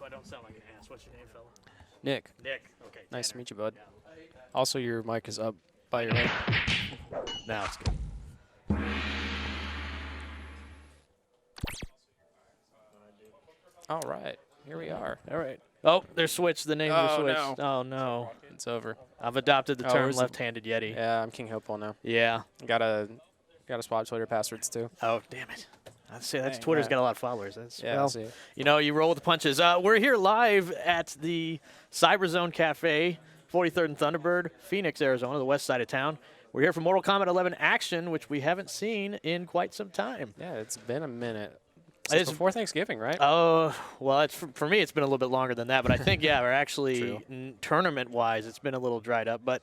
so I don't sound like an ass. What's your name, fella? Nick. Nick. Okay. Nice to Tanner. meet you, bud. Yeah. Also, your mic is up by your head. Now it's good. All right. Here we are. All right. Oh, they're switched. The names are Oh, switched. no. Oh, no. It's over. I've adopted the Oh, term where's the- left-handed Yeti. Yeah, I'm King Hopeful now. Yeah. Gotta swap Twitter passwords too. Oh, damn it. I'd say that's Dang, Twitter's yeah. got a lot of followers. That's, Yeah, well, see. you know, you roll with the punches. We're here live at the CyberZone Cafe, 43rd and Thunderbird, Phoenix, Arizona, the west side of town. We're here for Mortal Kombat 11 action, which we haven't seen in quite some time. Yeah, it's been a minute. Since before Thanksgiving, right? Oh, well, it's for me, it's been a little bit longer than that. But I think, yeah, we're actually, tournament-wise, it's been a little dried up. But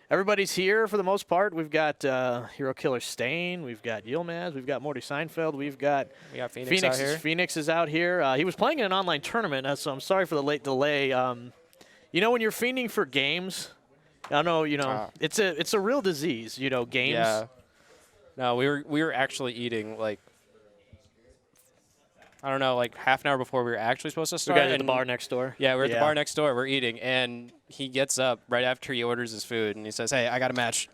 everybody's here for the most part. We've got Hero Killer Stain. We've got Yilmaz. We've got Morty Seinfeld. We got Phoenix out here. Phoenix is out here. He was playing in an online tournament, so I'm sorry for the late delay. You know, when you're fiending for games, I don't know, you know, it's a real disease, you know, games. Yeah. No, we were actually eating, like, I don't know, like half an hour before we were actually supposed to start. We got at the bar next door. Yeah, we're at the bar next door. We're eating, and he gets up right after he orders his food, and he says, "Hey, I got a match.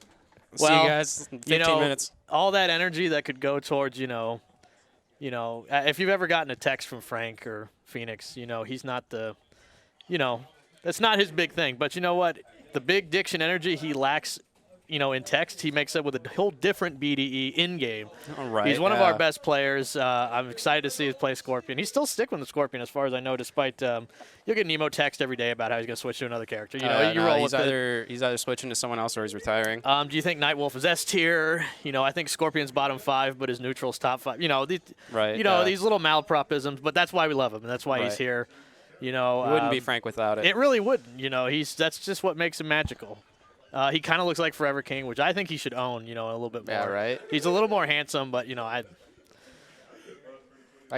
See you guys in 15 minutes." All that energy that could go towards, you know, if you've ever gotten a text from Frank or Phoenix, you know, he's not the, you know, that's not his big thing. But you know what? The big diction energy he lacks, you know, in text, he makes up with a whole different BDE in-game. Right, He's one of our best players. I'm excited to see him play Scorpion. He's still sticking with the Scorpion as far as I know, despite you'll get an emo text every day about how he's going to switch to another character. You know, you roll he's with he's either switching to someone else or he's retiring. Do you think Nightwolf is S tier? You know, I think Scorpion's bottom 5, but his neutral's top 5. You know, these little malapropisms, but that's why we love him, and that's why he's here. You know, he wouldn't be Frank without it. It really wouldn't. You know, that's just what makes him magical. He kind of looks like Forever King, which I think he should own, you know, a little bit more. Yeah, right. He's a little more handsome, but, you know, I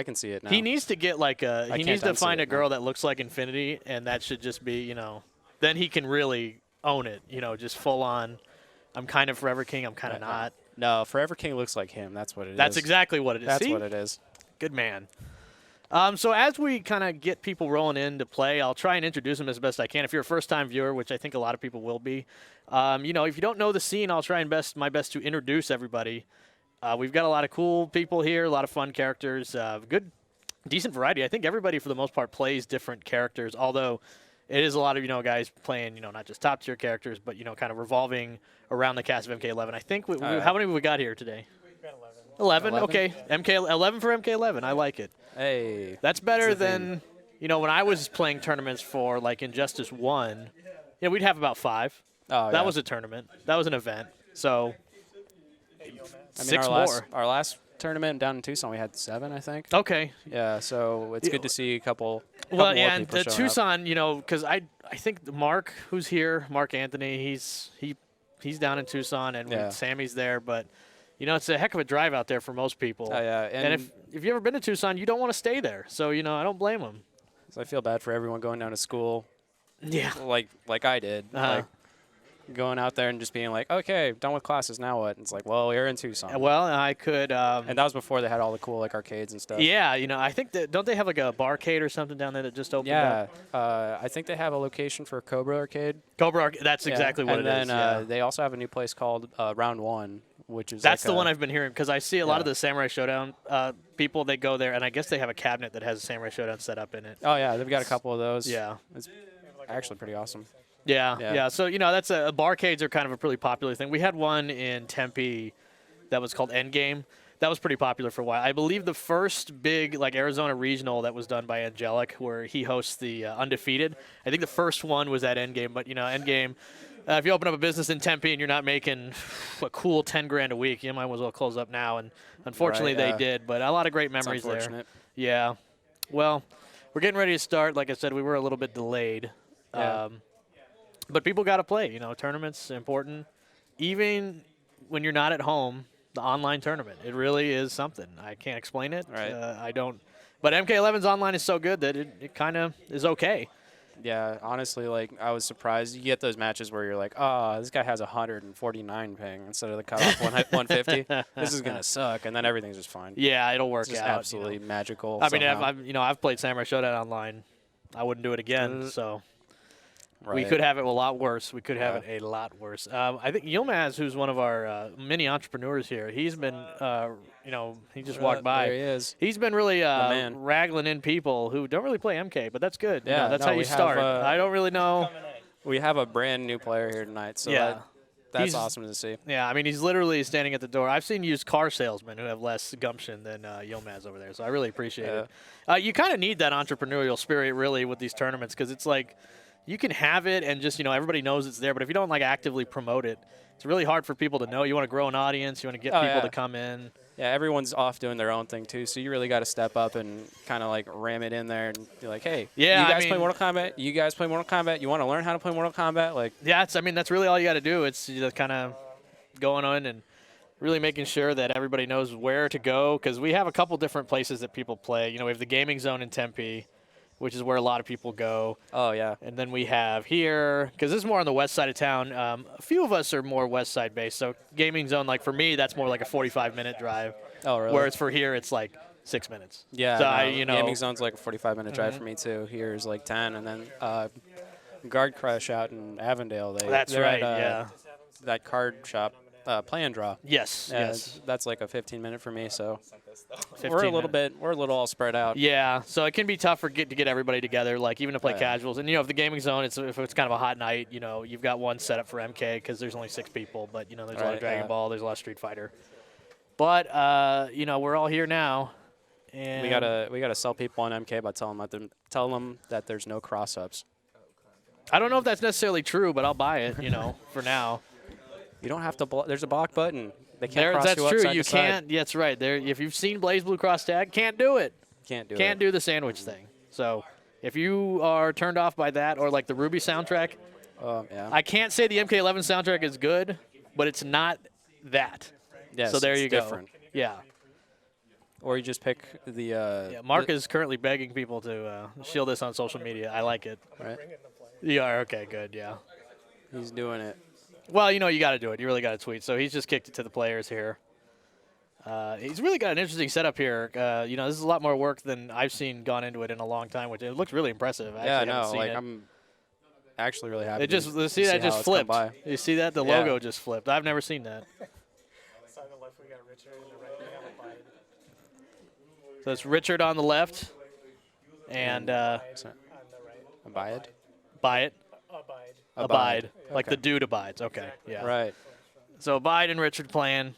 can see it now. He needs to get like he needs to find a girl that looks like Infinity, and that should just be, you know, then he can really own it, you know, just full on. I'm kind of Forever King, I'm kind of not. No, Forever King looks like him. That's what it is. That's exactly what it is. That's See? what it is. Good man. So as we kind of get people rolling in to play, I'll try and introduce them as best I can. If you're a first-time viewer, which I think a lot of people will be, you know, if you don't know the scene, I'll try my best to introduce everybody. We've got a lot of cool people here, a lot of fun characters, good, decent variety. I think everybody, for the most part, plays different characters, although it is a lot of, you know, guys playing, you know, not just top-tier characters, but, you know, kind of revolving around the cast of MK11. I think, how many have we got here today? 11, okay. 11 for MK11. I like it. Hey. That's better than, you know, when I was playing tournaments for, like, Injustice 1, yeah, we'd have about 5. Oh, that was a tournament. That was an event. So, I mean, 6 more. Our last tournament down in Tucson, we had 7, I think. Okay. Yeah, so it's good to see a couple well, more yeah, and people the showing Tucson, you know, because I think Mark, who's here, Mark Anthony, he's down in Tucson, and Sammy's there, but you know, it's a heck of a drive out there for most people. Oh, yeah. And if you've ever been to Tucson, you don't want to stay there. So, you know, I don't blame them. So I feel bad for everyone going down to school. Yeah. Like I did. Like going out there and just being like, okay, done with classes, now what? It's like, well, we're in Tucson. Well, I could. And that was before they had all the cool, like, arcades and stuff. Yeah, you know, I think don't they have, like, a barcade or something down there that just opened up? Yeah. I think they have a location for Cobra Arcade. Cobra Arcade, that's exactly what it is. And then they also have a new place called Round 1. Which is that's like the one I've been hearing, because I see a lot of the Samurai Showdown people, they go there, and I guess they have a cabinet that has a Samurai Showdown set up in it. Oh, yeah, they've got a couple of those. Yeah. It's actually pretty awesome. Yeah. So, you know, that's barcades are kind of a pretty popular thing. We had one in Tempe that was called Endgame. That was pretty popular for a while. I believe the first big, like, Arizona regional that was done by Angelic, where he hosts the Undefeated, I think the first one was at Endgame. But, you know, Endgame, if you open up a business in Tempe and you're not making a cool $10,000 a week, you might as well close up now. And unfortunately, they did. But a lot of great memories there. Yeah. Well, we're getting ready to start. Like I said, we were a little bit delayed. Yeah. But people got to play. You know, tournaments important. Even when you're not at home, the online tournament, it really is something. I can't explain it. Right. I don't. But MK11's online is so good that it kind of is okay. Yeah, honestly, like, I was surprised. You get those matches where you're like, oh, this guy has 149 ping instead of the cutoff 150. This is going to suck, and then everything's just fine. Yeah, it'll work it's just out. absolutely magical. I mean, I've played Samurai Showdown online I wouldn't do it again. So Right. we could have it a lot worse. We could have it a lot worse. I think Yilmaz, who's one of our mini entrepreneurs here, he's been, he just walked by. There he is. He's been really man. wrangling in people who don't really play MK, but that's good. Yeah, that's no, how you we have, start. I don't really know. We have a brand new player here tonight, so Yeah. that's He's- awesome to see. Yeah, I mean, he's literally standing at the door. I've seen used car salesmen who have less gumption than Yilmaz over there, so I really appreciate it. You kind of need that entrepreneurial spirit, really, with these tournaments, because it's like you can have it and just, everybody knows it's there, but if you don't, like, actively promote it, it's really hard for people to know. You want to grow an audience. You want to get people to come in. Yeah, everyone's off doing their own thing, too, so you really got to step up and kind of, like, ram it in there and be like, hey, you guys play Mortal Kombat? You guys play Mortal Kombat? You want to learn how to play Mortal Kombat? Like, yeah, that's really all you got to do. It's just kind of going on and really making sure that everybody knows where to go, because we have a couple different places that people play. We have the gaming zone in Tempe, which is where a lot of people go. Oh, yeah. And then we have here, because this is more on the west side of town. A few of us are more west side based. So gaming zone, like for me, that's more like a 45-minute drive. Oh, really? Whereas for here, it's like 6 minutes. Yeah, So gaming zone's like a 45-minute drive for me, too. Here's like 10, and then Guard Crush out in Avondale. They're right, at, that card shop, Play and Draw. Yes, yes. That's like a 15-minute for me, so 15 we're a little minutes. all spread out. Yeah, so it can be tough to get everybody together, like even to play casuals. And if the gaming zone, if it's kind of a hot night, you've got one set up for MK because there's only 6 people, but there's a lot of Dragon Ball, there's a lot of Street Fighter. But we're all here now, and we gotta sell people on MK by telling them that there's no cross-ups. I don't know if that's necessarily true, but I'll buy it. For now. You don't have to. There's a block button. They can't cross That's you up true. side You to side. can't. Yeah, that's right. If you've seen Blaze Blue Cross Tag, can't do it. Can't Can't do the sandwich thing. So if you are turned off by that, or like the Ruby soundtrack, yeah. I can't say the MK11 soundtrack is good, but it's not that. Yes, so there it's you different. go. Yeah. Or you just pick the. Yeah. Mark is currently begging people to shield this on social media. I like it. Right. You are okay. Good. Yeah. He's doing it. Well, you got to do it. You really got to tweet. So he's just kicked it to the players here. He's really got an interesting setup here. This is a lot more work than I've seen gone into it in a long time, which it looks really impressive. I actually haven't seen it. I'm actually really happy. See that just flipped. You see that? The logo just flipped. I've never seen that. So it's Richard on the left, and Abide. Buy it. Abide. Like Okay. the dude abides. Okay. Yeah. Right. So Abide and Richard playing.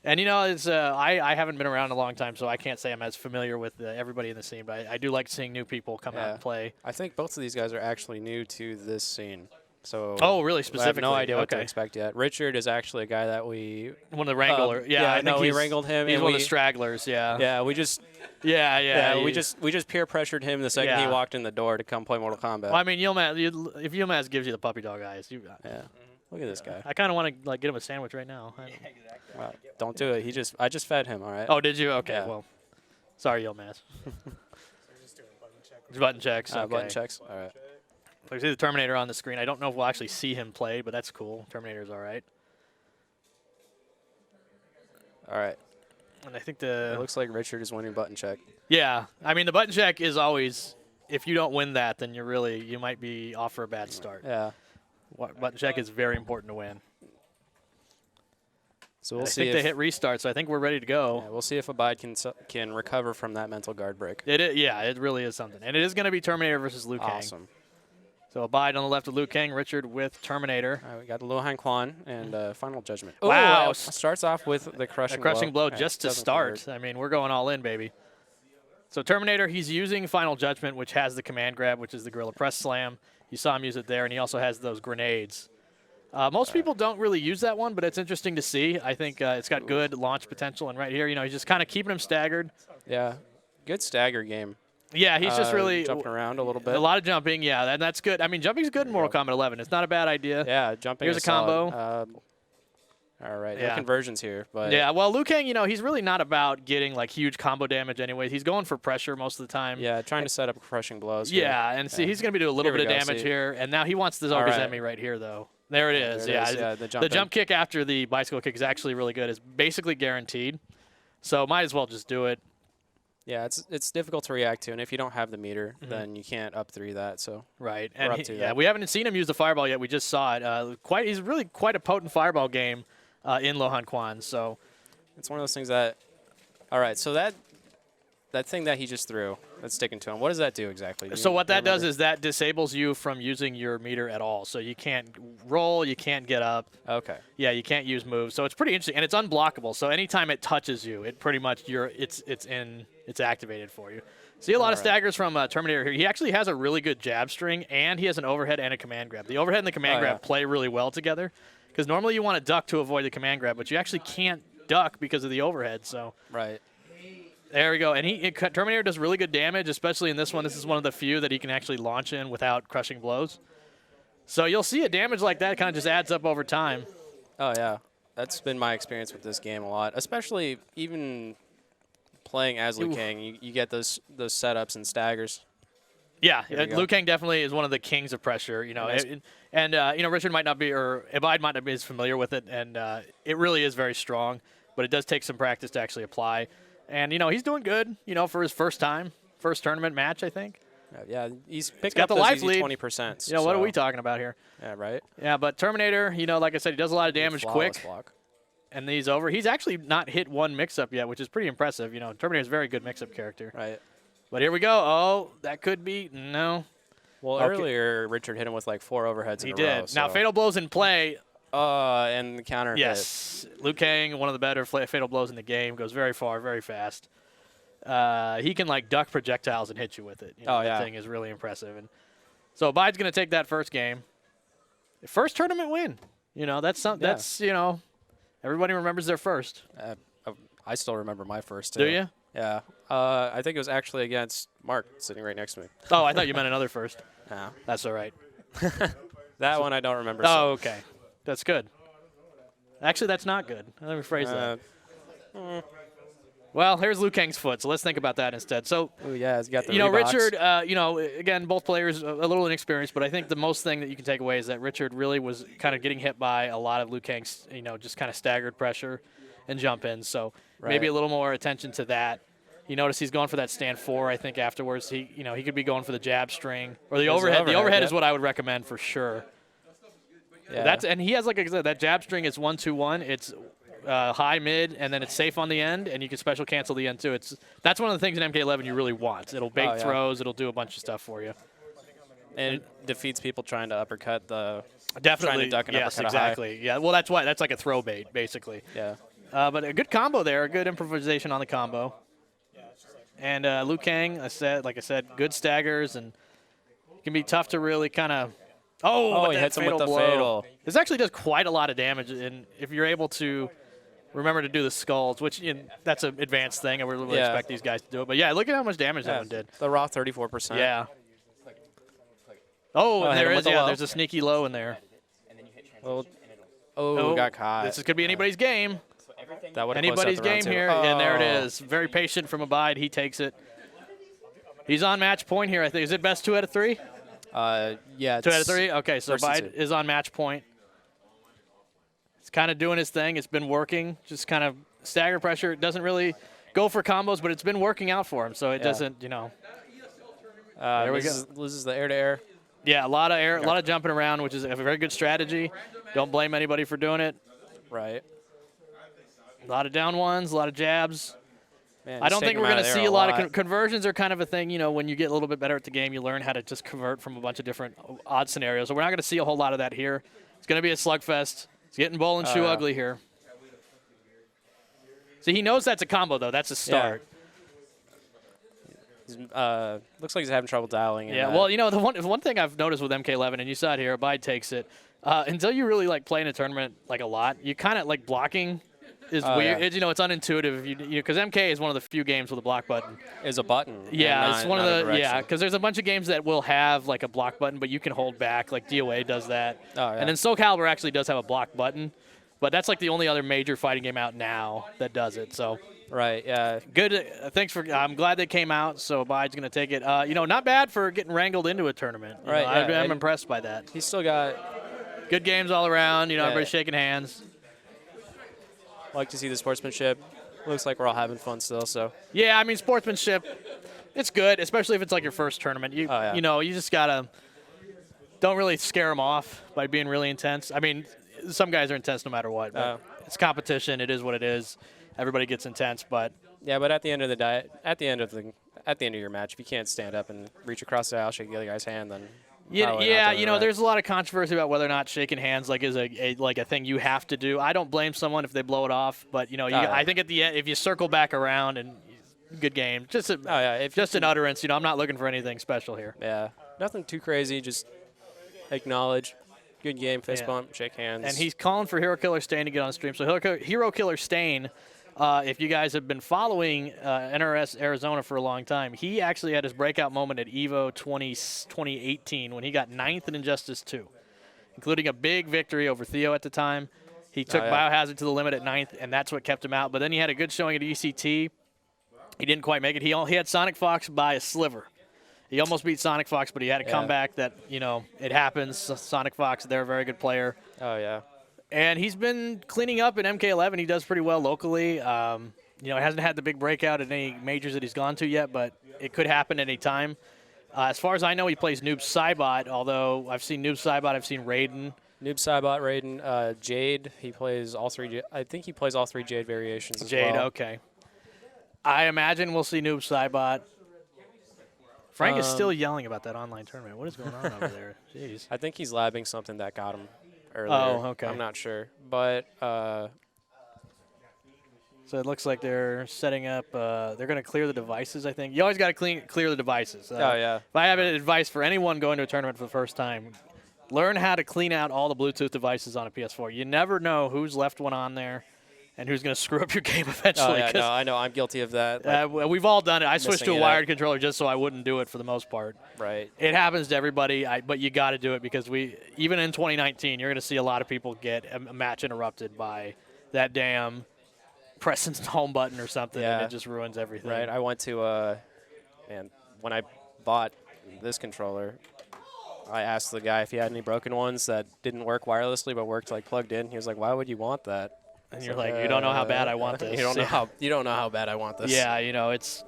And, it's I haven't been around in a long time, so I can't say I'm as familiar with everybody in the scene, but I do like seeing new people come out and play. I think both of these guys are actually new to this scene. So Oh, really? I have Specifically? no idea what to Okay. expect yet. Richard is actually a guy that we One of the wranglers. I know we wrangled him. He's and one of the stragglers, yeah. Yeah, we just we just peer pressured him the second he Yeah. walked in the door to come play Mortal Kombat. Well, I mean, if Yilmaz gives you the puppy dog eyes, Yeah. Look at this guy. I kind of want to get him a sandwich right now. Wow. Don't do it. I just fed him, all right? Oh, did you? Okay, Yeah. well, sorry, Yilmaz. Button checks. Okay. Button checks. All right. So you see the Terminator on the screen. I don't know if we'll actually see him play, but that's cool. Terminator's all right. All right. And I think It looks like Richard is winning button check. Yeah, I mean, the button check is always, if you don't win that, then you might be off for a bad start. Yeah. Button check is very important to win. So we'll I see think if they hit restart, so I think we're ready to go. we'll see if Abide can recover from that mental guard break. It really is something. And it is going to be Terminator versus Liu Kang. Awesome. So Abide on the left with Liu Kang, Richard with Terminator. All right, we got the Luhan Quan and Final Judgment. Wow. Ooh, starts off with the crushing blow Yeah, just to doesn't start. convert. I mean, we're going all in, baby. So Terminator, he's using Final Judgment, which has the command grab, which is the Gorilla Press Slam. You saw him use it there, and he also has those grenades. Most people don't really use that one, but it's interesting to see. I think it's got good launch potential, and right here, he's just kind of keeping him staggered. Yeah. Good stagger game. Yeah, he's just really jumping around a little bit. A lot of jumping, yeah, and that's good. I mean, jumping's good in Mortal Kombat 11. It's not a bad idea. Yeah, jumping. Here's is a combo. solid. All right, no Yeah. conversions here, but Yeah, well, Liu Kang, he's really not about getting like huge combo damage anyway. He's going for pressure most of the time. yeah, trying to set up crushing blows. here. Yeah, and see, he's going to be doing a little Here bit we of go, damage see. here, and now he wants the All right. Zogazemi right here, though. There it is. There it Yeah, is, the the jump in. kick after the bicycle kick is actually really good. It's basically guaranteed, so might as well just do it. Yeah, it's difficult to react to, and if you don't have the meter, then you can't up 3 that. So Right, Or and up to yeah, that. we haven't seen him use the fireball yet. We just saw it. He's really quite a potent fireball game in Lohan Kwan. So it's one of those things that. All right, so that thing that he just threw, that's sticking to him. What does that do exactly? So what that does remember? is that disables you from using your meter at all. So you can't roll, you can't get up. Okay. Yeah, you can't use moves. So it's pretty interesting, and it's unblockable. So anytime it touches you, it pretty much it's activated for you. See a lot of Alright. staggers from Terminator here. He actually has a really good jab string, and he has an overhead and a command grab. The overhead and the command grab play really well together, because normally you want to duck to avoid the command grab, but you actually can't duck because of the overhead. So Right. there we go. And Terminator does really good damage, especially in this one. This is one of the few that he can actually launch in without crushing blows. So you'll see a damage like that kind of just adds up over time. Oh yeah, that's been my experience with this game a lot, especially even playing as Liu Kang. You get those setups and staggers. Yeah, Here we go. Liu Kang definitely is one of the kings of pressure. You know, Nice. Richard might not be, or Abide might not be as familiar with it, and it really is very strong. But it does take some practice to actually apply. And he's doing good. For his first tournament match, I think. Yeah, he's picking got up the those life easy lead. 20%. What are so- we talking about here? Yeah, right. Yeah, but Terminator, like I said, he does a lot of damage Flawless quick. block. And he's over. He's actually not hit one mix-up yet, which is pretty impressive. Terminator's a very good mix-up character. Right. But here we go. Oh, that could be no. Well, Okay. earlier Richard hit him with like 4 overheads He in a did. row. Now so- fatal blows in play. and the counter hit. Yes, Liu Kang, one of the better fatal blows in the game, goes very far, very fast. He can like duck projectiles and hit you with it. Oh, that yeah. thing is really impressive. And so Abide's going to take that first game, first tournament win. That's everybody remembers their first. I still remember my first. Do too. you? Yeah. I think it was actually against Mark sitting right next to me. Oh, I thought you meant another first. Yeah. That's all right. That one I don't remember. Oh, okay. That's good. Actually, that's not good. Let me phrase that. Well, here's Liu Kang's foot, so let's think about that instead. So, Oh yeah, he's got the Reeboks. Richard, again, both players a little inexperienced, but I think the most thing that you can take away is that Richard really was kind of getting hit by a lot of Liu Kang's, just kind of staggered pressure and jump ins. So maybe a little more attention to that. You notice he's going for that stand 4. I think afterwards he could be going for the jab string or the overhead. The overhead is what I would recommend for sure. Yeah. And he has, like I said, that jab string is 1-2-1. It's high, mid, and then it's safe on the end, and you can special cancel the end too. That's one of the things in MK11 you really want. It'll bait throws. It'll do a bunch of stuff for you. And it defeats people trying to uppercut the. Definitely. Trying to duck and yes, uppercut a high. exactly. Yeah. Well, that's why. That's like a throw bait, basically. Yeah. But a good combo there. A good improvisation on the combo. And Liu Kang, like I said, good staggers, and it can be tough to really kind of. Oh, but he that hits him with the blow. fatal. This actually does quite a lot of damage, and if you're able to remember to do the skulls, which that's an advanced thing, I would really expect these guys to do it. But yeah, look at how much damage that one did. The raw 34%. Yeah. Oh, and hit there him is. with the Yeah, low. there's a sneaky low in there. Oh, got caught. This could be anybody's game. That would Anybody's game here, and there it is. Very patient from Abide. He takes it. He's on match point here, I think. Is it best 2 out of 3? Yeah. 2 out of 3? Okay, so first and Abide two. is on match point. He's kind of doing his thing. It's been working. Just kind of stagger pressure. It doesn't really go for combos, but it's been working out for him. So it doesn't, There we go. Loses the air-to-air. Yeah, a lot of air, a lot of jumping around, which is a very good strategy. Don't blame anybody for doing it. Right. A lot of down ones, a lot of jabs. Man, I don't just think take we're him going out to of see there a lot of conversions are kind of a thing. When you get a little bit better at the game, you learn how to just convert from a bunch of different odd scenarios. So we're not going to see a whole lot of that here. It's going to be a slugfest. It's getting bowl and shoe ugly here. See, he knows that's a combo, though. That's a start. Looks like he's having trouble dialing. Yeah, well, the one thing I've noticed with MK11, and you saw it here, Abide takes it. Until you really play in a tournament a lot, you kind of blocking is weird. yeah. It's unintuitive. Because MK is one of the few games with a block button. Is a button. Yeah, and it's not- one not a of the direction. because there's a bunch of games that will have a block button, but you can hold back. Like DOA does that, Oh, yeah. and then Soul Calibur actually does have a block button, but that's the only other major fighting game out now that does it. So Right. Yeah. good. Thanks for. I'm glad they came out. So Abide's gonna take it. Not bad for getting wrangled into a tournament. Right, yeah, I'm and- impressed by that. He's still got. Good games all around. Everybody's shaking hands. Like to see the sportsmanship. looks like we're all having fun still. So Yeah, I mean, sportsmanship, it's good, especially if it's like your first tournament. You yeah. you know, you just gotta don't really scare them off by being really intense. I mean, some guys are intense no matter what. But it's competition. It is what it is. Everybody gets intense, but yeah. But at the end of the day, at the end of your match, if you can't stand up and reach across the aisle, shake the other guy's hand, then yeah, you know, there's a lot of controversy about whether or not shaking hands is a thing you have to do. I don't blame someone if they blow it off, but you know, I think at the end, if you circle back around and good game, just an utterance. You know, I'm not looking for anything special here. Yeah, nothing too crazy. Just acknowledge, good game, fist bump, shake hands. And he's calling for Hero Killer Stain to get on stream. So Hero Killer Stain. If you guys have been following NRS Arizona for a long time, he actually had his breakout moment at EVO 2018 when he got 9th in Injustice 2, including a big victory over Theo at the time. He took Biohazard to the limit at 9th, and that's what kept him out. But then he had a good showing at ECT. He didn't quite make it. He had Sonic Fox by a sliver. He almost beat Sonic Fox, but he had a comeback that, you know, it happens. Sonic Fox, they're a very good player. Oh, yeah. And he's been cleaning up in MK11. He does pretty well locally. You know, he hasn't had the big breakout at any majors that he's gone to yet, but it could happen any time. As far as I know, he plays Noob Saibot, although I've seen Noob Saibot, I've seen Raiden. Noob Saibot, Raiden, Jade. He plays all three. I think he plays all 3 Jade variations as well. Jade, okay. I imagine we'll see Noob Saibot. Frank is still yelling about that online tournament. What is going on over there? Jeez. I think he's labbing something that got him earlier. Oh, okay. I'm not sure. But so it looks like they're setting up they're going to clear the devices, I think. You always got to clear the devices. If I have advice for anyone going to a tournament for the first time, learn how to clean out all the Bluetooth devices on a PS4. You never know who's left one on there and who's going to screw up your game eventually. No, I know. I'm guilty of that. We've all done it. I switched to a wired controller just so I wouldn't do it for the most part. Right. It happens to everybody, but you got to do it because even in 2019, you're going to see a lot of people get a match interrupted by that damn pressing home button or something, and it just ruins everything. Right. I went to, when I bought this controller, I asked the guy if he had any broken ones that didn't work wirelessly but worked like plugged in. He was like, "Why would you want that?" And you're like, you don't know how bad I want this. You don't know how bad I want this. Yeah, you know, it's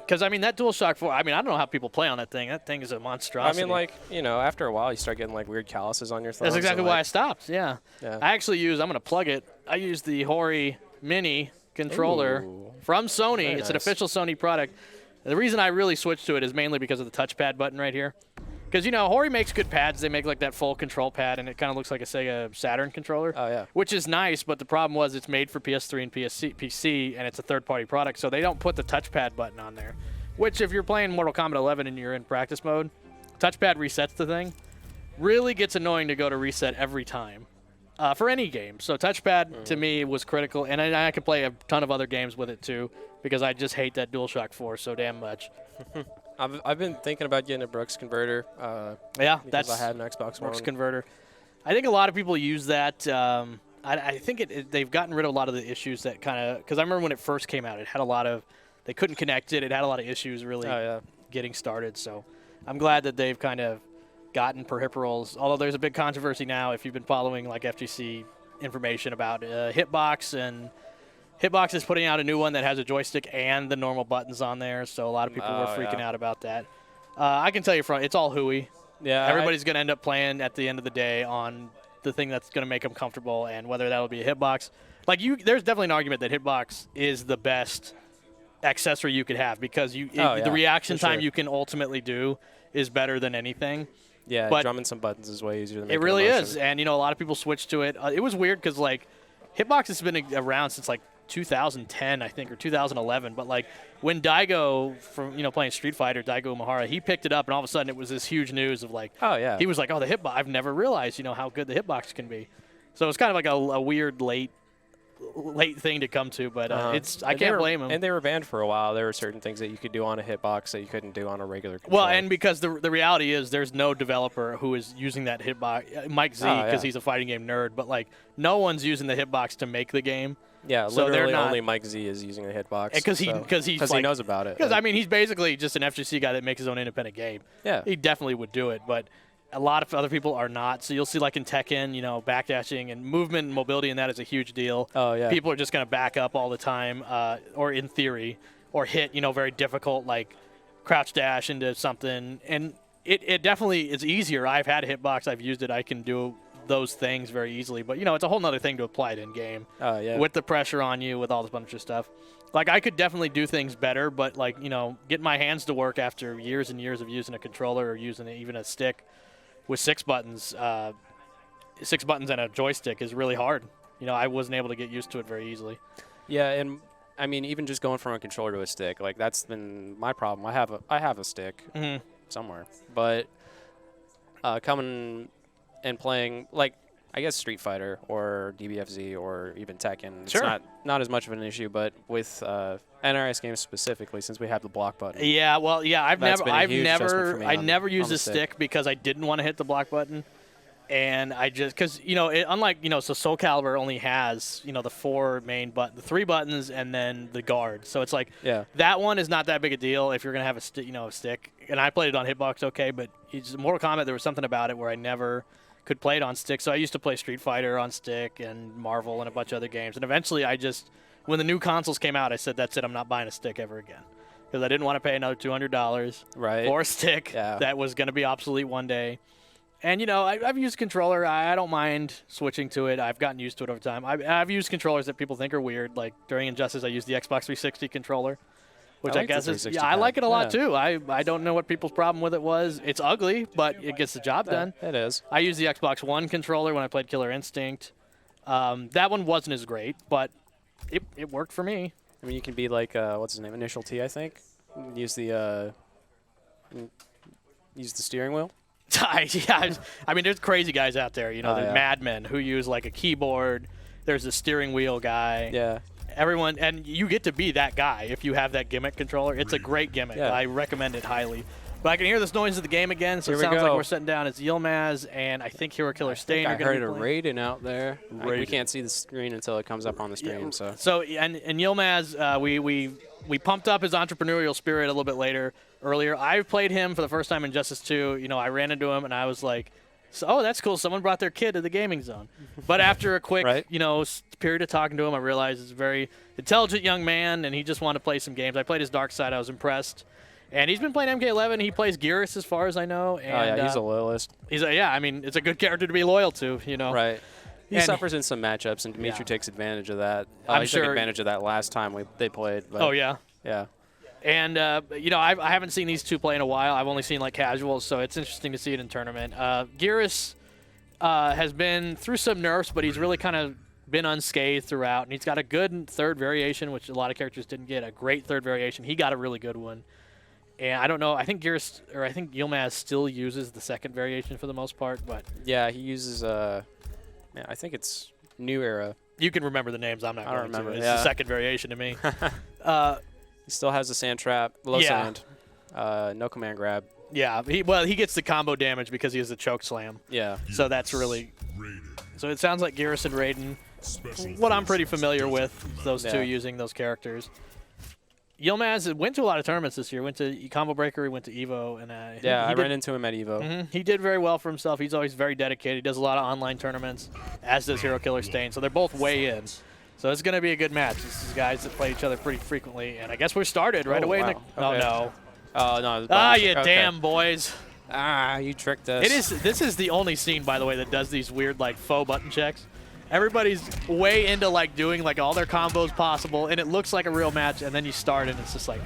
because I mean that DualShock 4. I mean, I don't know how people play on that thing. That thing is a monstrosity. I mean, like, you know, after a while, you start getting like weird calluses on your thumbs. That's exactly why I stopped. Yeah. I actually I'm going to plug it. I use the Hori Mini controller from Sony. Very it's nice. an official Sony product. The reason I really switched to it is mainly because of the touchpad button right here. Because, you know, Hori makes good pads. They make, like, that full control pad, and it kind of looks like a Sega Saturn controller. Oh, yeah. Which is nice, but the problem was it's made for PS3 and PC, and it's a third-party product, so they don't put the touchpad button on there. Which, if you're playing Mortal Kombat 11 and you're in practice mode, touchpad resets the thing. Really gets annoying to go to reset every time for any game. So touchpad, to me, was critical, and I could play a ton of other games with it, too, because I just hate that DualShock 4 so damn much. I've been thinking about getting a Brooks converter. That's I had an Xbox Brooks One converter. I think a lot of people use that. I think they've gotten rid of a lot of the issues that kind of because I remember when it first came out, it had a lot of they couldn't connect it. It had a lot of issues really getting started. So I'm glad that they've kind of gotten peripherals. Although there's a big controversy now if you've been following like FGC information about Hitbox and. Hitbox is putting out a new one that has a joystick and the normal buttons on there, so a lot of people were freaking out about that. I can tell you, it's all hooey. Yeah, everybody's going to end up playing at the end of the day on the thing that's going to make them comfortable, and whether that'll be a Hitbox. Like there's definitely an argument that Hitbox is the best accessory you could have because the reaction time you can ultimately do is better than anything. Yeah, but drumming some buttons is way easier than making it really is, and a lot of people switch to it. It was weird because like Hitbox has been around since like 2010, I think, or 2011. But like when Daigo from playing Street Fighter, Daigo Umehara, he picked it up, and all of a sudden it was this huge news of like, he was like, the Hitbox. I've never realized how good the Hitbox can be. So it's kind of like a weird late thing to come to, but I can't blame him. And they were banned for a while. There were certain things that you could do on a Hitbox that you couldn't do on a regular controller. Well, and because the reality is there's no developer who is using that Hitbox. Mike Z, because he's a fighting game nerd, but like no one's using the Hitbox to make the game. Yeah, so literally only Mike Z is using a Hitbox. Because he knows about it. Because, I mean, he's basically just an FGC guy that makes his own independent game. Yeah. He definitely would do it, but A lot of other people are not. So you'll see, like in Tekken, backdashing and movement and mobility, and that is a huge deal. Oh, yeah. People are just going to back up all the time, or in theory, or hit, very difficult, like crouch dash into something. And it definitely is easier. I've had a hitbox. I've used it. I can do those things very easily. But, it's a whole nother thing to apply it in game. Oh, yeah. With the pressure on you, with all this bunch of stuff. Like, I could definitely do things better, but, like, get my hands to work after years and years of using a controller or using even a stick with 6 buttons and a joystick is really hard. I wasn't able to get used to it very easily. Yeah, and I mean, even just going from a controller to a stick, like that's been my problem. I have a stick somewhere, but coming and playing, like, I guess Street Fighter or DBFZ or even Tekken, Sure. It's not as much of an issue. But with NRS games specifically, since we have the block button. Yeah, well, yeah, I never used the a stick because I didn't want to hit the block button, and I just because unlike so Soul Calibur only has the 4 main the 3 buttons and then the guard. So it's like that one is not that big a deal if you're gonna have a stick. And I played it on hitbox, okay, but Mortal Kombat there was something about it where I never could play it on stick. So I used to play Street Fighter on stick and Marvel and a bunch of other games. And eventually when the new consoles came out, I said, that's it, I'm not buying a stick ever again. Because I didn't want to pay another $200 for a stick that was going to be obsolete one day. And, I've used controller. I don't mind switching to it. I've gotten used to it over time. I've used controllers that people think are weird. Like during Injustice, I used the Xbox 360 controller. Which I guess is, I like it a lot too. I don't know what people's problem with it was. It's ugly, but it gets the job done. It is. I used the Xbox One controller when I played Killer Instinct. That one wasn't as great, but it worked for me. I mean, you can be like, what's his name, Initial T, I think. Use the steering wheel. Yeah, I mean, there's crazy guys out there. There's madmen who use like a keyboard. There's a steering wheel guy. Yeah. Everyone, and you get to be that guy if you have that gimmick controller. It's a great gimmick. Yeah. I recommend it highly. But I can hear this noise of the game again, so it sounds like we're sitting down. It's Yilmaz, and I think Hero Killer Stain are going to be playing. I heard a Raiden out there. We can't see the screen until it comes up on the stream. Yeah. So and Yilmaz, we pumped up his entrepreneurial spirit a little bit earlier. I played him for the first time in Injustice 2. I ran into him, and I was like, oh, that's cool. Someone brought their kid to the gaming zone. But after a quick, period of talking to him, I realized he's a very intelligent young man, and he just wanted to play some games. I played his Dark Side. I was impressed. And he's been playing MK11. He plays Geras as far as I know. And, he's a loyalist. I mean, it's a good character to be loyal to, Right. He suffers in some matchups, and Dimitri takes advantage of that. He took advantage of that last time they played. But oh, yeah? Yeah. And, I haven't seen these two play in a while. I've only seen, like, casuals, so it's interesting to see it in tournament. Geras has been through some nerfs, but he's really kind of been unscathed throughout. And he's got a good third variation, which a lot of characters didn't get, a great third variation. He got a really good one. And I don't know, I think Yilmaz still uses the second variation for the most part, but... Yeah, he uses, I think it's New Era. You can remember the names, I'm not going to. Remember. It's the second variation to me. He still has the sand trap, low sand, no command grab. Yeah, he gets the combo damage because he has the choke slam. Yeah. So that's really... So it sounds like Geras and Raiden, what I'm pretty familiar with, those two using those characters. Yilmaz went to a lot of tournaments this year. Went to Combo Breaker, he went to EVO. And I ran into him at EVO. He did very well for himself. He's always very dedicated. He does a lot of online tournaments, as does Hero Killer Stain. So they're both way in. So it's going to be a good match. This is guys that play each other pretty frequently. And I guess we're started right away. Wow. Oh, no. Oh, no. Damn, boys. You tricked us. This is the only scene, by the way, that does these weird, like, faux button checks. Everybody's way into, like, doing, like, all their combos possible, and it looks like a real match, and then you start, and it's just like...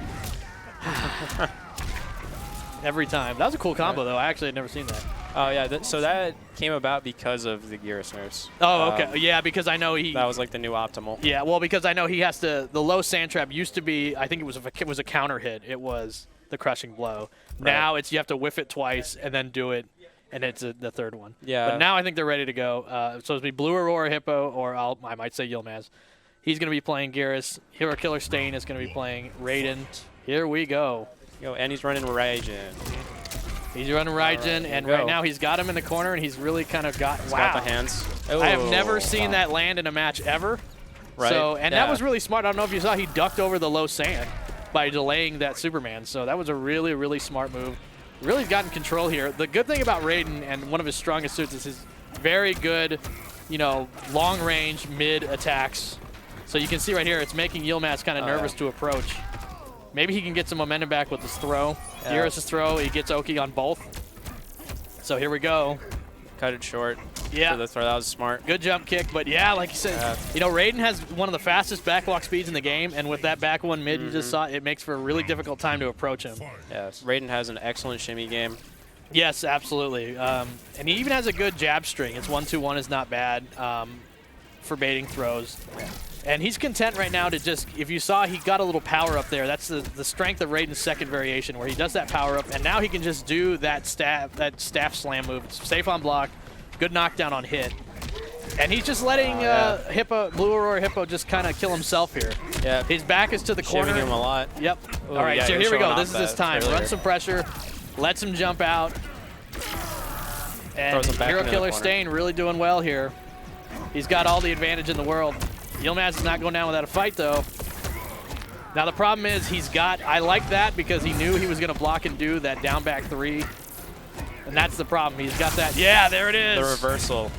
Every time. That was a cool combo, though. I actually had never seen that. Oh, yeah. So that came about because of the Geras nerfs. Oh, okay. Yeah, because I know he... That was, like, the new optimal. Yeah, well, because I know he has to... The low sand trap used to be... I think it was a counter hit. It was the crushing blow. Right. Now it's you have to whiff it twice and then do it. And it's the third one. Yeah. But now I think they're ready to go. So it'll be Blue Aurora Hippo, or I might say Yilmaz. He's going to be playing Geras. Hero Killer Stain is going to be playing Raiden. Here we go. And he's running Raiden. He's running Raiden, and right now he's got him in the corner, and he's really kind of got... He's got the hands. I have never seen that land in a match ever. Right. So, that was really smart. I don't know if you saw, he ducked over the low sand by delaying that Superman. So that was a really, really smart move. really gotten control here. The good thing about Raiden, and one of his strongest suits, is his very good, long-range mid attacks. So you can see right here, it's making Yilmaz kind of nervous to approach. Maybe he can get some momentum back with his throw. Here's his throw. He gets Oki on both. So here we go. Cut it short. Yeah. For the throw. That was smart. Good jump kick, but yeah, like you said, Raiden has one of the fastest backwalk speeds in the game, and with that back one mid you just saw, it makes for a really difficult time to approach him. Yes, Raiden has an excellent shimmy game. Yes, absolutely. And he even has a good jab string. His 1-2-1 is not bad for baiting throws. And he's content right now to just, if you saw, he got a little power up there. That's the strength of Raiden's second variation, where he does that power up, and now he can just do that staff slam move. It's safe on block, good knockdown on hit. And he's just letting Blue Aurora Hippo just kind of kill himself here. Yeah. His back is to the corner. Shimming him a lot. Yep. Ooh, all right, yeah, so here we go. This is his time. earlier. Run some pressure, lets him jump out. And Throws him back Hero into the Killer corner. Stain really doing well here. He's got all the advantage in the world. Yilmaz is not going down without a fight, though. Now, the problem is I like that because he knew he was going to block and do that down back 3. And that's the problem. He's got that. Yeah, there it is. The reversal.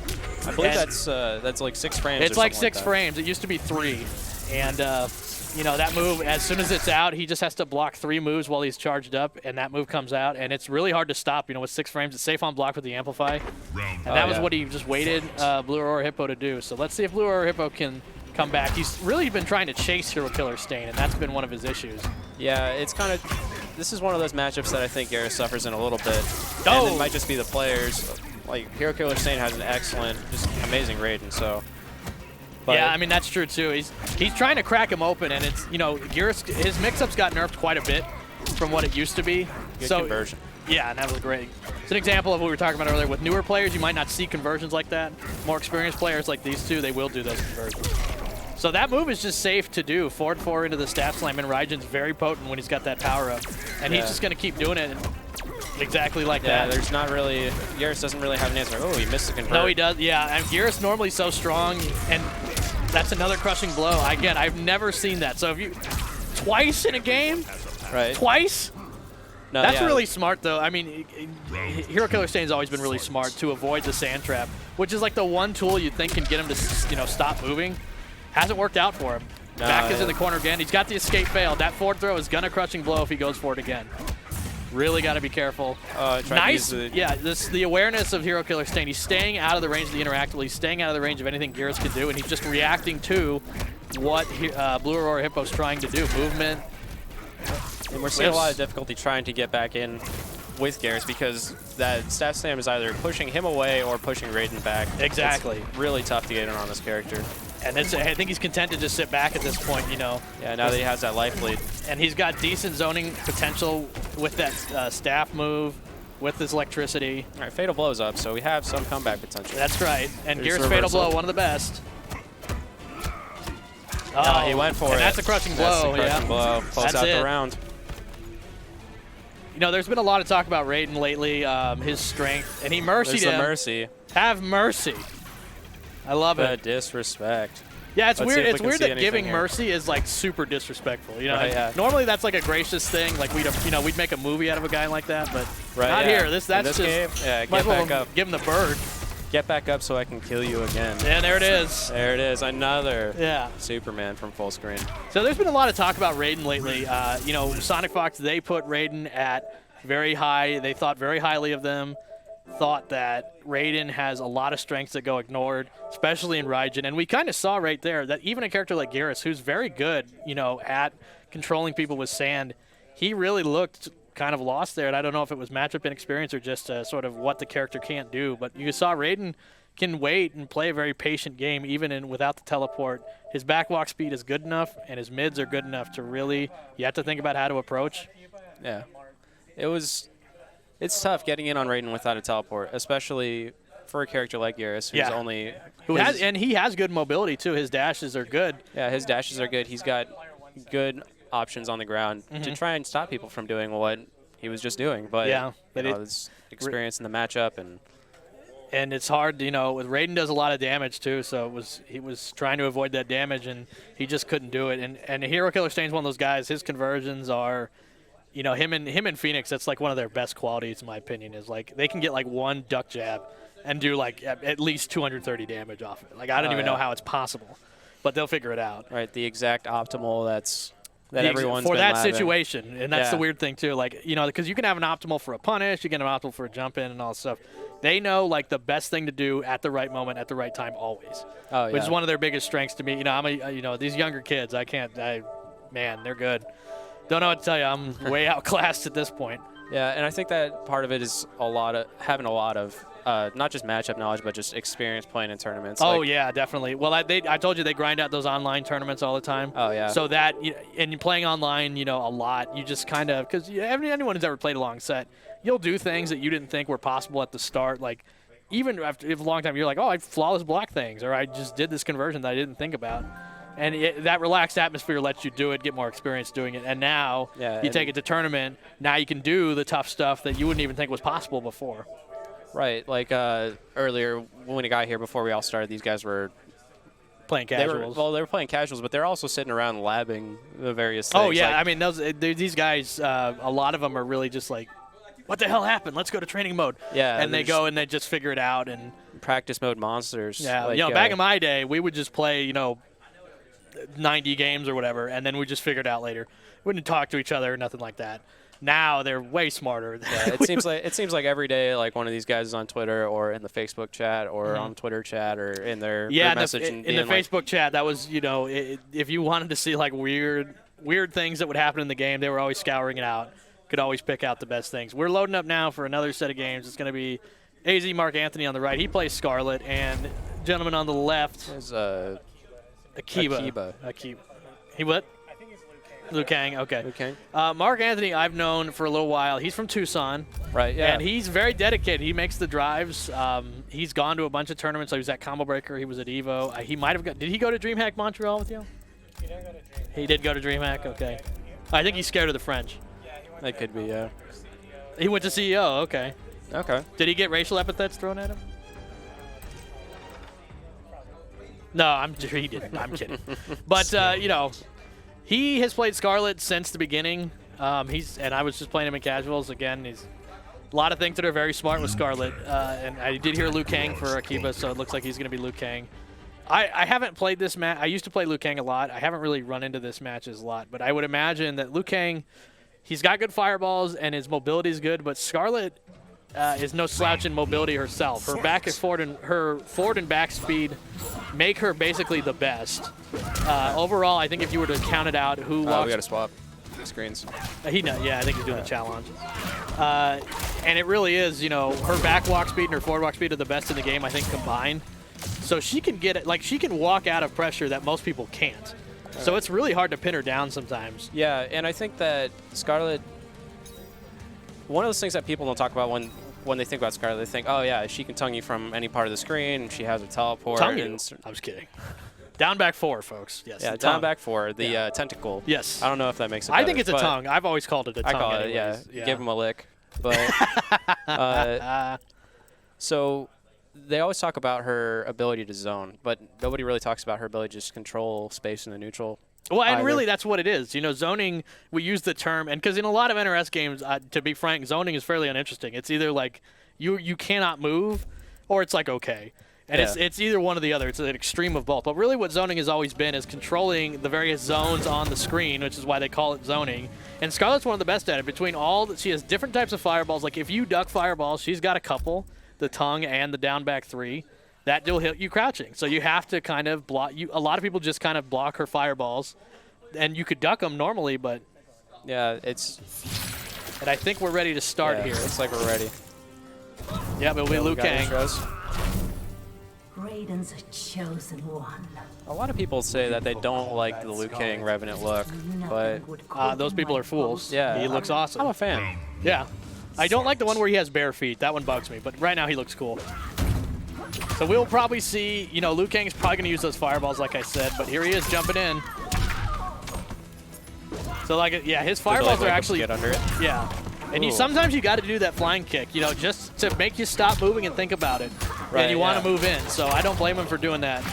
I believe that's like 6 frames. It's like 6 frames. It used to be 3. And, that move, as soon as it's out, he just has to block 3 moves while he's charged up, and that move comes out. And it's really hard to stop, with 6 frames. It's safe on block with the Amplify. And that was what he just waited Blue Aurora Hippo to do. So let's see if Blue Aurora Hippo can come back. He's really been trying to chase Hero Killer Stain, and that's been one of his issues. Yeah, it's kind of, this is one of those matchups that I think Garrus suffers in a little bit. Oh! And it might just be the players. Like, Hero Killer Stain has an excellent, just amazing Raiden, so. But yeah, I mean, that's true, too. He's trying to crack him open, and it's, Garrus, his mix-ups got nerfed quite a bit from what it used to be. Good conversion. Yeah, and that was great. It's an example of what we were talking about earlier. With newer players, you might not see conversions like that. More experienced players like these two, they will do those conversions. So that move is just safe to do. Forward 4 into the staff slam, and Raiden's very potent when he's got that power up. And he's just going to keep doing it exactly like that. Yeah, there's not really, Garrus doesn't really have an answer. Oh, he missed the convert. No, he does. Yeah, and Garrus normally so strong, and that's another crushing blow. Again, I've never seen that. So if you, twice in a game? Right. Twice? No, That's really smart, though. I mean, Hero Killer Stain's always been really smart to avoid the sand trap, which is like the one tool you think can get him to, stop moving. Hasn't worked out for him. No, Back is in the corner again. He's got the escape failed. That forward throw is gonna crushing blow if he goes for it again. Really got to be careful. Nice. The awareness of Hero Killer Stain. He's staying out of the range of the interactable. He's staying out of the range of anything Garrus can do, and he's just reacting to what Blue Aurora Hippo's trying to do. Movement. And we're seeing a lot of difficulty trying to get back in with Garrus because that staff slam is either pushing him away or pushing Raiden back. Exactly. It's really tough to get in on this character. And I think he's content to just sit back at this point, Yeah, now that he has that life lead. And he's got decent zoning potential with that staff move, with his electricity. All right, Fatal Blow's up, so we have some comeback potential. That's right. And There's Garrus Fatal Blow, one of the best. Oh, he went for it. That's a crushing blow. That's a crushing blow. Close out the round. There's been a lot of talk about Raiden lately, his strength, and he mercied him. There's the mercy. Have mercy. I love it. The disrespect. Yeah, it's weird. It's weird that giving here. mercy is like super disrespectful. Yeah. Normally that's like a gracious thing. Like we'd make a movie out of a guy like that, but right, not here. That's this just game, might get as well back up. Give him the bird. Get back up so I can kill you again. Yeah, there it is. There it is. Another Yeah. Superman from full screen. So there's been a lot of talk about Raiden lately. Sonic Fox, they put Raiden at very high. They thought very highly of them. Thought that Raiden has a lot of strengths that go ignored, especially in Raijin. And we kind of saw right there that even a character like Garrus, who's very good, at controlling people with sand, he really looked kind of lost there. And I don't know if it was matchup inexperience or just sort of what the character can't do. But you saw Raiden can wait and play a very patient game, even without the teleport. His backwalk speed is good enough, and his mids are good enough to really, you have to think about how to approach. Yeah. It's tough getting in on Raiden without a teleport, especially for a character like Garrus, who's he has good mobility too. His dashes are good. Yeah, his dashes are good. He's got good options on the ground to try and stop people from doing what he was just doing. But it's experience in the matchup and it's hard. With Raiden does a lot of damage too, so he was trying to avoid that damage and he just couldn't do it. And Hero Killer Stain's one of those guys. His conversions are you know, him and Phoenix, that's like one of their best qualities, in my opinion, is like they can get like one duck jab and do like at least 230 damage off it. Like I don't even know how it's possible, but they'll figure it out. Right, the exact optimal that everyone's for been that labbing. situation, and that's the weird thing too. Like, you know, because you can have an optimal for a punish, you can have an optimal for a jump in and all that stuff. They know like the best thing to do at the right moment, at the right time, always. Oh, yeah. Which is one of their biggest strengths to me. You know, you know, these younger kids, man, they're good. Don't know what to tell you. I'm way outclassed at this point. Yeah, and I think that part of it is having a lot of not just matchup knowledge, but just experience playing in tournaments. Oh, yeah, definitely. Well, I told you they grind out those online tournaments all the time. Oh, yeah. So that, and playing online, you know, a lot, you just kind of, because anyone who's ever played a long set, you'll do things that you didn't think were possible at the start. Like, even after a long time, you're like, oh, I flawless block things, or I just did this conversion that I didn't think about. And that relaxed atmosphere lets you do it, get more experience doing it. And now you take it to tournament. Now you can do the tough stuff that you wouldn't even think was possible before. Right. Like earlier when we got here before we all started, these guys were playing casuals. They were playing casuals, but they're also sitting around labbing the various things. Oh, yeah. Like, I mean, these guys, a lot of them are really just like, what the hell happened? Let's go to training mode. Yeah. And they go and they just figure it out. And practice mode monsters. Yeah. Like, you know, back in my day, we would just play, you know, 90 games or whatever, and then we just figured it out later. We wouldn't talk to each other or nothing like that. Now they're way smarter. Yeah, it seems like every day, like one of these guys is on Twitter or in the Facebook chat or on Twitter chat or in their message. In the Facebook chat, that was, you know, if you wanted to see like weird things that would happen in the game, they were always scouring it out. Could always pick out the best things. We're loading up now for another set of games. It's going to be AZ Mark Anthony on the right. He plays Scarlet, and gentleman on the left is Akiba. He what? I think it's Liu Kang, okay. Liu Kang. Mark Anthony, I've known for a little while. He's from Tucson. Right, yeah. And he's very dedicated. He makes the drives. He's gone to a bunch of tournaments. So he was at Combo Breaker. He was at EVO. He might have did he go to DreamHack Montreal with you? He didn't go to DreamHack. He did go to DreamHack, okay. I think he's scared of the French. Yeah, he went That could be, yeah. He went to CEO, okay. Okay. Did he get racial epithets thrown at him? No, I'm sure he didn't. I'm kidding. But, you know, he has played Scarlet since the beginning. And I was just playing him in casuals. Again, he's a lot of things that are very smart with Scarlet. And I did hear Liu Kang for Akiba, so it looks like he's going to be Liu Kang. I haven't played this match. I used to play Liu Kang a lot. I haven't really run into this matches a lot. But I would imagine that Liu Kang, he's got good fireballs and his mobility is good. But Scarlet is no slouch in mobility herself. Her forward and back speed make her basically the best. Overall, I think if you were to count it out, who walks... we got to swap screens. Yeah, I think he's doing the challenge. And it really is, you know, her back walk speed and her forward walk speed are the best in the game, I think, combined. So she can get it, like she can walk out of pressure that most people can't. So it's really hard to pin her down sometimes. Yeah, and I think that Scarlet, one of those things that people don't talk about when they think about Scarlet, they think, oh yeah, she can tongue you from any part of the screen. She has a teleport. Tongue you? I was kidding. Down back 4, folks. Yes. Yeah, down back 4, the tentacle. Yes. I don't know if that makes it better. I think it's a tongue. I've always called it a tongue. I call it, anyways. yeah. Give him a lick. But so they always talk about her ability to zone, but nobody really talks about her ability to just control space in the neutral. Well, and really that's what it is. You know, zoning, we use the term, and because in a lot of NRS games, to be frank, zoning is fairly uninteresting. It's either like you cannot move, or it's like okay. And it's either one or the other. It's an extreme of both. But really what zoning has always been is controlling the various zones on the screen, which is why they call it zoning. And Scarlet's one of the best at it. Between she has different types of fireballs. Like if you duck fireballs, she's got a couple, the tongue and the down back 3. That will hit you crouching. So you have to kind of block. A lot of people just kind of block her fireballs. And you could duck them normally, but... Yeah, it's... And I think we're ready to start here. Looks like we're ready. Yeah, but it'll be Liu Kang. Raiden's a chosen one. A lot of people say that they don't like the Liu Kang Revenant look, but... those people are fools. Yeah. He looks awesome. I'm a fan. Yeah. I don't like the one where he has bare feet. That one bugs me, but right now he looks cool. So we'll probably see, you know, Liu Kang's probably going to use those fireballs like I said, but here he is jumping in. So like, yeah, his fireballs are actually... Get under it. Yeah. And sometimes you got to do that flying kick, you know, just to make you stop moving and think about it. Right, and you want to move in, so I don't blame him for doing that.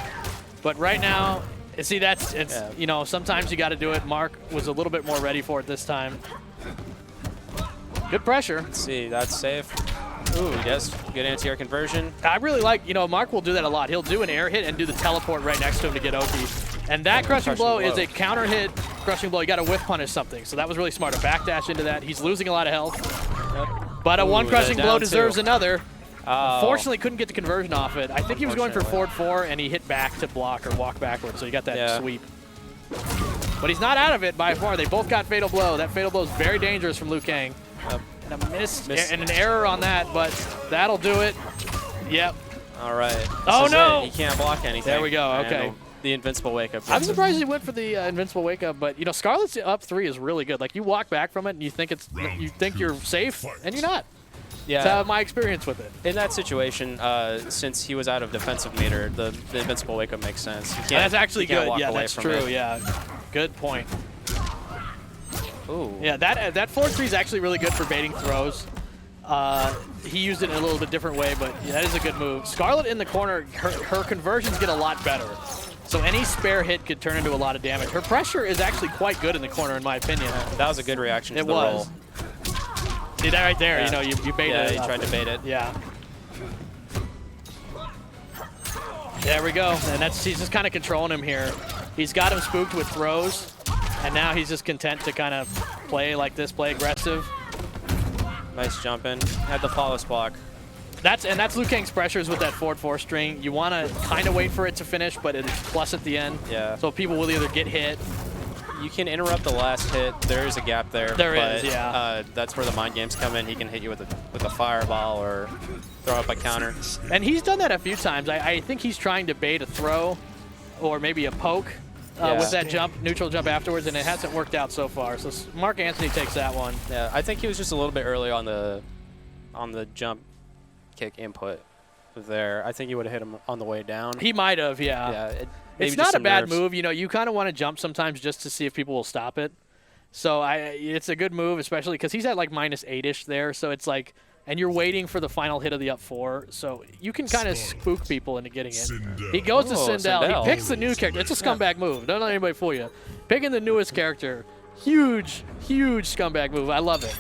But right now, you know, sometimes you got to do it. Mark was a little bit more ready for it this time. Good pressure. Let's see, that's safe. Ooh, yes, good anti-air conversion. I really like, Mark will do that a lot. He'll do an air hit and do the teleport right next to him to get Oki. And that crushing blow is a counter hit crushing blow. You got to whiff punish something. So that was really smart. A backdash into that. He's losing a lot of health. Yep. But a one crushing blow deserves another. Oh. Unfortunately, couldn't get the conversion off it. I think he was going for forward 4, and he hit back to block or walk backwards. So you got that sweep. But he's not out of it by far. They both got Fatal Blow. That Fatal Blow is very dangerous from Liu Kang. Yep. And a miss and an error on that, but that'll do it. Yep. All right. Oh, no. He can't block anything. There we go. Okay. And the invincible wake up. I'm surprised he went for the invincible wake up, but Scarlet's up 3 is really good. Like you walk back from it and you think you're safe, and you're not. Yeah. That's my experience with it. In that situation, since he was out of defensive meter, the invincible wake up makes sense. That's actually good. Walk Yeah, away that's from true. it. Yeah. Good point. Ooh. Yeah, that forward 3 is actually really good for baiting throws. He used it in a little bit different way, but that is a good move. Scarlet in the corner, her conversions get a lot better. So any spare hit could turn into a lot of damage. Her pressure is actually quite good in the corner, in my opinion. That was a good reaction to the was. roll. See that right there? Yeah. You baited Yeah, it. he tried to bait it. Yeah. There we go. And he's just kind of controlling him here. He's got him spooked with throws, and now he's just content to kind of play like this, play aggressive. Nice jump in. Had the flawless block. That's Liu Kang's pressures with that forward 4 string. You want to kind of wait for it to finish, but it's plus at the end. Yeah. So people will either get hit. You can interrupt the last hit. There is a gap there. There but, is, yeah. That's where the mind games come in. He can hit you with a fireball or throw up a counter. And he's done that a few times. I think he's trying to bait a throw or maybe a poke with that neutral jump afterwards, and it hasn't worked out so far. So Mark Anthony takes that one. Yeah, I think he was just a little bit early on the jump kick input there. I think he would have hit him on the way down. He might have, yeah. Yeah. It's not a bad move. You kind of want to jump sometimes just to see if people will stop it. So it's a good move, especially because he's at like -8-ish there. So it's like, and you're waiting for the final hit of the up 4. So you can kind of spook people into getting it. He goes to Sindel. He picks the new character. It's a scumbag move. Don't let anybody fool you. Picking the newest character. Huge, huge scumbag move. I love it.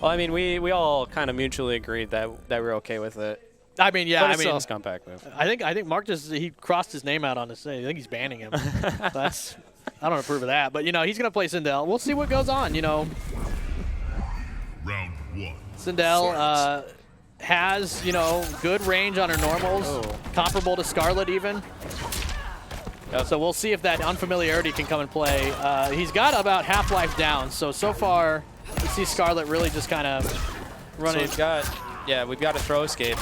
Well, I mean, we all kind of mutually agreed that we're okay with it. I mean, yeah. But it's still a scumbag move. I think Mark he crossed his name out on this thing. I think he's banning him. I don't approve of that. But he's gonna play Sindel. We'll see what goes on. Round 1. Sindel has good range on her normals, comparable to Scarlet even. Yep. So we'll see if that unfamiliarity can come and play. He's got about half-life down. So far you see Scarlet really just kind of running. So we've got a throw escape,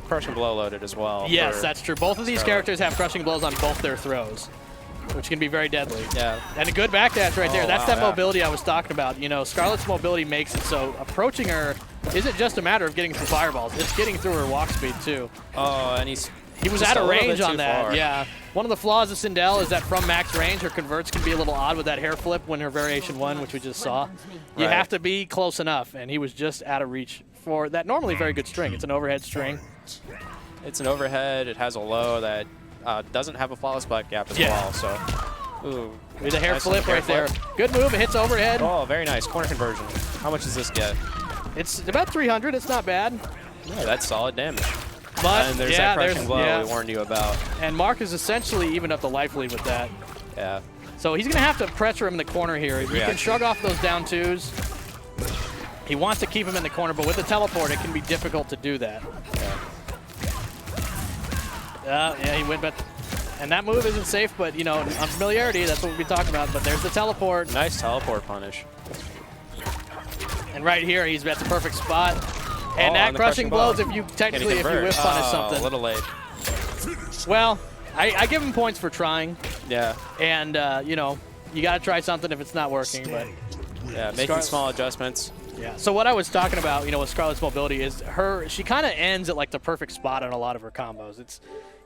crushing blow loaded as well. Yes, that's true. Both of these characters have crushing blows on both their throws, which can be very deadly. Yeah. And a good backdash right there. That's that wow, mobility I was talking about. Scarlet's mobility makes it so approaching her isn't just a matter of getting through fireballs. It's getting through her walk speed, too. Oh, and he was just out a of little range bit on too that. far. Yeah. One of the flaws of Sindel is that from max range, her converts can be a little odd with that hair flip when her variation 1, which we just saw. You Right. have to be close enough, and he was just out of reach for that normally very good string. It's an overhead string. It's an overhead. It has a low that doesn't have a flawless black gap as well. So, ooh, With a hair nice flip hair right flip. there. Good move. It hits overhead. Oh, very nice corner conversion. How much does this get? It's about 300. It's not bad. Yeah, that's solid damage. But And there's that crushing blow we warned you about. And Mark is essentially evened up the life lead with that. Yeah. So he's going to have to pressure him in the corner here. He can shrug off those down 2s. He wants to keep him in the corner, but with the teleport, it can be difficult to do that. Yeah, he went back. And that move isn't safe, but, unfamiliarity, that's what we'll be talking about. But there's the teleport. Nice teleport punish. And right here, he's at the perfect spot. And that crushing blows if you whiff punish something. A little late. Well, I give him points for trying. Yeah. And, you got to try something if it's not working. But yeah, making small adjustments. Yeah. So what I was talking about, with Scarlet's mobility is she kind of ends at like the perfect spot on a lot of her combos.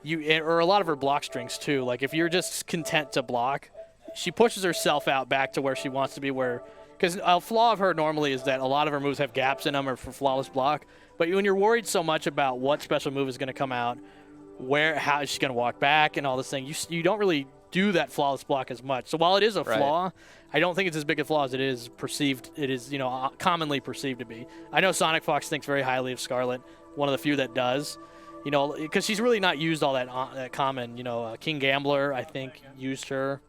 Or a lot of her block strings too. Like if you're just content to block, she pushes herself out back to where she wants to be. Because a flaw of her normally is that a lot of her moves have gaps in them or for flawless block. But when you're worried so much about what special move is going to come out, how is she going to walk back and all this thing, you don't really do that flawless block as much. So while it is a flaw, I don't think it's as big a flaw as it is perceived. It is, you know, commonly perceived to be. I know Sonic Fox thinks very highly of Scarlet, one of the few that does. You know, because she's really not used all that common. You know, King Gambler, I think, used her.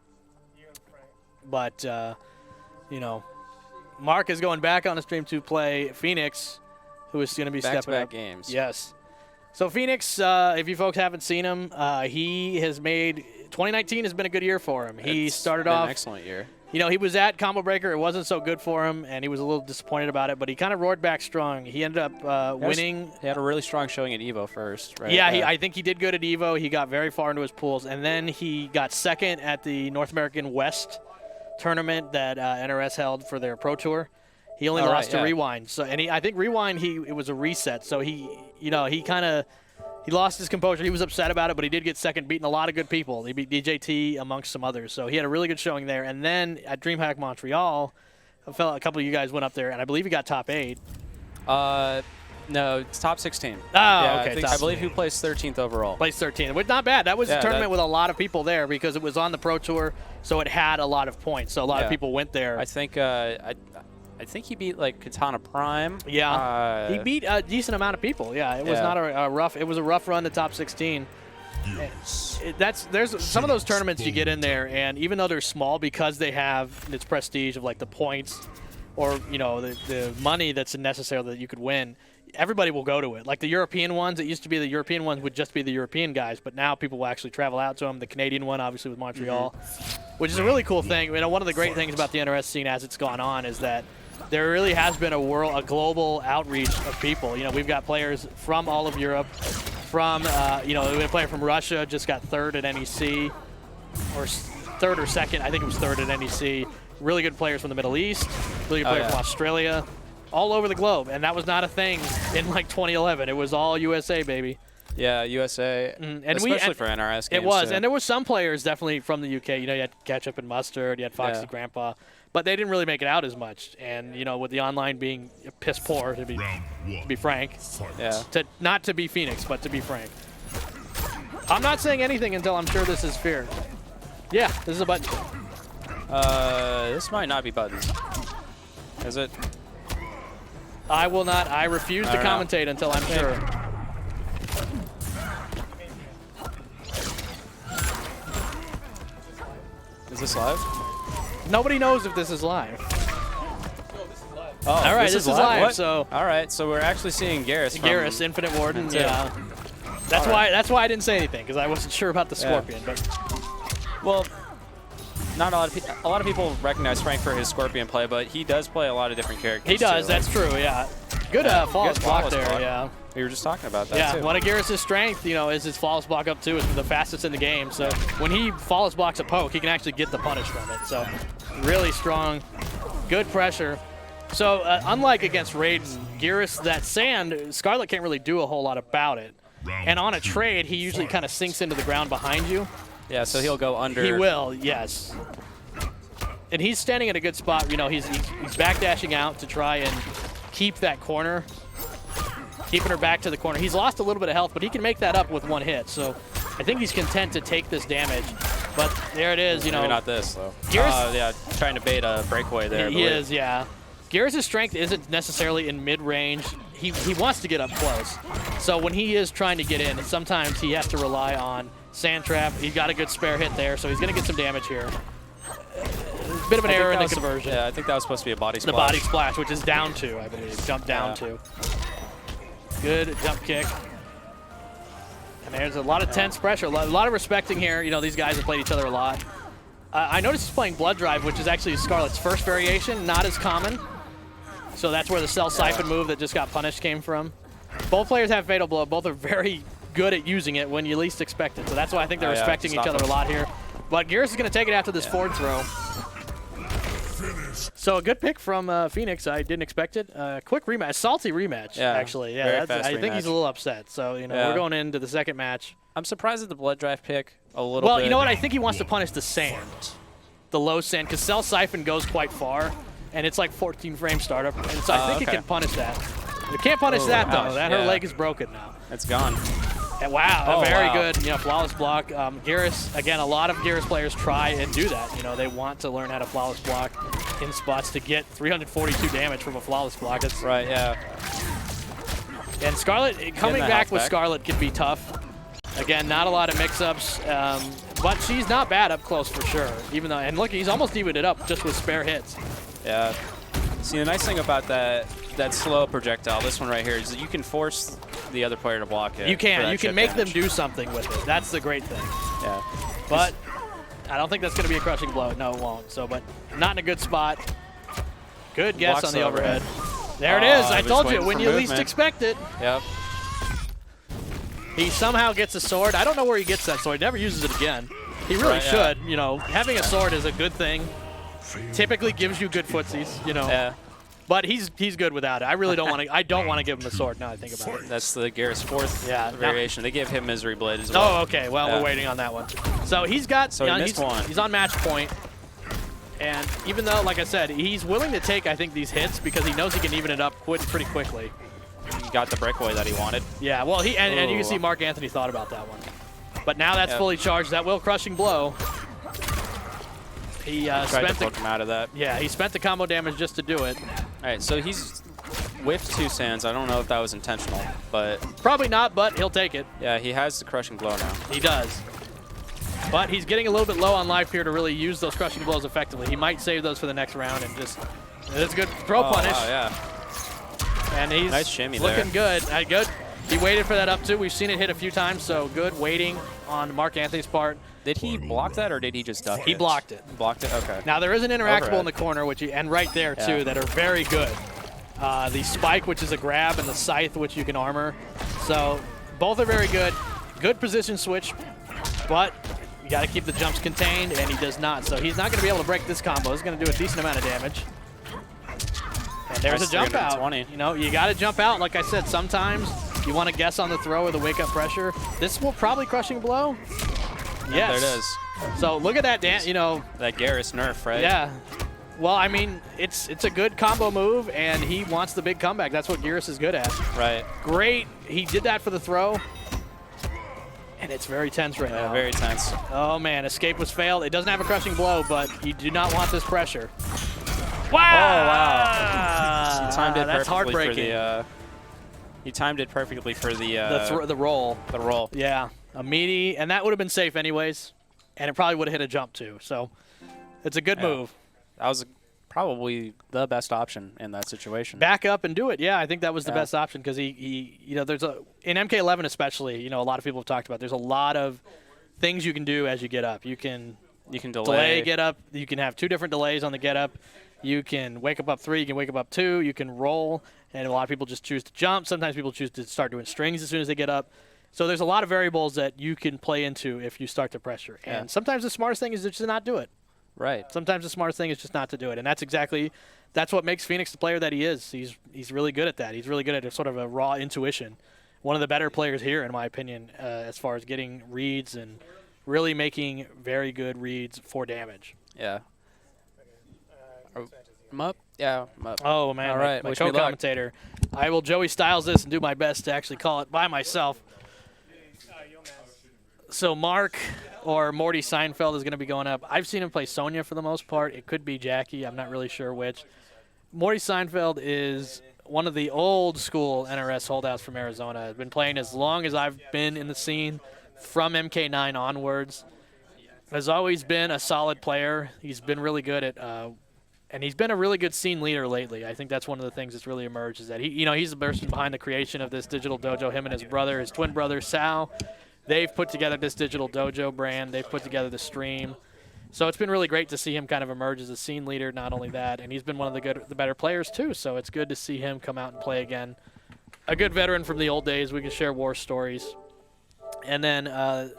But, you know, Mark is going back on the stream to play Phoenix, who is going to be stepping up. Back-to-back games. Yes. So Phoenix, if you folks haven't seen him, he has made 2019 has been a good year for him. He started off an excellent year. You know, he was at Combo Breaker. It wasn't so good for him, and he was a little disappointed about it. But he kind of roared back strong. He ended up winning. He had a really strong showing at Evo first, right? Yeah, I think he did good at Evo. He got very far into his pools, and then he got second at the North American West tournament that NRS held for their Pro Tour. He only lost to Rewind. So, and I think Rewind, it was a reset. So he lost his composure. He was upset about it, but he did get second, beating a lot of good people. He beat DJT amongst some others. So he had a really good showing there. And then at DreamHack Montreal, a couple of you guys went up there, and I believe he got top 8. No, it's top 16. Oh, yeah, okay. I believe he placed 13th overall. Placed 13th, which not bad. That was a tournament with a lot of people there because it was on the Pro Tour, so it had a lot of points. So a lot of people went there. I think I think he beat like Katana Prime. Yeah, he beat a decent amount of people. Yeah, it was not a rough. It was a rough run to top 16. Yes. There's some of those tournaments you get in there, and even though they're small, because they have its prestige of like the points, or you know the money that's necessary that you could win, everybody will go to it. Like the European ones, it used to be the European ones would just be the European guys, but now people will actually travel out to them. The Canadian one, obviously with Montreal, which is a really cool thing. You know, one of the great things about the NRS scene as it's gone on is that there really has been a global outreach of people. You know, we've got players from all of Europe, from, you know, we had a player from Russia, just got third at NEC, or third or second, I think it was third at NEC. Really good players from the Middle East, really good players from Australia, all over the globe. And that was not a thing in like 2011. It was all USA, baby. Yeah, USA, and especially for NRS games. It was, too. and there were some players definitely from the UK. You know, you had Ketchup and Mustard, you had Foxy Grandpa, but they didn't really make it out as much. And you know, with the online being piss poor, to be frank, not to be Phoenix, but to be frank. I'm not saying anything until I'm sure this is fair. Yeah, this is a button. This might not be buttons. Is it? I will not. I refuse to commentate until I'm sure. Is this live? Nobody knows if this is live. Oh, all right, this is live. What? So all right, so we're actually seeing Garrus. Garrus, Infinite Warden. Yeah. That's why. That's why I didn't say anything, because I wasn't sure about the Scorpion. But well, not a lot of people recognize Frank for his Scorpion play, but he does play a lot of different characters. He does. That's true. Yeah. Good flawless block there. Yeah. We were just talking about that. Yeah. One of Garrus' strength, you know, is his flawless block up too. It's the fastest in the game. So when he flawless blocks a poke, he can actually get the punish from it. So really strong, good pressure. So unlike against Raiden, Garrus, that sand, Scarlet can't really do a whole lot about it. And on a trade, he usually kind of sinks into the ground behind you. Yeah, so he'll go under. He will, yes. And he's standing at a good spot. You know, he's backdashing out to try and keep that corner, keeping her back to the corner. He's lost a little bit of health, but he can make that up with one hit. So I think he's content to take this damage. But there it is, you know. Maybe not this, though. Yeah, trying to bait a breakaway there. He is, yeah. Garrus' strength isn't necessarily in mid-range. He wants to get up close. So when he is trying to get in, sometimes he has to rely on Sand Trap. He's got a good spare hit there, so he's going to get some damage here. Bit of an error in the conversion. Yeah, I think that was supposed to be a body splash. The body splash, which is down 2, I believe. Jump down 2. Good jump kick. And there's a lot of tense pressure, a lot of respecting here. You know, these guys have played each other a lot. I noticed he's playing Blood Drive, which is actually Scarlet's first variation, not as common. So that's where the Cell Siphon move that just got punished came from. Both players have Fatal Blow. Both are very good at using it when you least expect it. So that's why I think they're respecting each other a lot here. But Garrus is going to take it after this forward throw. So a good pick from Phoenix. I didn't expect it. Quick rematch, salty rematch, actually. Yeah, I think he's a little upset. So, you know, we're going into the second match. I'm surprised at the Blood Drive pick a little bit. Well, you know what? I think he wants to punish the sand, the low sand, because Cell Siphon goes quite far, and it's like 14 frame startup. And so I think he can punish that. You can't punish that, though. Her leg is broken now. It's gone. Wow, Oh, a very wow. good, flawless block. Garrus, again, a lot of Garrus players try and do that. They want to learn how to flawless block in spots to get 342 damage from a flawless block. That's Right, yeah. And Scarlet, coming that back health with back. Scarlet can be tough. Again, not a lot of mix-ups, but she's not bad up close for sure. Even though, and look, he's almost evened it up just with spare hits. Yeah. See, the nice thing about that slow projectile, this one right here, is that you can force the other player to block it. You for can. that You can chip make damage. them do something with it. That's the great thing. Yeah. But I don't think that's going to be a crushing blow. No, it won't. So, but not in a good spot. Good guess Blocks on the the overhead. overhead. There it is. I I was told you, waiting when for you least movement. expect it. Yep. He somehow gets a sword. I don't know where he gets that sword. He never uses it again. He really Right, yeah. should. Having a sword is a good thing. Typically gives you good footsies, Yeah. But he's good without it. I really don't want to. I don't want to give him a sword now I think about it. That's the Garrus fourth Yeah, variation. They give him Misery Blade as well. Oh, okay. Well, Yeah. we're waiting on that one. So he's got. So he missed one. He's on match point, and even though, like I said, he's willing to take, I think, these hits because he knows he can even it up pretty quickly. He got the breakaway that he wanted. Yeah. Well, and you can Ooh. see Mark Anthony thought about that one, but now that's Yep. fully charged. That will crushing blow. He Tried to spent poke him out of that. he spent the combo damage just to do it. All right, so he's whiffed 2 sands. I don't know if that was intentional, but Probably not, but he'll take it. yeah, he has the crushing blow now. He does. But he's getting a little bit low on life here to really use those crushing blows effectively. He might save those for the next round and just. It's a good throw punish. Wow, yeah. And he's Nice shimmy looking there. good. Good. He waited for that up too. We've seen it hit a few times, so good waiting on Mark Anthony's part. Did he block that or did he just duck it? He blocked it. Blocked it? Okay. Now there is an interactable Overhead. in the corner, and right there too, Yeah. that are very good. The spike, which is a grab, and the scythe, which you can armor. So both are very good. Good position switch, but you got to keep the jumps contained, and he does not. So he's not going to be able to break this combo. He's going to do a decent amount of damage. And there's Nice a jump out. 320. You got to jump out. Like I said, sometimes you want to guess on the throw or the wake-up pressure. This will probably crushing blow. Yes. There it is. So look at that, That Garrus nerf, right? Yeah. Well, I mean, it's a good combo move, and he wants the big comeback. That's what Garrus is good at. Right. Great. He did that for the throw. And it's very tense right now. Very tense. Oh, man. Escape was failed. It doesn't have a crushing blow, but you do not want this pressure. Wow! He timed it That's perfectly for heartbreaking. the. He timed it perfectly for the. The roll. The roll. Yeah. A meaty, and that would have been safe anyways. And it probably would have hit a jump, too. So it's a good move. That was probably the best option in that situation. Back up and do it. Yeah, I think that was the Yeah. best option because he there's in MK11 especially, a lot of people have talked about. There's a lot of things you can do as you get up. You can delay get up. You can have 2 different delays on the get up. You can wake up 3. You can wake up 2. You can roll, and a lot of people just choose to jump. Sometimes people choose to start doing strings as soon as they get up. So there's a lot of variables that you can play into if you start to pressure. Yeah. And sometimes the smartest thing is just to not do it. Right. Sometimes the smartest thing is just not to do it, and that's what makes Phoenix the player that he is. He's really good at that. He's really good at sort of a raw intuition. One of the better players here, in my opinion, as far as getting reads and really making very good reads for damage. Yeah. I'm up? Yeah, I'm up. Oh, man. All right, My wish me luck. co-commentator. I will Joey Styles this and do my best to actually call it by myself. So Mark or Morty Seinfeld is going to be going up. I've seen him play Sonya for the most part. It could be Jackie. I'm not really sure which. Morty Seinfeld is one of the old school NRS holdouts from Arizona. I've been playing as long as I've been in the scene from MK9 onwards. Has always been a solid player. He's been really good at and he's been a really good scene leader lately. I think that's one of the things that's really emerged is that he's the person behind the creation of this digital dojo. Him and his brother, his twin brother Sal, they've put together this digital dojo brand. They've put together the stream. So it's been really great to see him kind of emerge as a scene leader. Not only that, and he's been one of the better players too. So it's good to see him come out and play again. A good veteran from the old days. We can share war stories. And then, the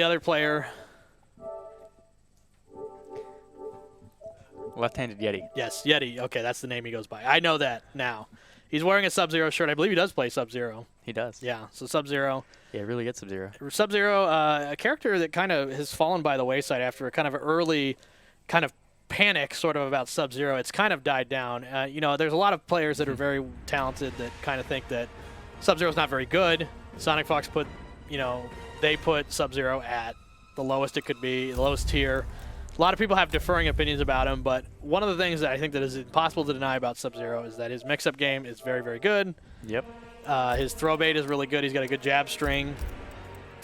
other player. Left-handed Yeti. Yes, Yeti. Okay, that's the name he goes by. I know that now. He's wearing a Sub-Zero shirt. I believe he does play Sub-Zero. He does. Yeah, so Sub-Zero. Yeah, really good Sub-Zero. Sub-Zero, a character that kind of has fallen by the wayside after a kind of early kind of panic sort of about Sub-Zero. It's kind of died down. There's a lot of players that are very talented that kind of think that Sub-Zero's not very good. Sonic Fox put, they put Sub-Zero at the lowest it could be, the lowest tier. A lot of people have differing opinions about him, but one of the things that I think that is impossible to deny about Sub-Zero is that his mix-up game is very, very good. Yep. His throw bait is really good. He's got a good jab string.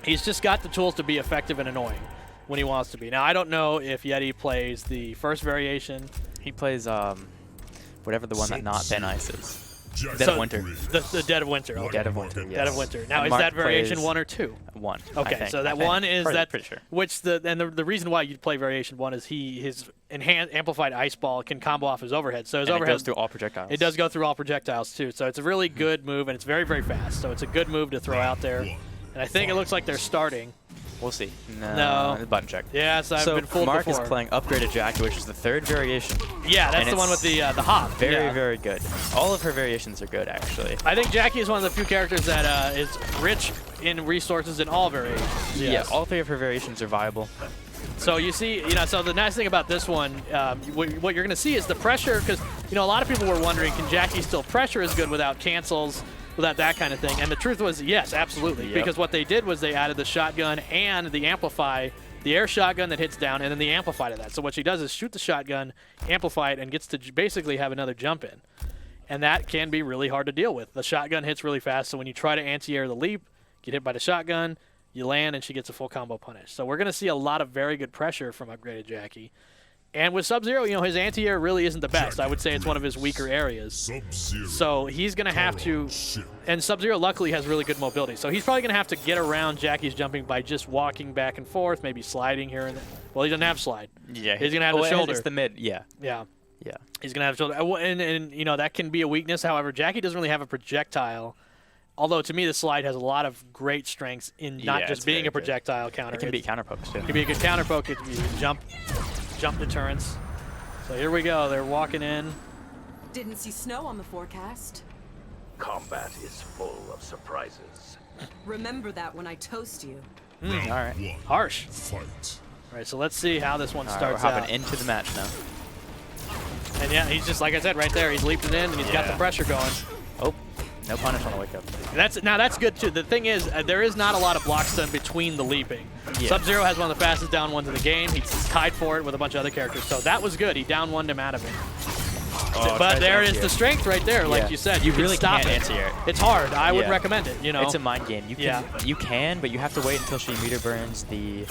He's just got the tools to be effective and annoying when he wants to be. Now, I don't know if Yeti plays the first variation. He plays whatever the one that not Thin Ice is. Dead So of Winter. The Dead of Winter. Okay. Dead of Winter, yes. Dead of Winter. Now, And is Mark that variation plays 1 or 2? 1. Okay, so that one is pretty sure. which the reason why you play variation 1 is his enhanced amplified ice ball can combo off his overhead. So his And overhead it goes through all projectiles. It does go through all projectiles too. So it's a really good move and it's very, very fast. So it's a good move to throw out there. And I think it looks like they're starting. We'll see. No. The button check. Yes, I've So been fooled Mark before. is playing Upgraded Jackie, which is the 3rd variation. Yeah, that's and the one with it's the hop. Very, Yeah. very good. All of her variations are good, actually. I think Jackie is one of the few characters that is rich in resources in all variations. Yes. Yeah, all 3 of her variations are viable. So you see, so the nice thing about this one, what you're going to see is the pressure, because, a lot of people were wondering, can Jackie still pressure as good without cancels, without that kind of thing? And the truth was, yes, absolutely. Yep. Because what they did was they added the shotgun and the amplify, the air shotgun that hits down, and then the amplify to that. So what she does is shoot the shotgun, amplify it, and gets to basically have another jump in. And that can be really hard to deal with. The shotgun hits really fast, so when you try to anti-air the leap, get hit by the shotgun, you land, and she gets a full combo punish. So we're going to see a lot of very good pressure from Upgraded Jackie. And with Sub-Zero, his anti-air really isn't the best. I would say it's one of his weaker areas. So he's going to have to, and Sub-Zero luckily has really good mobility. So he's probably going to have to get around Jackie's jumping by just walking back and forth, maybe sliding here and there. Well, he doesn't have slide. Yeah. He's going to have the shoulder. It's the mid, yeah. Yeah. Yeah. He's going to have shoulder. And that can be a weakness. However, Jackie doesn't really have a projectile. Although, to me, the slide has a lot of great strengths in not Yeah, just it's being very a projectile counter. It can be counter pokes, too. It can be a good counter poke. It can be jump deterrence. So here we go. They're walking in. Didn't see snow on the forecast. Combat is full of surprises. Remember that when I toast you. All right. Harsh. Fight. All right, so let's see how this one All right, we're starts hopping out. into the match now. And yeah, he's just, like I said, right there. He's leaping in, and he's got the Yeah. pressure going. Oh, no punish on the wake up. That's good, too. The thing is, there is not a lot of blocks done between the leaping. Yeah. Sub-Zero has one of the fastest down ones in the game. He's tied for it with a bunch of other characters. So that was good. He down one him out of it. Oh, But tries there to is anti-air. the strength right there, like Yeah. you said. You can really stop can't it. anti-air it. It's hard. I would Yeah. recommend it, It's a mind game. You can, you can, but you have to wait until she meter burns the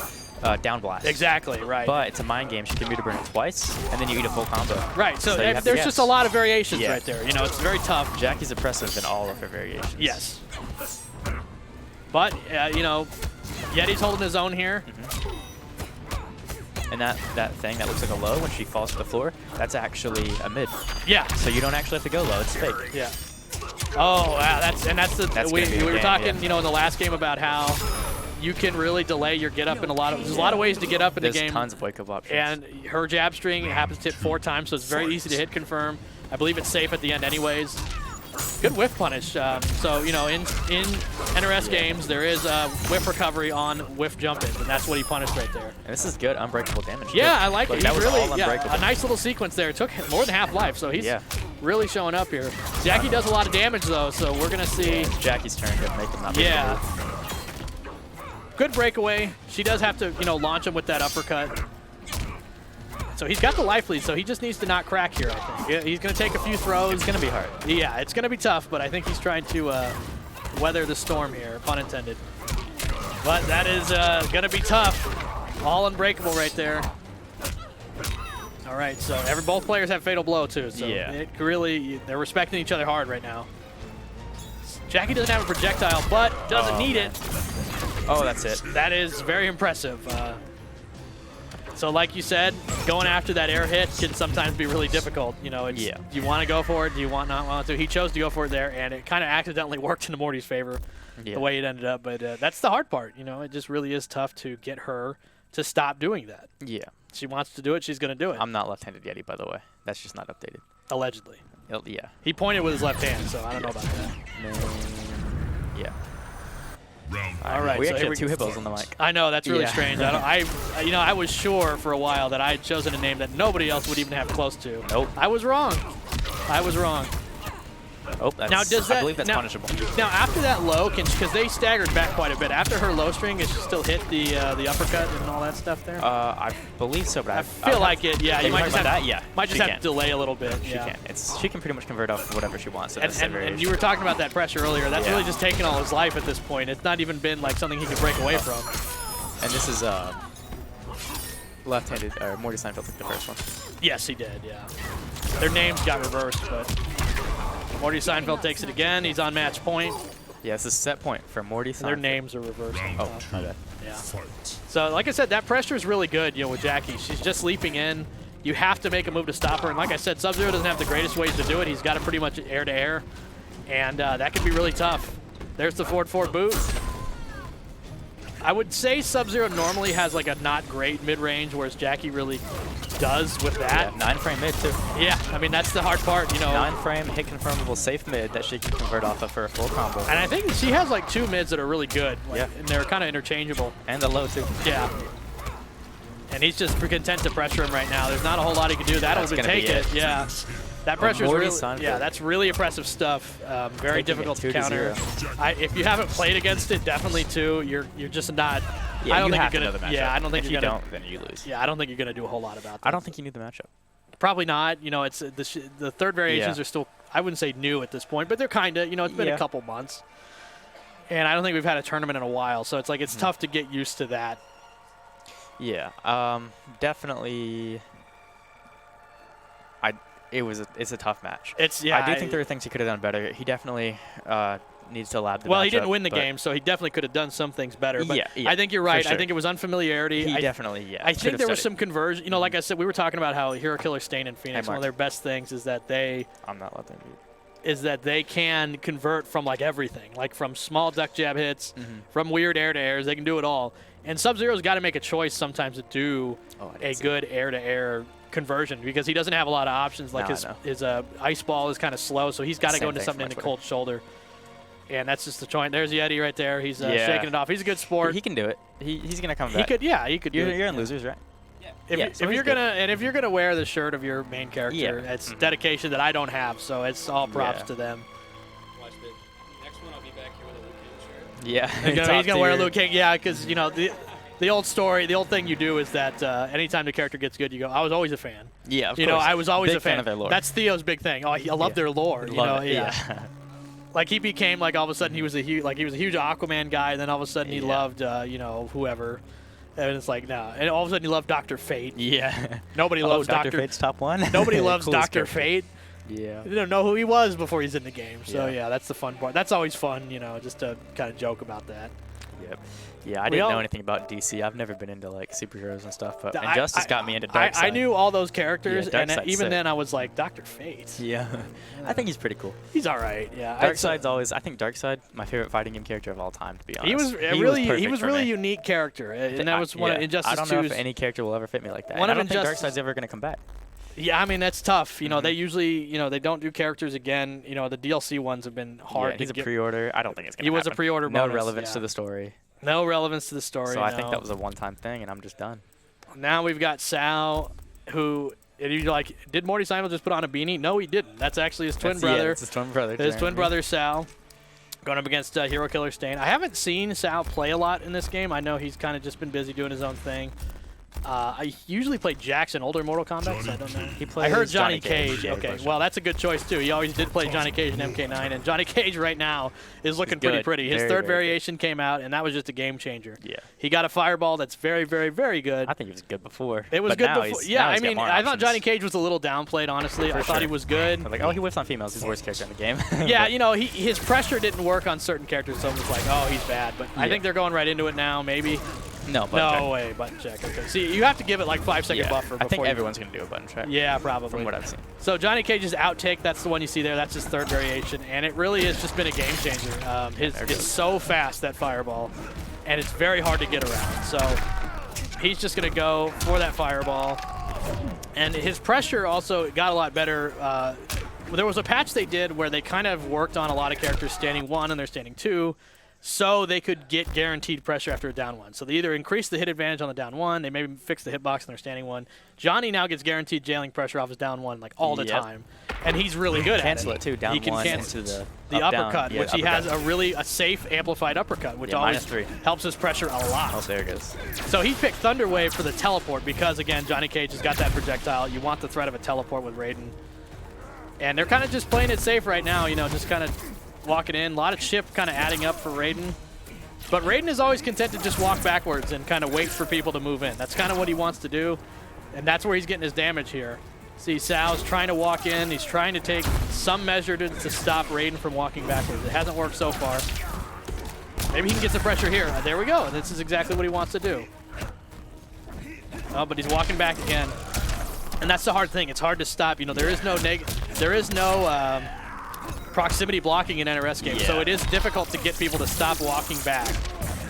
down blast. Exactly, right. But it's a mind game. She can meter burn it twice, and then you eat a full combo. Right, so, you have to there's guess. just a lot of variations Yeah. right there. It's very tough. Jackie's oppressive in all of her variations. Yes. But, Yeti's holding his own here. And that thing that looks like a low when she falls to the floor, that's actually a mid. Yeah. So you don't actually have to go low. It's fake. Yeah. Oh, wow. That's That's we gonna be a were game, talking, yeah. in the last game about how you can really delay your get up in there's a lot of ways to get up in the There's game. tons of wake up options. And her jab string happens to hit 4 times, so it's very easy to hit confirm. I believe it's safe at the end anyways. Good whiff punish. So, in NRS games, there is a whiff recovery on whiff jump-ins, and that's what he punished right there. And this is good unbreakable damage. Yeah, too. I like Look, it. That He's was really, all unbreakable. a nice little sequence there. It took him more than half life, so he's Yeah. really showing up here. Jackie does a lot of damage, though, so we're going to see. Jackie's turn to make him not Yeah. Good breakaway. She does have to, launch him with that uppercut. So he's got the life lead, so he just needs to not crack here, I think. Yeah, he's going to take a few throws. It's going to be hard. Yeah, it's going to be tough, but I think he's trying to weather the storm here, pun intended. But that is going to be tough. All unbreakable right there. All right, so both players have Fatal Blow, too. So Yeah. they're respecting each other hard right now. Jackie doesn't have a projectile, but doesn't need it. Oh, that's it. That is very impressive. So like you said, going after that air hit can sometimes be really difficult. Do you want to go for it? Do you not want to? He chose to go for it there, and it kind of accidentally worked into Morty's favor the way it ended up. But that's the hard part. It just really is tough to get her to stop doing that. Yeah. She wants to do it. She's going to do it. I'm not left-handed Yeti, by the way. That's just not updated. Allegedly. Yeah. He pointed with his left hand, so I don't know about that. Yeah. All right, We so actually here have 2 hippos on the mic. I know, that's really Yeah. strange. I was sure for a while that I had chosen a name that nobody else would even have close to. Nope. I was wrong. I was wrong. Oh, that's, Now, does that, I believe that's now, punishable. Now, after that low, because they staggered back quite a bit, after her low string, it still hit the uppercut and all that stuff there? I believe so, but I feel like it, yeah. You might just have, that? Yeah, might just have to delay a little bit. She yeah. can. She can pretty much convert off whatever she wants. And you were talking about that pressure earlier. That's really just taken all his life at this point. It's not even been like something he could break away from. And this is left-handed, or Morty Seinfeld took the first one. Yes, he did, yeah. Their names got reversed, but Morty Seinfeld takes it again. He's on match point. Yeah, it's a set point for Morty Seinfeld. Their names are reversed. Oh, my bad. Yeah. So, like I said, that pressure is really good, with Jackie. She's just leaping in. You have to make a move to stop her. And like I said, Sub-Zero doesn't have the greatest ways to do it. He's got it pretty much air-to-air. And that can be really tough. There's the forward boot. I would say Sub-Zero normally has like a not great mid-range, whereas Jackie really does with that. Yeah, 9-frame mid, too. Yeah, I mean, that's the hard part, 9-frame, hit confirmable, safe mid that she can convert off of for a full combo. And I think she has like 2 mids that are really good. Yeah. And they're kind of interchangeable. And the low, too. Yeah. And he's just content to pressure him right now. There's not a whole lot he can do. That'll take it. Yeah. That pressure is really, that's really impressive stuff. Very difficult to counter. If you haven't played against it, definitely too. You're just not. Yeah, I don't you think have you're to gonna. know the matchup. Yeah, I don't think if you're you gonna. don't, then you lose. Yeah, I don't think you're gonna do a whole lot about that. I don't think you need the matchup. Probably not. It's the third variations are still. I wouldn't say new at this point, but they're kind of. It's been a couple months, and I don't think we've had a tournament in a while. So it's like it's tough to get used to that. Yeah, definitely. It's a tough match. I do think there are things he could have done better. He definitely needs to lab the Well, he didn't win the game, so he definitely could have done some things better. But yeah, I think you're right. sure. I think it was unfamiliarity. He definitely, I think there was some conversion. Like I said, we were talking about how Hero Killer Stain and Phoenix, one of their best things is that I'm not letting you. Is that they can convert from like everything, like from small duck jab hits, from weird air-to-airs. They can do it all. And Sub-Zero's got to make a choice sometimes to do a good air-to-air conversion because he doesn't have a lot of options. Like his ice ball is kind of slow, so he's got to go into something in the cold shoulder. And that's just the joint. There's Yeti right there. He's shaking it off. He's a good sport. He can do it. He's gonna come back. He could. Yeah, he could. You're in losers, right? If you're gonna wear the shirt of your main character, it's dedication that I don't have. So it's all props to them. Watch the next one. I'll be back here with a Liu Kang shirt. Yeah, he's gonna wear a Liu Kang. Yeah, because the old story, the old thing you do is that anytime the character gets good, you go, I was always a fan. Yeah, of course. I was always big a fan of their lore. That's Theo's big thing. Oh, I love their lore. Yeah. Like he became all of a sudden he was a huge Aquaman guy, and then all of a sudden he loved whoever, and it's like no, and all of a sudden he loved Dr. Fate. Yeah. Nobody loves Dr. Fate's top one. Nobody loves Dr. Fate. Yeah. You don't know who he was before he's in the game. So yeah, that's the fun part. That's always fun, just to kind of joke about that. Yep. Yeah, I didn't know anything about DC. I've never been into like superheroes and stuff, but Injustice got me into Darkseid. I knew all those characters, yeah, and even then I was like, Dr. Fate. Yeah. I think he's pretty cool. He's all right. Yeah. Darkseid's always. I think Darkseid, my favorite fighting game character of all time, to be honest. He was really unique character, and that was one of Injustice 2's. I don't know if any character will ever fit me like that. I don't think Darkseid's ever going to come back. Yeah, I mean that's tough. They usually, they don't do characters again. The DLC ones have been hard. Yeah, he's a pre-order. I don't think it's gonna. He was a pre-order. No bonus, relevance to the story. No relevance to the story. So I think that was a one-time thing, and I'm just done. Now we've got Sal, who did Morty Seinfeld just put on a beanie? No, he didn't. That's actually his twin brother. Yeah, it's his twin brother. His twin brother Sal, going up against Hero Killer Stain. I haven't seen Sal play a lot in this game. I know he's kind of just been busy doing his own thing. I usually play Jax in older Mortal Kombat, so I don't know. I heard Johnny Cage. Okay, well, that's a good choice, too. He always did play Johnny Cage in MK9, and Johnny Cage right now is looking pretty. His third variation came out, and that was just a game changer. Yeah. He got a fireball that's very, very, very good. I think he was good before. It was good before. Yeah, I mean, I thought options. Johnny Cage was a little downplayed, honestly. I thought he was good. Like, he whiffs on females. He's the worst character in the game. Yeah, his pressure didn't work on certain characters, so it was like, oh, he's bad. But I think they're going right into it now, maybe. No, button check. Way, button check. Okay. See, you have to give it like 5-second buffer. I think everyone's going to do a button check. Yeah, probably. From what I've seen. So Johnny Cage's outtake, that's the one you see there. That's his third variation, and it really has just been a game changer. It's so fast, that fireball, and it's very hard to get around. So he's just going to go for that fireball. And his pressure also got a lot better. There was a patch they did where they kind of worked on a lot of characters standing 1 and they're standing 2. So they could get guaranteed pressure after a down 1. So they either increase the hit advantage on the down 1, they maybe fix the hitbox and they're standing 1. Johnny now gets guaranteed jailing pressure off his down 1 like all the time. and he's really good at it. Cancel it too. Down he can one cancel into the up, down. uppercut, Yeah, which he uppercut. has a safe amplified uppercut, which always -3. helps his pressure a lot. Oh, there it goes. So he picked Thunder Wave for the teleport because, again, Johnny Cage has got that projectile. You want the threat of a teleport with Raiden. And they're kind of just playing it safe right now, you know, just kind of walking in. A lot of chip kind of adding up for Raiden. But Raiden is always content to just walk backwards and kind of wait for people to move in. That's kind of what he wants to do, and that's where he's getting his damage here. See, Sal's trying to walk in. He's trying to take some measure to stop Raiden from walking backwards. It hasn't worked so far. Maybe he can get some pressure here. There we go. This is exactly what he wants to do. Oh, but he's walking back again. And that's the hard thing. It's hard to stop. You know, there is no proximity blocking in NRS games, so it is difficult to get people to stop walking back.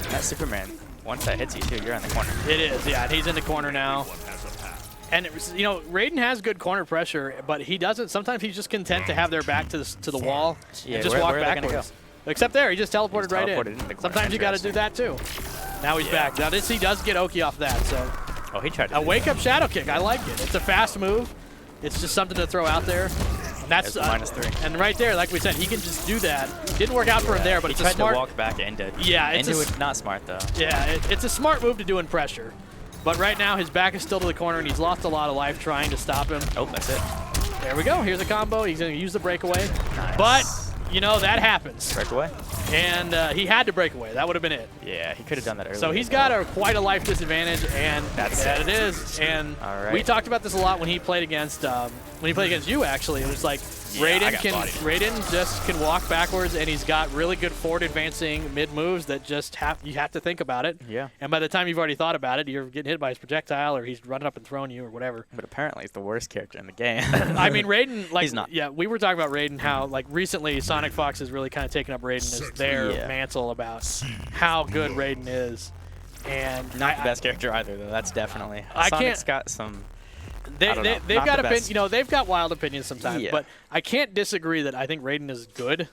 That Superman, once that hits you too, you're in the corner. It is, yeah. And he's in the corner now. And, you know, Raiden has good corner pressure, but he doesn't. Sometimes he's just content to have their back to the wall and just walk where are they gonna backwards. Except there, he just teleported right teleported in. into the corner. Sometimes you got to do that too. Now he's back. Now this, he does get Oki off that, so. Oh, he tried to A do wake-up shadow kick. I like it. It's a fast move. It's just something to throw out there. And that's There's the -3. And right there, like we said, he can just do that. Didn't work out for him there, but he it's tried a smart. to walk back into. Yeah, it's into it. Not smart though. Yeah, it's a smart move to do in pressure. But right now, his back is still to the corner, and he's lost a lot of life trying to stop him. Oh, that's it. There we go. Here's a combo. He's going to use the breakaway. Nice. But, you know, that happens. Breakaway. And he had to break away. That would have been it. Yeah, he could have done that earlier. So he's got quite a life disadvantage, and That's that it. it is. And All right. we talked about this a lot when he played against you. Actually, it was like I got bodied. Raiden just can walk backwards, and he's got really good forward advancing mid moves that just you have to think about it. Yeah. And by the time you've already thought about it, you're getting hit by his projectile, or he's running up and throwing you, or whatever. But apparently, he's the worst character in the game. I mean, Raiden, like, He's not. yeah, we were talking about Raiden, how, like, recently Sonic Fox has really kind of taken up Raiden as their mantle about how good Raiden is. And Not the best character either, though. That's definitely. I Sonic's can't- got some. They've Not got the best. they've got wild opinions sometimes, Yeah. but I can't disagree that I think Raiden is good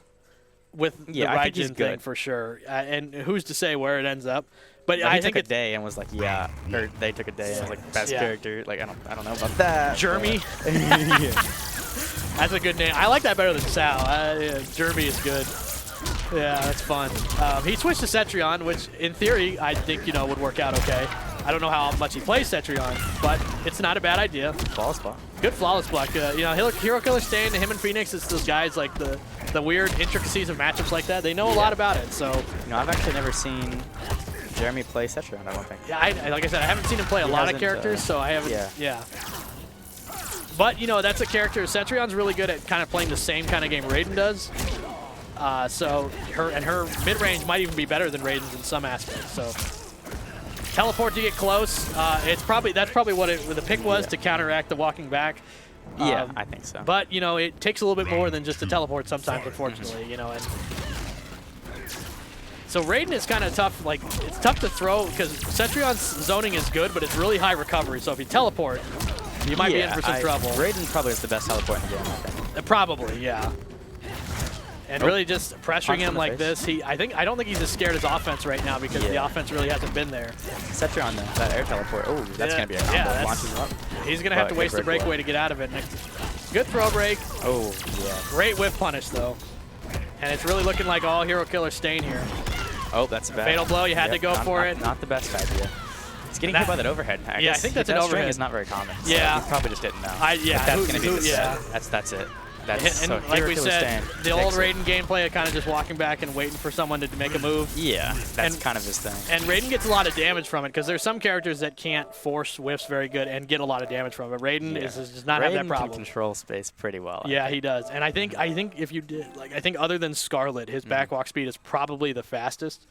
with Yeah, the I think he's Raijin thing good. for sure. And who's to say where it ends up? But He I took think a it's day and was like, yeah, or they took a day and was like, best Yeah. character. Like, I don't know about that. Jeremy. That's a good name. I like that better than Sal. Jeremy is good. Yeah, that's fun. He switched to Cetrion, which in theory I think would work out okay. I don't know how much he plays Cetrion, but it's not a bad idea. Ball spot. Good flawless block. Hero Killer Stain, him and Phoenix, it's those guys like the weird intricacies of matchups like that. They know a lot about it. So I've actually never seen Jeremy play Cetrion, I don't think. yeah, like I said, I haven't seen him play a lot of hasn't, characters, so I haven't. yeah. But that's a character. Cetrion's really good at kind of playing the same kind of game Raiden does. So her mid range might even be better than Raiden's in some aspects. So teleport to get close. That's probably what the pick was to counteract the walking back. Yeah, I think so. But it takes a little bit more than just to teleport sometimes, unfortunately. And so Raiden is kind of tough. Like, it's tough to throw because Cetrion's zoning is good, but it's really high recovery. So if you teleport, you might be in for some trouble. Raiden probably is the best teleport in the game, I think. Probably, yeah. And really just pressuring Punch him in the like face. this. I don't think he's as scared as offense right now because the offense really hasn't been there. Cetrion, that air teleport. Oh, that's going to be a combo. Yeah, Launches him up. He's going to have to But waste the good breakaway. breakaway to get out of it. Good throw break. Oh, yeah. Great whip punish, though. And it's really looking like all Hero Killer Stain here. Oh, that's a bad. Fatal blow, you had to go for it. Not the best idea. He's getting hit by that overhead. I guess think that's an that string overhead. is not very common. So Yeah. he probably just didn't know. Yeah, But that's going to be the yeah. set. That's it. That's And so like Hero we Killer said, Stain the old takes it. Raiden gameplay of kind of just walking back and waiting for someone to make a move. Yeah, that's And- kind of his thing. And Raiden gets a lot of damage from it because there's some characters that can't force whiffs very good and get a lot of damage from it. Raiden does not have that Raiden problem. can control space pretty well. I Yeah, think. he does. And I think if you did, I think other than Scarlet, his backwalk speed is probably the fastest.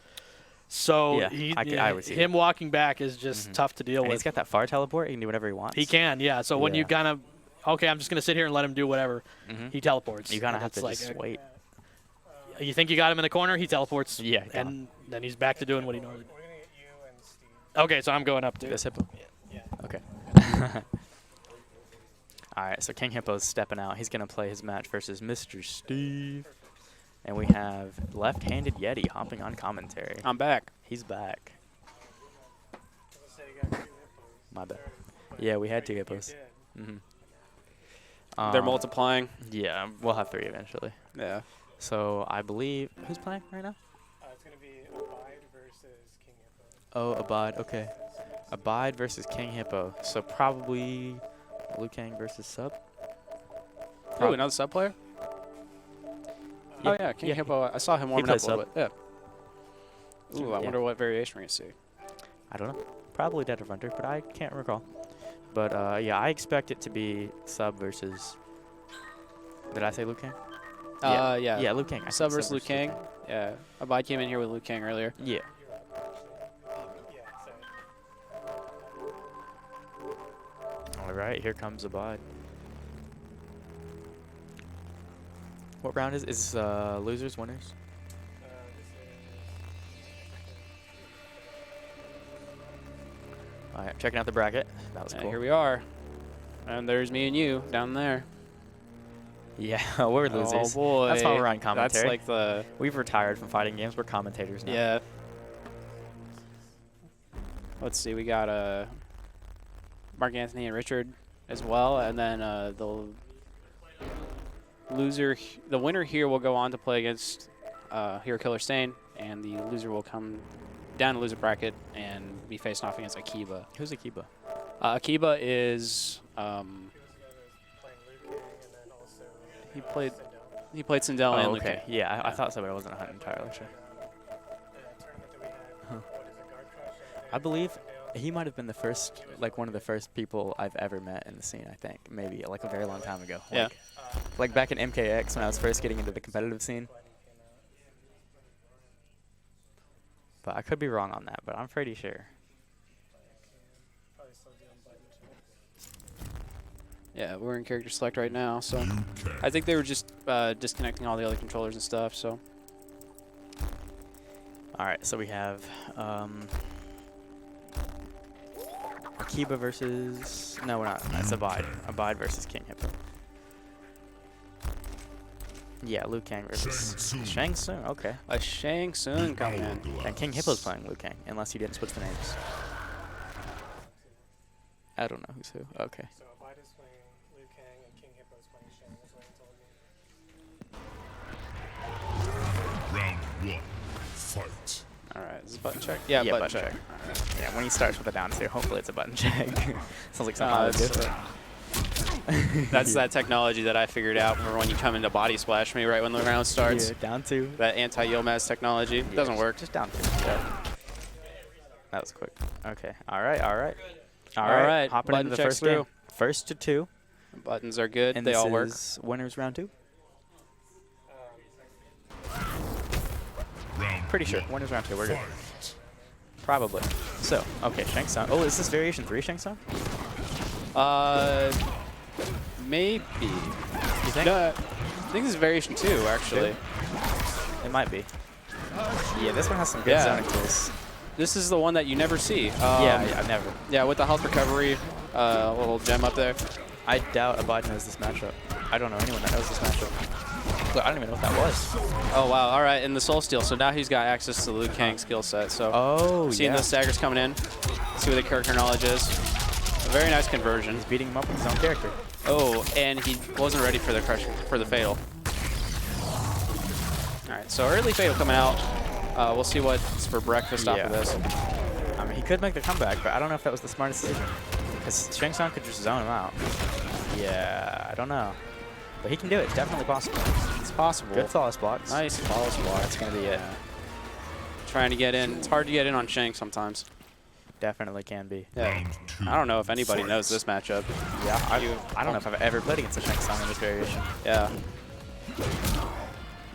So Yeah, I would see him walking back is just tough to deal And with. he's got that far teleport. He can do whatever he wants. He can, yeah. So when you Yeah. kind of, okay, I'm just going to sit here and let him do whatever, he teleports. You kind of And have to it's just wait. You think you got him in the corner, he teleports. Yeah, got and then he's back to doing what he normally does. Okay, so I'm going up, dude. This Hippo? Yeah. Okay. All right, so King Hippo's stepping out. He's going to play his match versus Mr. Steve. And we have left-handed Yeti hopping on commentary. I'm back. He's back. My bad. Yeah, we had 2 hippos. They're multiplying. Yeah, we'll have 3 eventually. Yeah. So I believe who's playing right now? It's going to be Abide versus King Hippo. Oh, Abide. Okay. Abide versus King Hippo. So probably Liu Kang versus Sub. Oh, another sub player? Yeah, Oh, yeah. King yeah, Hippo. I saw him warming up plays a little bit. Yeah. Ooh, I Yeah. wonder what variation we're going to see. I don't know. Probably Dead of Winter, but I can't recall. But yeah, I expect it to be Sub versus. Did I say Liu Kang? Yeah. Yeah, Liu Kang. I Sub said versus Liu Kang. Yeah. Abide came in here with Liu Kang earlier. Yeah. Yeah, so All right, here comes Abide. What round is losers, winners? this is All right, checking out the bracket. That was And cool. here we are. And there's me and you down there. Yeah, we're losers. Oh, boy. That's why we're on commentary. That's like the... We've retired from fighting games. We're commentators now. Yeah. Let's see. We got Mark Anthony and Richard as well. And then the winner here will go on to play against Hero Killer Stain. And the loser will come down to loser bracket and be facing off against Akiba. Who's Akiba? Akiba is... playing Liu Kang and then also he played Sindel and Oh, Liu Kang. okay. Yeah, I thought so, but I wasn't entirely sure. tournament that we had. What is it, Guard Crush? I believe he might have been the first, like one of the first people I've ever met in the scene, I think. Maybe like a very long time ago. Yeah. Like back in MKX when I was first getting into the competitive scene. But I could be wrong on that, but I'm pretty sure. Probably still doing button check. Yeah, we're in character select right now, so I think they were just disconnecting all the other controllers and stuff. So All right, so we have Akiba versus... No, we're not. That's Abide. Abide versus King Hippo. Yeah, Liu Kang versus Shang Tsung. Okay. a Shang Tsung coming in. And King Hippo's playing Liu Kang, unless you didn't switch the names. I don't know who's who. Okay. So Abide is playing Liu Kang and King Hippo is playing Shang. That's what he told me. Round 1, fight. All right, is this button check? Yeah, button check. Yeah, when he starts with a down two, hopefully it's a button check. Sounds like something I would do. That's that technology that I figured out for when you come into body splash me right when the round starts. Yeah, down two. That anti-Yilmaz technology Yeah, doesn't work. Just down two. Yeah. That was quick. Okay. All right. All right. All right, Hopping button into the checks first game. through. First to 2. Buttons are good. And they this all work. is winners round 2. Round Pretty sure. 1, Winners round 2. We're good. fight. Probably. So, okay, Shang Tsung. Oh, is this variation 3 Shang Tsung? Maybe. You think? No, I think this is variation 2, actually. It might be. Yeah, this one has some good Yeah. zoning tools. This is the one that you never see. Yeah, I've never. Yeah, with the health recovery, little gem up there. I doubt Abide knows this matchup. I don't know anyone that knows this matchup. Look, I don't even know what that was. Oh, wow. All right, and the Soul Steal. So now he's got access to the Liu Kang skill set. So seeing yeah. those staggers coming in, see what the character knowledge is. A very nice conversion. He's beating him up with his own character. Oh, and he wasn't ready for the crush for the fatal. All right, so early fatal coming out. We'll see what's for breakfast after this. I mean, he could make the comeback, but I don't know if that was the smartest decision. Because Shang Tsung could just zone him out. Yeah, I don't know. But he can do it. It's definitely possible. It's possible. Good flawless blocks. Nice flawless block. That's going to be it. Trying to get in. It's hard to get in on Shang sometimes. Definitely can be. Yeah. Round 2, I don't know if anybody knows this matchup. Yeah, I don't know if I've ever played against a Shang Tsung in this variation. Yeah.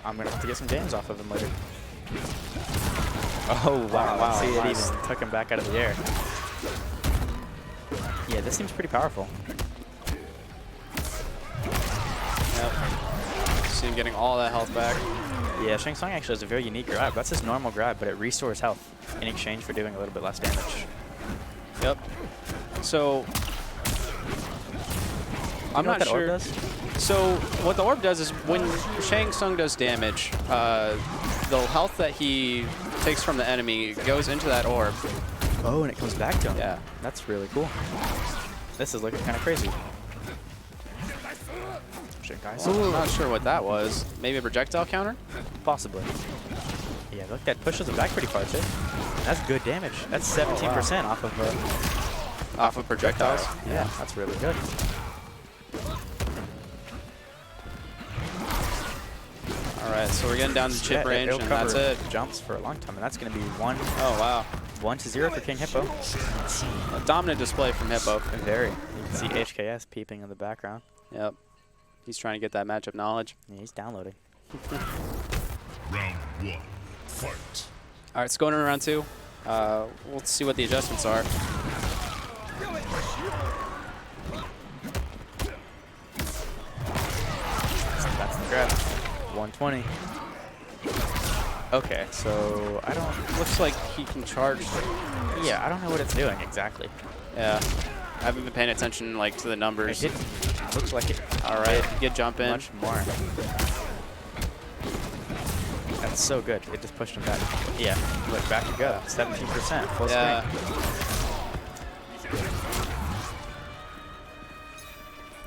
I'm going to have to get some games off of him later. Oh, wow. Wow, See, nice. it even took him back out of the air. Yeah, this seems pretty powerful. Yep. See him getting all that health back. Yeah, Shang Tsung actually has a very unique grab. That's his normal grab, but it restores health in exchange for doing a little bit less damage. Yep. So I'm know what not that orb sure. does? So what the orb does is when Shang Tsung does damage, the health that he takes from the enemy goes into that orb. Oh, and it comes back to him. Yeah. That's really cool. This is looking kind of crazy. shit, guys. I'm not sure what that was. Maybe a projectile counter? Possibly. Yeah, look, that pushes him back pretty far, too. That's good damage. That's 17% Off of projectiles? Yeah, that's really good. All right, so we're getting down to chip Yeah, range, it'll and that's cover it. jumps for a long time, and that's going to be Oh, wow. 1-0 for King Hippo. A dominant display from Hippo. Very. You can see HKS peeping in the background. Yep. He's trying to get that matchup knowledge. Yeah, he's downloading. Round 1. Fight. All right, so going into round 2. We'll see what the adjustments are. That's the grab. 120. Okay, so I don't... Looks like he can charge. Yeah, I don't know what it's doing exactly. Yeah. I haven't been paying attention like to the numbers. It looks like it. All right, get jump in. Much more. That's so good. It just pushed him back. Yeah, look, back you go. 17%. Full Yeah. screen.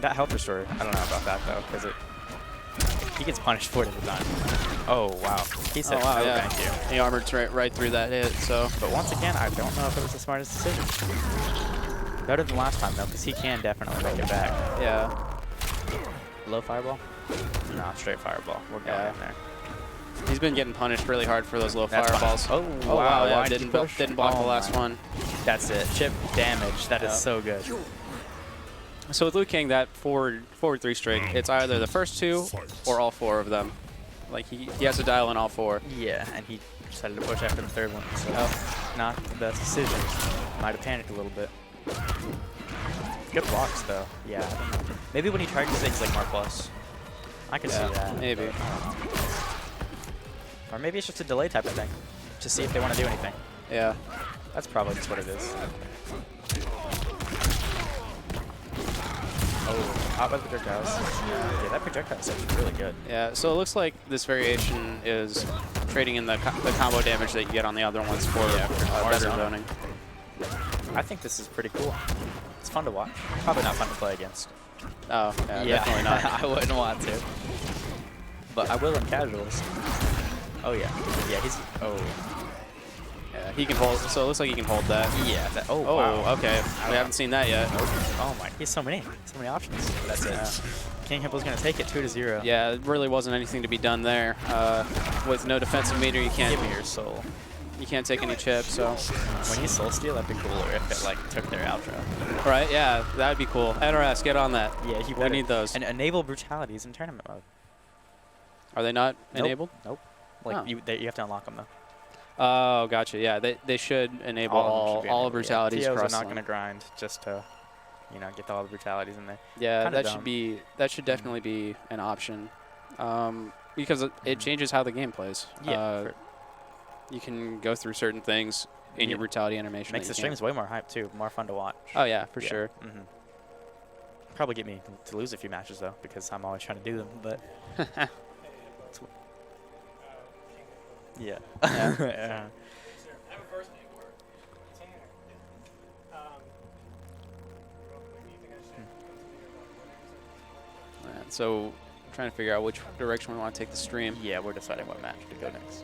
That health restore, I don't know about that though, because he gets punished for it every time. Oh wow. He said, Oh, wow, no, yeah. thank you. He armored right through that hit, so. But once again, I don't know if it was the smartest decision. Better than last time though, because he can definitely make it back. Yeah. Low fireball? No, straight fireball. We're going Yeah. in there. He's been getting punished really hard for those low That's fireballs. fine. Oh wow, yeah, why'd you didn't push? block Oh the last my. one. That's it. Chip damage. That is Yeah. so good. So with Liu Kang, that forward 3 strike, it's either the first 2 or all 4 of them. Like he has to dial in all 4. Yeah, and he decided to push after the third one. So not the best decision. Might have panicked a little bit. Good blocks though. Yeah. I don't know. Maybe when he charges things like more plus. I could see that. Maybe. Or maybe it's just a delay type of thing. To see if they want to do anything. Yeah. That's probably just what it is. Oh, hot by the projectiles. Yeah, that projectile is actually really good. Yeah. So it looks like this variation is trading in the combo damage that you get on the other ones for better zoning. I think this is pretty cool. It's fun to watch. Probably not fun to play against. Oh, yeah, definitely not. I wouldn't want to. But I will in casuals. Oh yeah. Yeah, he's... Oh. Yeah, he can hold. So it looks like he can hold that. Yeah. That, oh, Oh, wow. okay. We haven't seen that yet. Oh my. He has so many options. That's it. King Hippo's going to take it 2-0. Yeah, it really wasn't anything to be done there. With no defensive meter, you can't. Give me your soul. You can't take any chips. So. When you soul steal, that'd be cooler if it like took their outro. Right? Yeah, that'd be cool. NRS, get on that. Yeah, he We better. need those. And enable brutalities in tournament mode. Are they not Nope. enabled? Nope. Like Oh. you have to unlock them though. Oh, gotcha. Yeah, they should enable all enabled, brutalities TOs are across not the going to grind just to, get all the brutalities in there. Yeah, Kinda that should definitely be an option, because it changes how the game plays. Yeah. You can go through certain things in your brutality animation. Makes the that you can't. streams way more hype too, more fun to watch. Oh yeah, for sure. Mm-hmm. Probably get me to lose a few matches though, because I'm always trying to do them. But yeah. I yeah. have a first name for it. It's on there. Do you think I should continue about what Alright, so trying to figure out which direction we want to take the stream. Yeah, we're deciding what match to go next.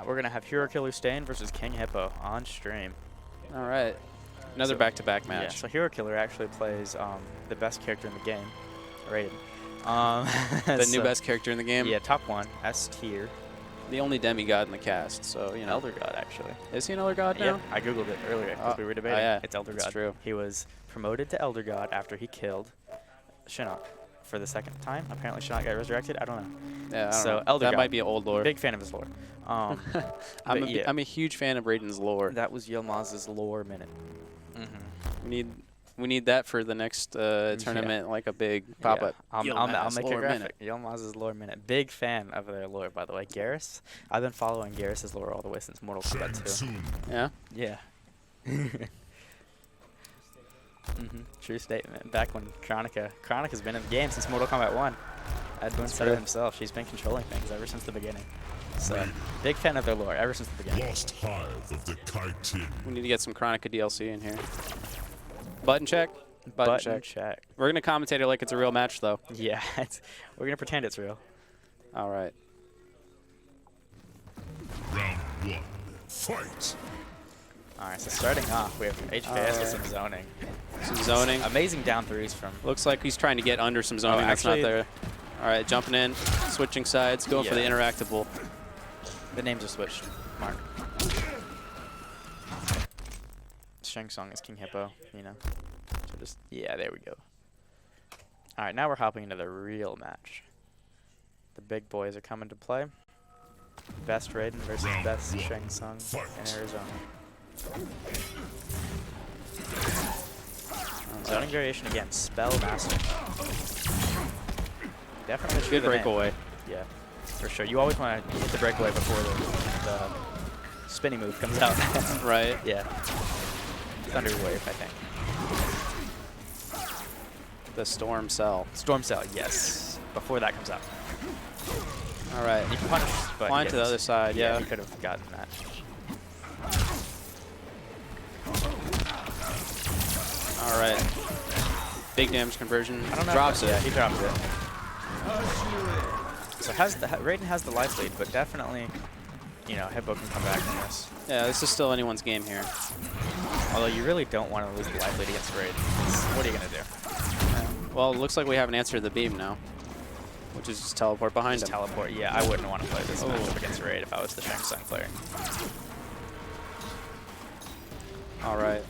We're gonna have Hero Killer Stain versus King Hippo on stream. All right, another So- back-to-back Yeah, match. so Hero Killer actually plays the best character in the game, rated. The new best character in the game. Yeah, top 1, S tier. The only demigod in the cast. So you know. Elder God actually. Is he an Elder God now? Yeah, I googled it earlier because we were debating. yeah, It's Elder that's God. true. He was promoted to Elder God after he killed Shinnok for the second time. Apparently Shinnok got resurrected. I don't know. Yeah. I don't So know. Elder that God. might be an old lore. Big fan of his lore. I'm but a huge fan of Raiden's lore. that was Yilmaz's lore minute. We need that for the next tournament, like a big pop-up. I'll Yilmaz make a lore graphic. Yilmaz's lore minute. Big fan of their lore, by the way. Garrus. I've been following Garrus's lore all the way since Mortal Kombat 2. Soon. Yeah. Yeah. True statement. Back when Kronika's been in the game since Mortal Kombat 1. Edwin said it himself. She's been controlling things ever since the beginning. So, big fan of their lore ever since the beginning. Lost Hive of the Kaitin. We need to get some Chronica DLC in here. Button check. Button check. We're going to commentate it like it's a real match, though. Yeah, we're going to pretend it's real. All right. Round 1. Fight. All right, so starting off, we have HKS with some zoning. Some zoning. Amazing down threes from... Looks like he's trying to get under some zoning that's actually- not there. All right, jumping in, switching sides, going for the Yeah. interactable. The names are switched. Mark. Shang Tsung is King Hippo, you know. So just, yeah, there we go. All right, now we're hopping into the real match. The big boys are coming to play. Best Raiden versus Round best one. Shang Tsung Fight. in Arizona. Zoning variation again, Spell Master. Definitely should Good be the name. breakaway. Yeah, for sure. You always want to hit the breakaway before the spinning move comes out. Right. Yeah. Thunder Wave, I think. The Storm Cell. Storm Cell, yes. Before that comes out. All right. You can punish, but Flying he to the didn't. other side, yeah. He could have gotten that. All right. Big damage conversion. I don't know. Drops Yeah, it. he drops it. So Raiden has the life lead, but definitely, you know, Hippo can come back from this. Yeah, this is still anyone's game here. Although you really don't want to lose the life lead against Raiden. 'Cause what are you going to do? Well, it looks like we have an answer to the beam now, which is just teleport behind Just him. teleport. Yeah, I wouldn't want to play this Oh. matchup against Raid if I was the Shang Tsung player. All right.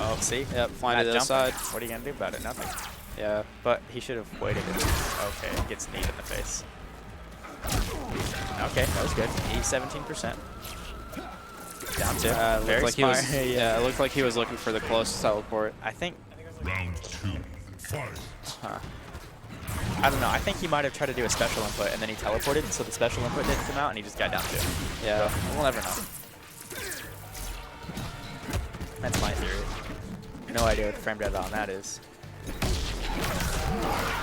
Oh, see? Yep, flying to That the other jumping. side. What are you going to do about it? Nothing. Yeah. But he should have waited. Okay, gets kneed in the face. Okay, that was good. 17%. Down two. Very Looked like he smart. was, yeah, it looked like he was looking for the closest teleport. I think, Round 2. Fight. I don't know. I think he might have tried to do a special input and then he teleported, so the special input didn't come out and he just got down two. Yeah. So, we'll never know. That's my theory. No idea what the frame data on that is.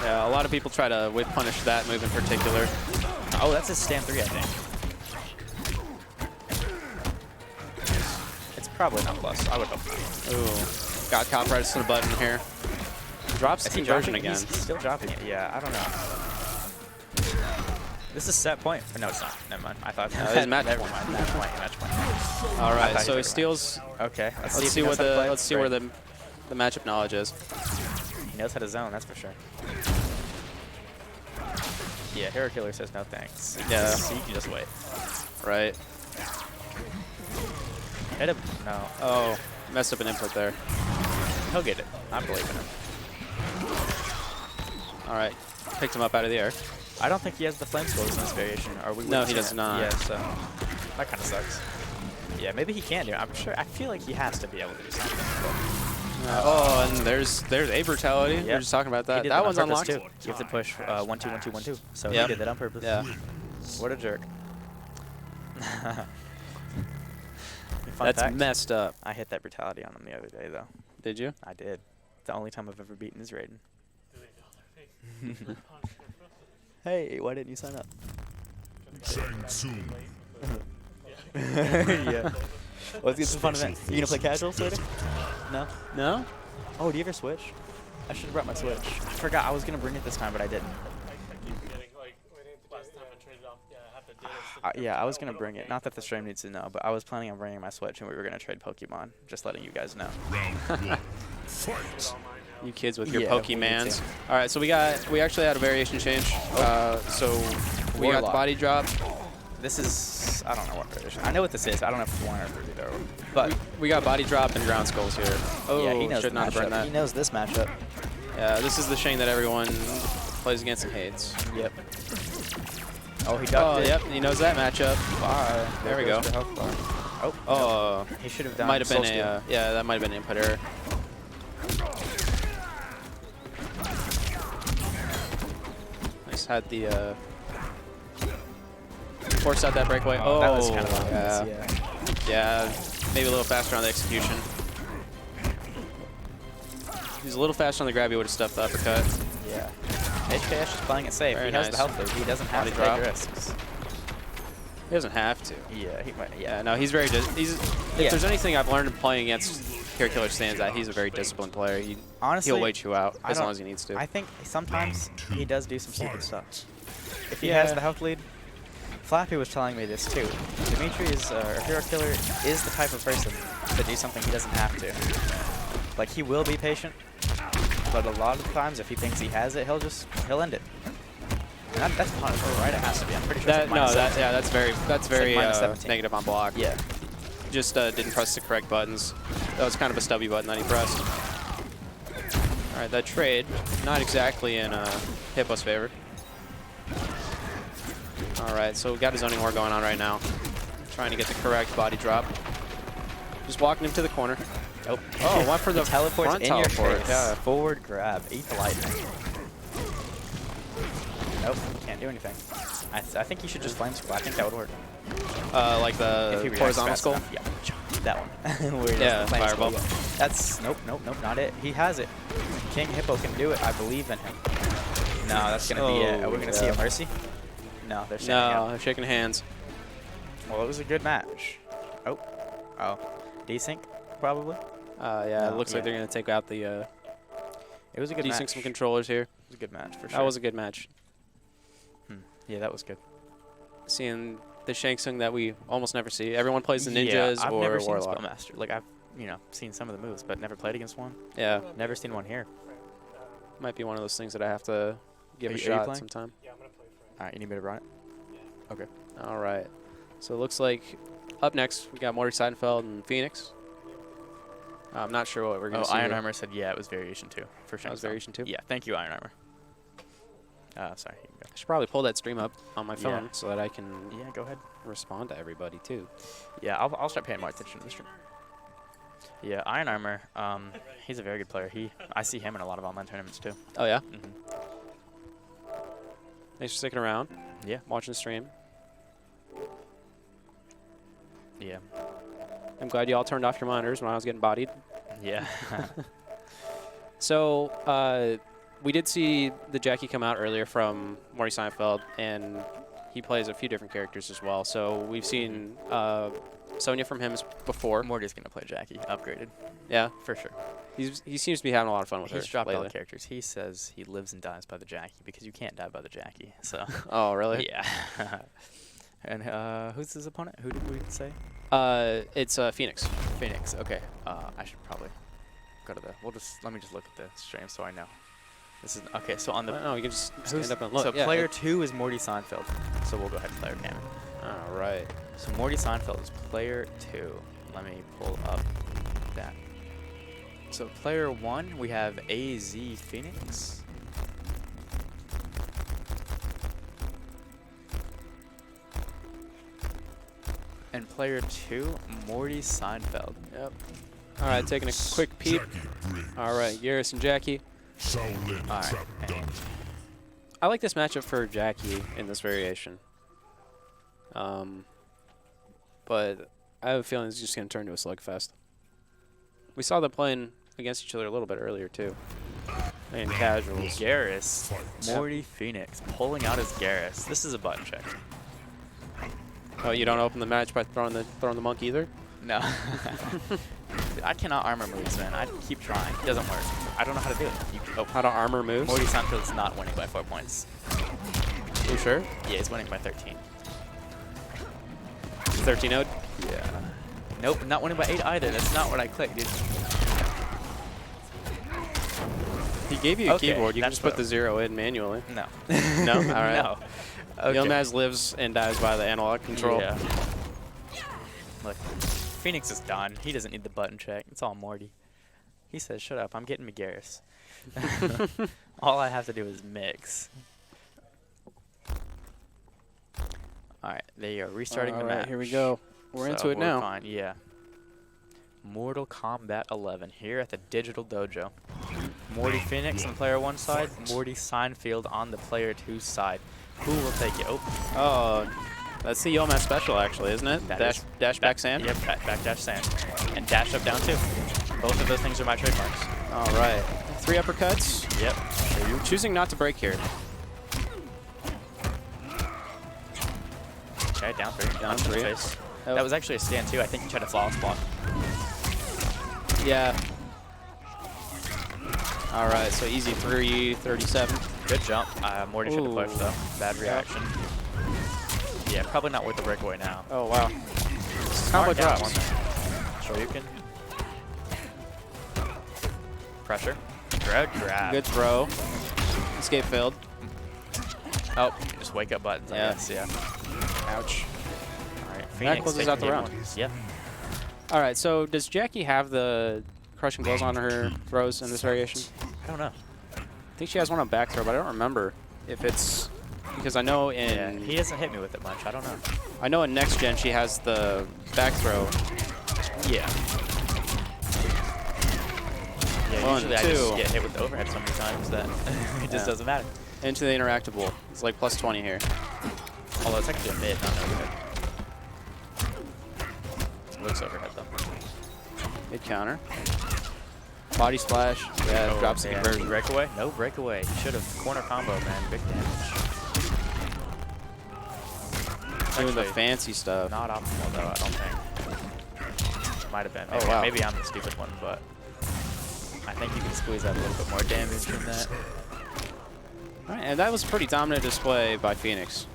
Yeah, a lot of people try to whip punish that move in particular. Oh, that's his stand 3, I think. It's probably not plus. I would hope not. Ooh. Got caught right to the button here. Drops the Is he conversion dropping it? again. He's still dropping it. Yeah, I don't know. This is set point. No, it's not. Never mind. I thought. No, this is match never point. mind. Match point. Match point. All I right, thought so he took it steals. Okay. Let's if see he knows what how to play. let's see where Great. the matchup knowledge is. He knows how to zone. That's for sure. Yeah, Hero Killer says no thanks. Yeah. So you can just wait. Right. Hit him. No. Oh, messed up an input there. He'll get it. I believe in him. All right, picked him up out of the air. I don't think he has the flame scrolls in this variation. Or we No, wouldn't he see does it. not. Yeah, so that kind of sucks. Yeah, maybe he can do it. I'm sure. I feel like he has to be able to do something. Oh, and there's a brutality. We Yep. were just talking about He that. did That on one's purpose, unlocked. too. You have to push 1, 2, 1, 2, 1, 2. So Yep. he did that on purpose. Yeah. What a jerk. Fun That's fact, messed up. I hit that brutality on him the other day, though. Did you? I did. The only time I've ever beaten is Raiden. Hey, why didn't you sign up? Shang Tsung. Yeah. Let's get some fun event. You gonna play casual later? No? No. Oh, do you ever switch? I should have brought my Switch. I forgot I was gonna bring it this time, but I didn't. I keep forgetting, like, waiting the last time I traded off. Yeah, I have to do this. Yeah, I was gonna bring it. Not that the stream needs to know, but I was planning on bringing my Switch, and we were gonna trade Pokemon. Just letting you guys know. Round 1. Fight. You kids with your Yeah, we need Pokemans. to. All right, so we actually had a variation change. So we got the Warlock. body drop. This is, I don't know what variation. I know what this is. I don't know if it's 1 or 3 though. But We got body drop and ground skulls here. Oh, yeah, he knows should the not have burned matchup. that. He knows this matchup. Yeah, this is the Shane that everyone plays against and hates. Yep. Oh, he ducked Oh, it. yep, he knows that matchup. Bye. There we goes go. the health bar. Oh, Oh, he should have done. might have been Soul Steal. yeah, that might have been an input error. Nice, had the forced out that breakaway. Oh, that was kind of yeah. obvious. Yeah. Yeah, maybe a little faster on the execution. If he's a little faster on the grab, he would have stuffed the uppercut. Yeah. HKS is playing it safe. Very he has nice. the health lead. He doesn't have Body to drop. take risks. He doesn't have to. Yeah, he might. Yeah, Yeah. no, he's very. If Yeah. there's anything I've learned playing against Hero Killer stands at, he's a very disciplined player. Honestly, He'll wait you out I as don't- long as he needs to. I think sometimes he does do some stupid Fight. stuff. If he Yeah. has the health lead, Flappy was telling me this too. Dimitri is, or Hero Killer is the type of person to do something he doesn't have to. Like, he will be patient, but a lot of times if he thinks he has it, he'll end it. And that's punishable, right? It has to be. I'm pretty sure it's like That's very minus 17. negative on block. Yeah. Just didn't press the correct buttons. That was kind of a stubby button that he pressed. All right, that trade, not exactly in Hippo's favor. All right, so we got his zoning war going on right now. Trying to get the correct body drop. Just walking him to the corner. Oh, went for the teleports front in your teleport. face. Yeah. Forward grab, eat the lightning. Nope, can't do anything. I think you should just flame skull. I think that would work. Like If he the reacts horizontal fast skull. enough. Yeah, that one. Where he does Yeah, the flame skull. fireball. That's nope, not it. He has it. King Hippo can do it. I believe in him. No, that's gonna be it. Are we gonna see a mercy? No, they're standing No, up. they're shaking hands. Well, it was a good match. Oh, desync probably. Yeah, it No, looks like yeah. they're gonna take out the It was a good desync match. some controllers here. It was a good match for sure. That was a good match. Yeah, that was good. Seeing the Shang Tsung that we almost never see. Everyone plays the Yeah, ninjas I've or never seen Warlock. Spellmaster. Like I've seen some of the moves, but never played against one. Yeah, Never seen one here. might be one of those things that I have to give Are a you shot playing? sometime. Yeah, I'm gonna play Frank. All right, you need me to run it? Okay. All right. So it looks like up next we got Morty Seidenfeld and Phoenix. I'm not sure what we're gonna Oh, see. Iron here. Armor said yeah, it was variation 2 for sure. That was variation 2? Yeah, thank you, Iron Armor. Sorry. You can I should probably pull that stream up on my phone Yeah. so that I can go. Yeah, go ahead. respond to everybody too. Yeah, I'll start paying more attention to the stream. Yeah, Iron Armor. He's a very good player. I see him in a lot of online tournaments too. Oh yeah. Mhm. Thanks for sticking around. Yeah. Watching the stream. Yeah. I'm glad you all turned off your monitors when I was getting bodied. Yeah. So we did see the Jackie come out earlier from Morty Seinfeld, and he plays a few different characters as well. So we've seen Sonya from him before. Morty's gonna play Jackie, upgraded Yeah, for sure. he seems to be having a lot of fun with He's her dropped all lately. the characters. He says he lives and dies by the Jackie because you can't die by the Jackie. So. Oh, really? Yeah. And who's his opponent? Who did we say? It's Phoenix. Phoenix. Okay. I should probably go to the. Let me just look at the stream so I know. This is okay. So on the. No, you can just who's- stand up and look. So Yeah, player 2 is Morty Seinfeld. So we'll go ahead and player cam. All right. So Morty Seinfeld is player 2. Let me pull up that. So player 1 we have AZ Phoenix. And player 2 Morty Seinfeld. Yep. All right, taking a quick peep. Jackie Briggs. All right, Garrus and Jackie. Shaolin All right, Trap and- Dungeon. I like this matchup for Jackie in this variation. But I have a feeling it's just going to turn to a slugfest. We saw them playing against each other a little bit earlier, too. In casuals. Garrus. Fight. Morty Phoenix pulling out his Garrus. This is a button check. Oh, you don't open the match by throwing the monk either? No. I cannot armor moves, man. I keep trying. It doesn't work. I don't know how to do it. How to armor moves? Morty Seinfeld's not winning by 4 points. You sure? Yeah, he's winning by 13. 13-0? Yeah. Nope, not winning by 8 either. That's not what I clicked, dude. He gave you a Okay, keyboard. You can that's just put better. the 0 in manually. No. No? All right. No. Okay. Yilmaz lives and dies by the analog control. Yeah. Look, Phoenix is done. He doesn't need the button check. It's all Morty. He says, shut up, I'm getting me Garrus. All I have to do is mix. Alright, they are restarting the All right, match. here we go. We're So into it now. Fine. Yeah. Mortal Kombat 11 here at the Digital Dojo. Morty Phoenix on player 1 side, Morty Seinfeld on the player 2 side. Who will take it? Oh, Oh, that's the Yilmaz special, actually, isn't it? That Dash, is- dash back sand? Yep, back dash sand. And dash up down too. Both of those things are my trademarks. All right. 3 uppercuts. Yep. Choosing not to break here. Okay, down 3. Down Punch in the 3. face. Oh. That was actually a stand too. I think he tried a flawless block. Yeah. All right, so easy 337. Good jump. Morty should have pushed though. Bad reaction. Yeah, probably not worth the breakaway now. Oh, wow. Combo Combo drops. Shoryuken. Pressure. Grab. Good throw. Escape failed. Oh, just wake up buttons. I Yeah. guess, yeah. Ouch. All right. That closes taking out the game round. one. Yeah. All right, so does Jackie have the crushing blows on her throws in this variation? I don't know. I think she has one on back throw, but I don't remember if it's because I know in Yeah, he hasn't hit me with it much. I don't know. I know in next gen she has the back throw. Yeah. Yeah, One, usually I just two. get hit with the overhead so many times that it just Yeah. doesn't matter. Into the interactable. It's like plus 20 here. Although it's actually a mid, not an overhead. It looks overhead though. Mid counter. Body splash. Yeah, Oh, drops the man. conversion. Breakaway? No breakaway. Should have corner combo, man. Big damage. Doing the Actually, fancy stuff. Not optimal though, I don't think. Might have been. Oh, Maybe, wow. maybe I'm the stupid one, but I think you can squeeze out a little bit more damage from that. All right, and that was a pretty dominant display by Phoenix.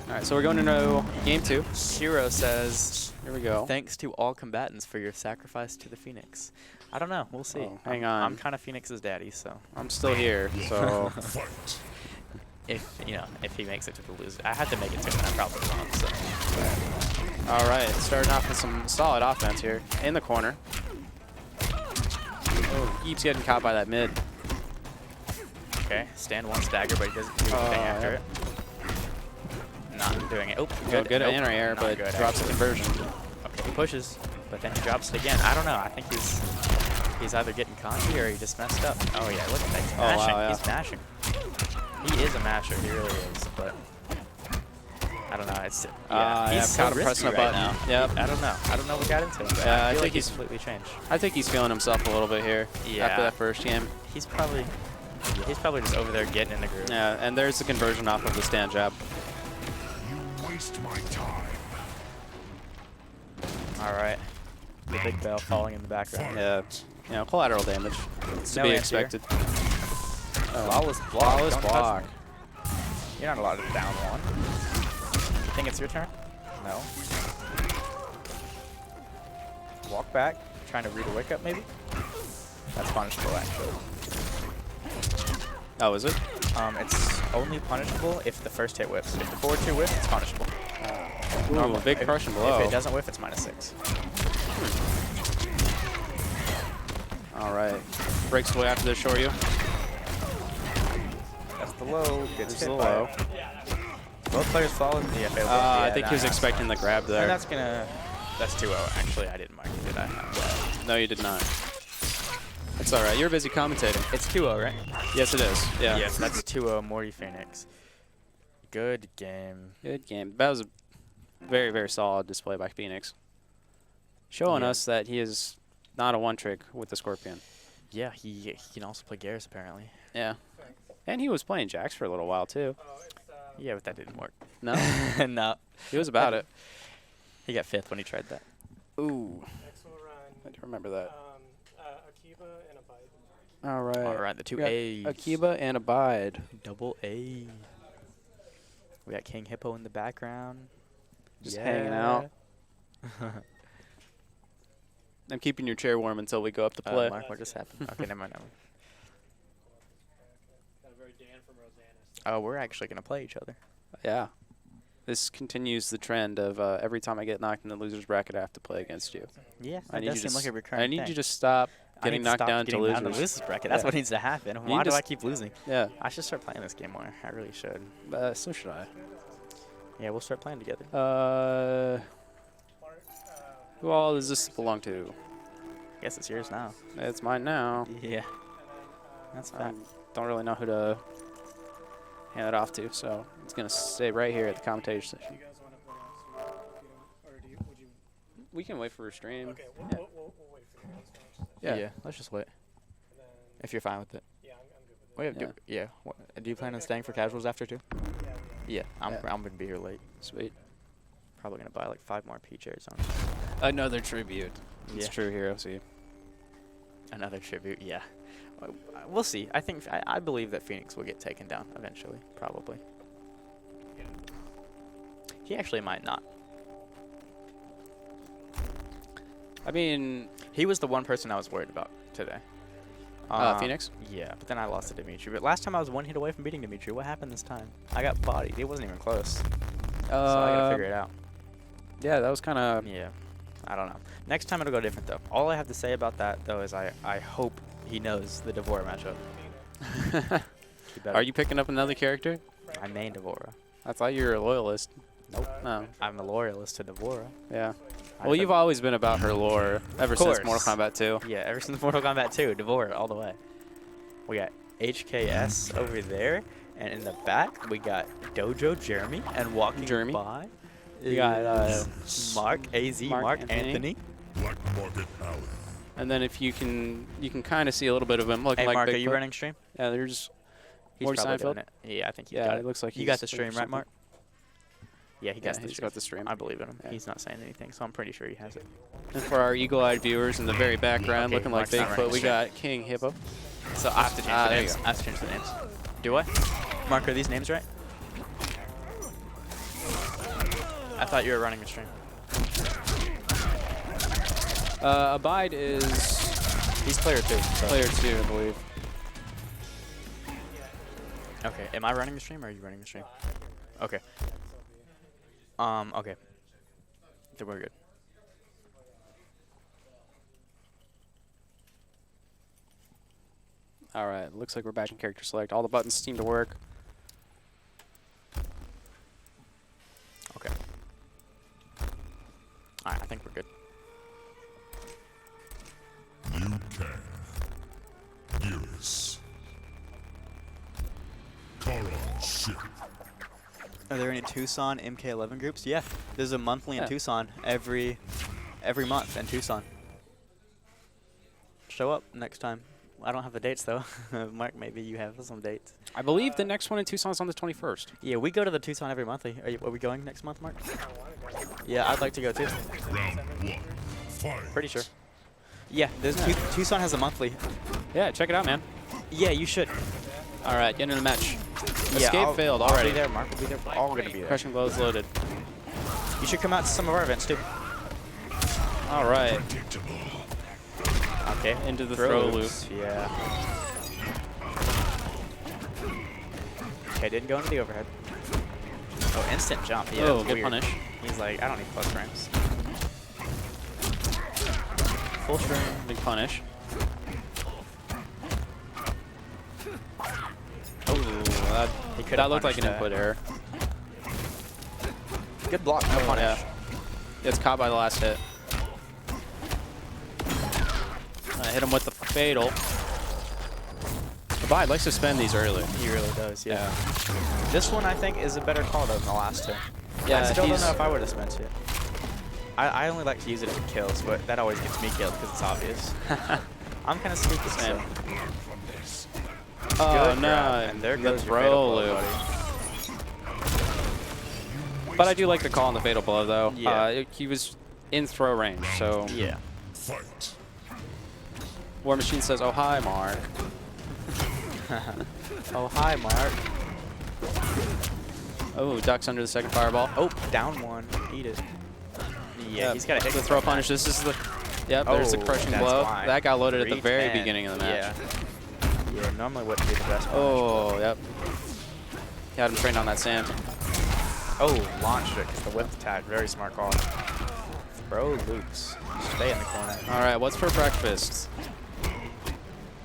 All right, so we're going into game 2. Shiro says, Here we go. thanks to all combatants for your sacrifice to the Phoenix. I don't know. We'll see. Oh, hang on. I'm kind of Phoenix's daddy, so I'm still here, so Fight. if he makes it to the loser, I had to make it to him, and I probably won't. So all right, starting off with some solid offense here in the corner. Oh, keeps getting caught by that mid. okay, stand one stagger, but he doesn't do anything after yeah. it. Not doing it. Oh, Good Nope. anti-air, Not but good, drops the actually. conversion. Okay, he pushes, but then he drops it again. I don't know. I think he's either getting cocky or he just messed up. Oh yeah, look at that. He's Oh, wow, mashing. yeah. He's mashing. He is a masher. He really is. But I don't know. It's he's so caught him risky pressing a right button. now. Yep. I don't know. I don't know what got into him. But Yeah, I I feel think like he's he's- completely changed. I think he's feeling himself a little bit here Yeah. after that first game. He's probably just over there getting in the groove. Yeah, and there's the conversion off of the stand jab. You waste my time. All right. The big bell falling in the background. Yeah, you know, collateral damage. It's to No be answer here. expected. Flawless block. Flawless Don't touch block. me. You're not allowed to down one. You think it's your turn? No. Walk back, trying to read a wake up maybe? That's punishable actually. Oh, is it? It's only punishable if the first hit whiffs. If the forward two whiff, it's punishable. Ooh, big crush and blow. If it doesn't whiff, it's -6. All right. Breaks away after this, Shoryu. That's the low. Gets There's hit the by low. it. Both players followed. Yeah, failed. I Yeah, think he was nice. expecting the grab there. And that's 2-0. Actually, I didn't mark it, did I? No, you did not. That's all right. You're busy commentating. It's 2-0, right? Yes, it is. Yeah. Yes, that's 2-0 Morty Phoenix. Good game. Good game. That was a very, very solid display by Phoenix. Showing Yeah. us that he is not a one-trick with the Scorpion. Yeah, he can also play Garrus apparently. Yeah. And he was playing Jax for a little while, too. Yeah, but that didn't work. No? No. He was about it. He got 5th when he tried that. Ooh. Next we'll run I do remember that. Akiba and a bite. All right. All right, the two We got A's. Akiba and Abide. Double A. We got King Hippo in the background. Just hanging out. I'm keeping your chair warm until we go up to play. Mark, what just happened? Okay, never mind. Got a very Dan from Rosanna. Oh, we're actually going to play each other. Yeah. This continues the trend of every time I get knocked in the loser's bracket, I have to play against you. Yeah, I that need does you seem to like a s- recurring I need thing. you to stop I getting need to knocked stop down to getting down losers. to losers bracket. That's Yeah. what needs to happen. You Why need do to I s- keep losing? Yeah. I should start playing this game more. I really should. So should I. Yeah, we'll start playing together. Who all does this belong to? I guess it's yours now. It's mine now. Yeah. That's I fine. don't really know who to hand it off to, so it's going to stay right here at the commentation Do session. you guys want to play off so or do you, would you? We can wait for a stream. Okay, we'll, Yeah. we'll wait for you guys to finish this. Yeah. Yeah, let's just wait. And then, If you're fine with it. yeah, I'm good with it. Wait, yeah. Do you plan on staying for casuals after too? Yeah, Yeah, I'm Yeah. going to be here late. Sweet. Probably going to buy like 5 more P chairs on. Another tribute. It's Yeah. true hero seed. Another tribute, yeah. We'll see. I believe that Phoenix will get taken down eventually, probably. He actually might not. I mean, He was the one person I was worried about today. Phoenix? Yeah, but then I lost to Dimitri. But last time I was 1 hit away from beating Dimitri. What happened this time? I got bodied. It wasn't even close. So I gotta figure it out. Yeah, that was kind of. Yeah, I don't know. Next time it'll go different though. All I have to say about that though is I hope he knows the Devora matchup. He better. Are you picking up another character? I main Devora. I thought you were a loyalist. Nope. No. I'm a loyalist to Devora. Yeah. I Well, you've said- always been about her lore ever since course. Mortal Kombat 2. Yeah, ever since Mortal Kombat 2, Devora all the way. We got HKS over there, and in the back we got Dojo Jeremy, and walking Jeremy. by You got Mark AZ, Mark Anthony. Anthony. Black Market Alley. and then if you can kind of see a little bit of him looking Hey like Mark, Bigfoot. are you running stream? Yeah, there's He's Morty probably Seinfeld? doing it. Yeah, I think he's Yeah, got it looks like you got he's the looking stream, for right, something. Mark? Yeah, he got the he's stream. got the stream. I believe in him. Yeah. He's not saying anything, so I'm pretty sure he has it. And for our eagle-eyed viewers in the very background, Okay, looking like Mark's not running Bigfoot, we the stream. got King Hippo. So I have to change the there you names. go. I have to change the names. Do I? Mark, are these names right? I thought you were running the stream. Abide is He's player 2. So. player 2, I believe. Okay, am I running the stream or are you running the stream? Okay. Okay. Then we're good. All right, looks like we're back in character select. All the buttons seem to work. Okay. Alright, I think we're good. You can. Eurus. Charon ship. Are there any Tucson MK11 groups? Yeah, there's a monthly in Yeah. Tucson every month in Tucson. Show up next time. I don't have the dates though. Mark, maybe you have some dates. I believe the next one in Tucson's on the 21st. Yeah, we go to the Tucson every monthly. Are we going next month, Mark? Yeah, I'd like to go too. Round 1. Fight. Pretty sure. Yeah, there's Tucson has a monthly. Yeah, check it out, man. Yeah, you should. All right, get into the match. Yeah, Escape failed I'll already. be there. Mark will be there. We're all gonna be there. Crushing blows loaded. You should come out to some of our events too. All right, Predictable. okay, into the throw loop. loops, yeah. Okay, didn't go into the overhead. Oh, instant jump. Yeah, Oh, that's good weird. punish. He's like, I don't need plus frames. Full stream. Big punish. Oh, That, that looked like an input error. Good block, no punish. Yeah. Gets caught by the last hit. Hit him with the fatal. Abide likes to spend these early. He really does, yeah. This one, I think, is a better call than the last two. Yeah, I still don't he's- know if I would have spent it. I only like to use it for kills, but that always gets me killed because it's obvious. I'm kind of sneaky, so. Same. Oh Good no! grab, and there the goes your throw fatal blow, loop. buddy. But I do like the call on the fatal blow, though. Yeah. He was in throw range, so Yeah. Fight. War Machine says, "Oh hi, Mark." Oh, hi, Mark. Oh, ducks under the second fireball. Oh, down one. Eat it. Yeah, he's got a hit. the throw punish. This is the. Yep, there's the Oh, crushing that's blow. why. That got loaded at the very 310. beginning of the match. Yeah. Yeah, normally wouldn't be the best. Oh, yep. Got him trained on that sand. Oh, launched it because the whip attack. Very smart call. Throw loops. Stay in the corner. All right, what's for breakfast?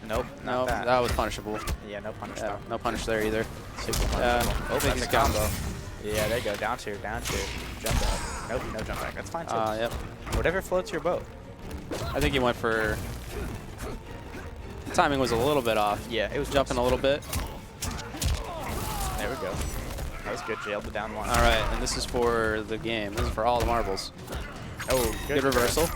Nope, No, not that. that was punishable. Yeah, no punish Yeah, though. no punish there either. Super punishable. Oh, think that's he's a got combo. Yeah, there you go. Down two, jump back. Nope, no jump back. That's fine too. Yep. Whatever floats your boat. I think he went for. Timing was a little bit off. Yeah, it was Jumping a little bit. There we go. That was good. Jailed the down one. All right, and this is for the game. This is for all the marbles. Oh, Good reversal.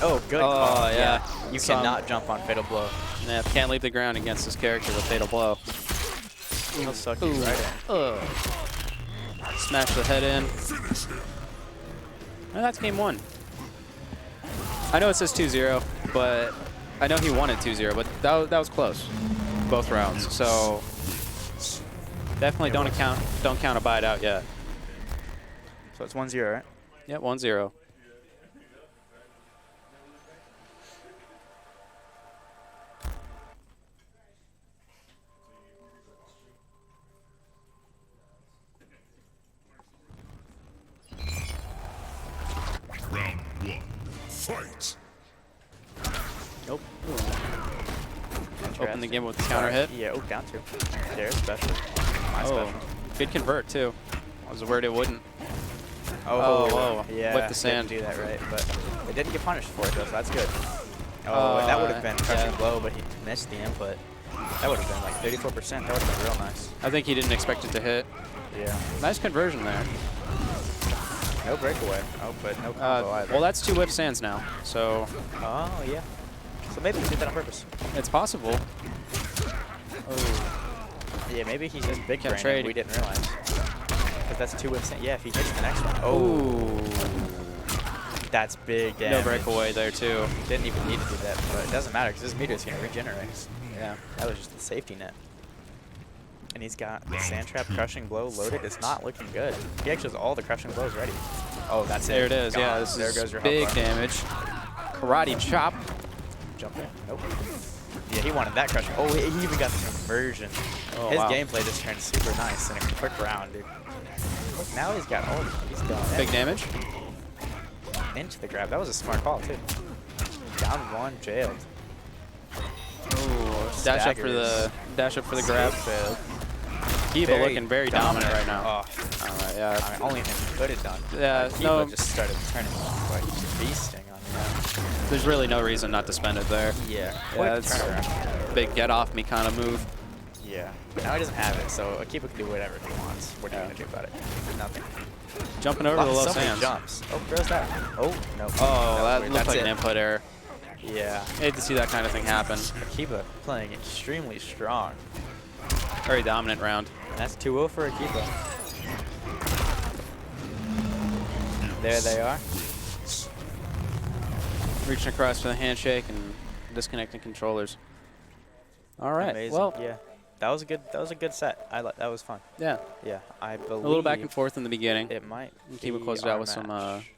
Oh, good Oh, call. yeah. You Some- cannot jump on fatal blow. Yeah, can't leave the ground against this character with fatal blow. He'll suck you Ooh. right in. Ugh. Smash the head in. No, that's game 1. I know it says 2-0, but I know he won it 2-0, but that was close, both rounds. So definitely don't count a bite out yet. So it's 1-0, right? Yep, 1-0. Round 1. Fight. Nope. Open the game with the counter hit. Yeah, oh, down 2. There's special. My special. Good convert, too. I was worried it wouldn't. Oh, whoa. Yeah, With the sand. didn't do that right, but they didn't get punished for it, though, so that's good. Oh, and that would have been crushing yeah. blow, but he missed the input. That would have been like 34%. That would have been real nice. I think he didn't expect it to hit. Yeah. Nice conversion there. No breakaway. Oh, but no combo either. Well, that's 2 whip sands now, so Oh, yeah. So maybe he did that on purpose. it's possible. Yeah, maybe he's just big Kept brain and trading. we didn't realize. Because that's 2 whips. Yeah, if he hits the next one. Ooh. That's big damage. No breakaway there, too. Didn't even need to do that, but it doesn't matter because his meter is going to regenerate. Yeah. That was just the safety net. And he's got the Round sand trap 2. crushing blow loaded. It's not looking good. He actually has all the crushing blows ready. Oh, that's There it. it is. Yeah, Gone. this There is goes your big hot bar. damage. Karate chop. Jump in. Nope. Yeah, he wanted that crushing. Oh, he even got the conversion. Oh, His wow. gameplay just turned super nice in a quick round, dude. Look, now he's got all. He's going in. Big damage. Into the grab. That was a smart call too. Down 1, jailed. Ooh, dash up for the grab. Failed. Kiba looking very dominant right now. Oh, All right, yeah. I mean, only thing he could have done. Yeah, Kiba no. just started turning like beasting on me. There's really no reason not to spend it there. Yeah. Yeah, Quick it's turnaround. big get off me kind of move. Yeah. But now he doesn't have it, so Akiba can do whatever he wants. What are you Yeah. gonna do about it? Nothing. Jumping over the low so many sands. jumps. Oh, throws that. Oh, no. Oh, that weird. looked That's like it. an input error. Yeah. Hate to see that kind of thing happen. Akiba playing extremely strong. Very dominant round. And that's 2-0 for Akiba. There they are. Reaching across for the handshake and disconnecting controllers. All right. Amazing. Well, yeah. That was a good set. That was fun. yeah. Yeah. I believe A little back and forth in the beginning. it might Kiba be closed it out our with some. match.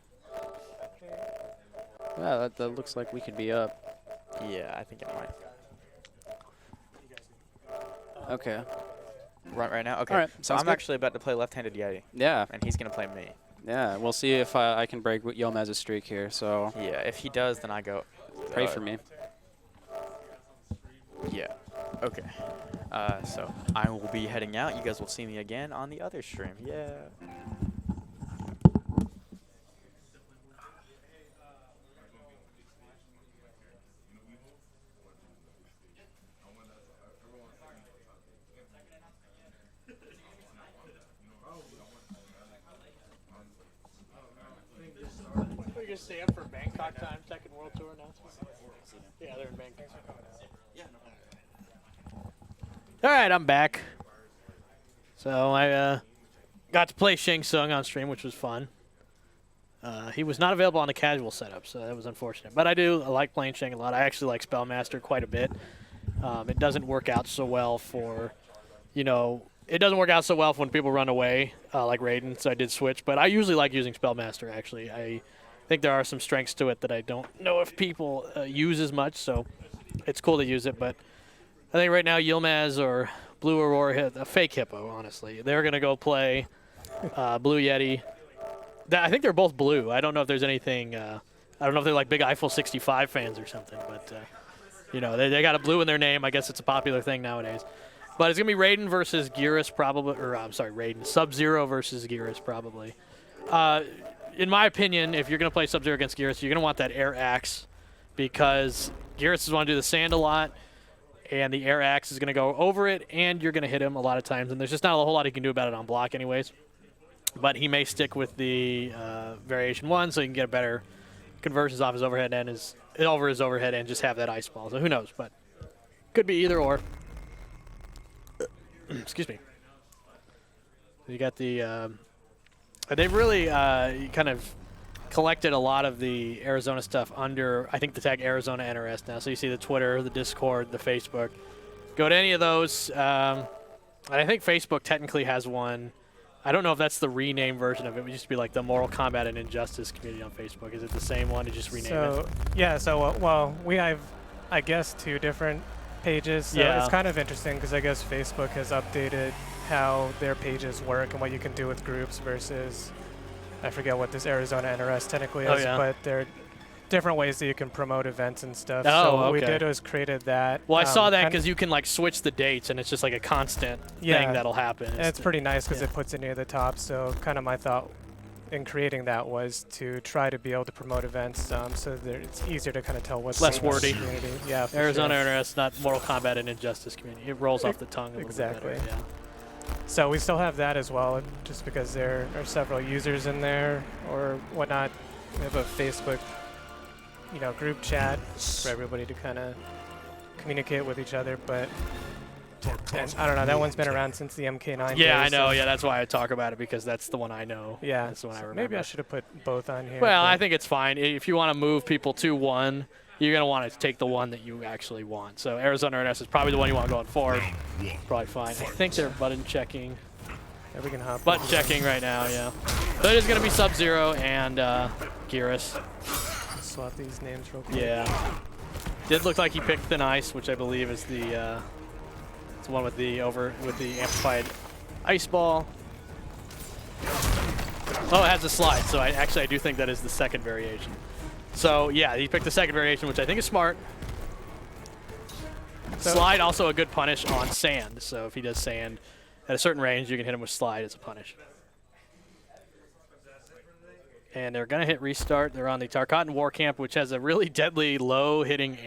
Yeah, that looks like we could be up. Yeah, I think it might. Okay. Right now? Okay. All right, So sounds I'm good. actually about to play left-handed Yeti, Yeah. and he's going to play me. Yeah. We'll see if I can break Yomez's streak here. So Yeah, if he does, then I go. pray for me. Yeah. Okay. So I will be heading out. You guys will see me again on the other stream. Yeah. We're gonna stay up for Bangkok time, second World Tour announcement. Yeah, they're in Bangkok. All right, I'm back. So I got to play Shang Tsung on stream, which was fun. He was not available on the casual setup, so that was unfortunate. But I like playing Shang a lot. I actually like Spellmaster quite a bit. It doesn't work out so well for, it doesn't work out so well when people run away, like Raiden, so I did switch. But I usually like using Spellmaster, actually. I think there are some strengths to it that I don't know if people use as much, so it's cool to use it. But I think right now Yilmaz or Blue Aurora, a fake Hippo, honestly. They're going to go play Blue Yeti. I think they're both blue. I don't know if there's anything, I don't know if they're like big Eiffel 65 fans or something, but, they got a blue in their name. I guess it's a popular thing nowadays. But it's going to be Raiden versus Gearus probably, or I'm sorry, Raiden. Sub-Zero versus Gearus probably. In my opinion, if you're going to play Sub-Zero against Gearus, you're going to want that air axe because Gearus is want to do the sand a lot, and the air axe is going to go over it, and you're going to hit him a lot of times, and there's just not a whole lot he can do about it on block anyways. But he may stick with the variation 1 so he can get better conversions off his overhead and over his overhead and just have that ice ball. So who knows, but could be either or. Excuse me. You got the they've really kind of collected a lot of the Arizona stuff under, I think, the tag Arizona NRS now. So you see the Twitter, the Discord, the Facebook. Go to any of those. And I think Facebook technically has one. I don't know if that's the renamed version of it. It used to be like the Mortal Kombat and Injustice community on Facebook. Is it the same one? It just rename it? Yeah, so, well, we have, I guess, 2 different pages. So Yeah. it's kind of interesting because I guess Facebook has updated how their pages work and what you can do with groups versus, I forget what this Arizona NRS technically is, but there are different ways that you can promote events and stuff. So what we did was created that. Well, I saw that because you can like switch the dates, and it's just like a constant thing that'll happen. And it's pretty nice because it puts it near the top. So kind of my thought in creating that was to try to be able to promote events so that it's easier to kind of tell what's less going on in the wordy. community. Yeah, for Arizona sure. NRS, not Mortal Kombat and Injustice community. It rolls off the tongue a little Exactly. bit better, So we still have that as well, just because there are several users in there or whatnot. We have a Facebook, group chat for everybody to kind of communicate with each other. But and I don't know, that one's been around since the MK9. Yeah, I days, know. so Yeah, that's why I talk about it, because that's the one I know. Yeah, that's the one I so remember. maybe I should have put both on here. Well, but I think it's fine. If you want to move people to one, you're going to want to take the one that you actually want. So Arizona NS is probably the one you want going forward. Probably fine. I think they're button checking. yeah, we can hop. Button checking right now, yeah. So it is going to be Sub-Zero and Gearus. Swap these names real quick. Yeah. Did look like he picked Thin Ice, which I believe is the it's the one with the amplified ice ball. Oh, it has a slide. So I do think that is the second variation. So yeah, he picked the second variation, which I think is smart. Slide also a good punish on sand. So if he does sand at a certain range, you can hit him with slide as a punish. And they're gonna hit restart. They're on the Tarkatan War Camp, which has a really deadly low-hitting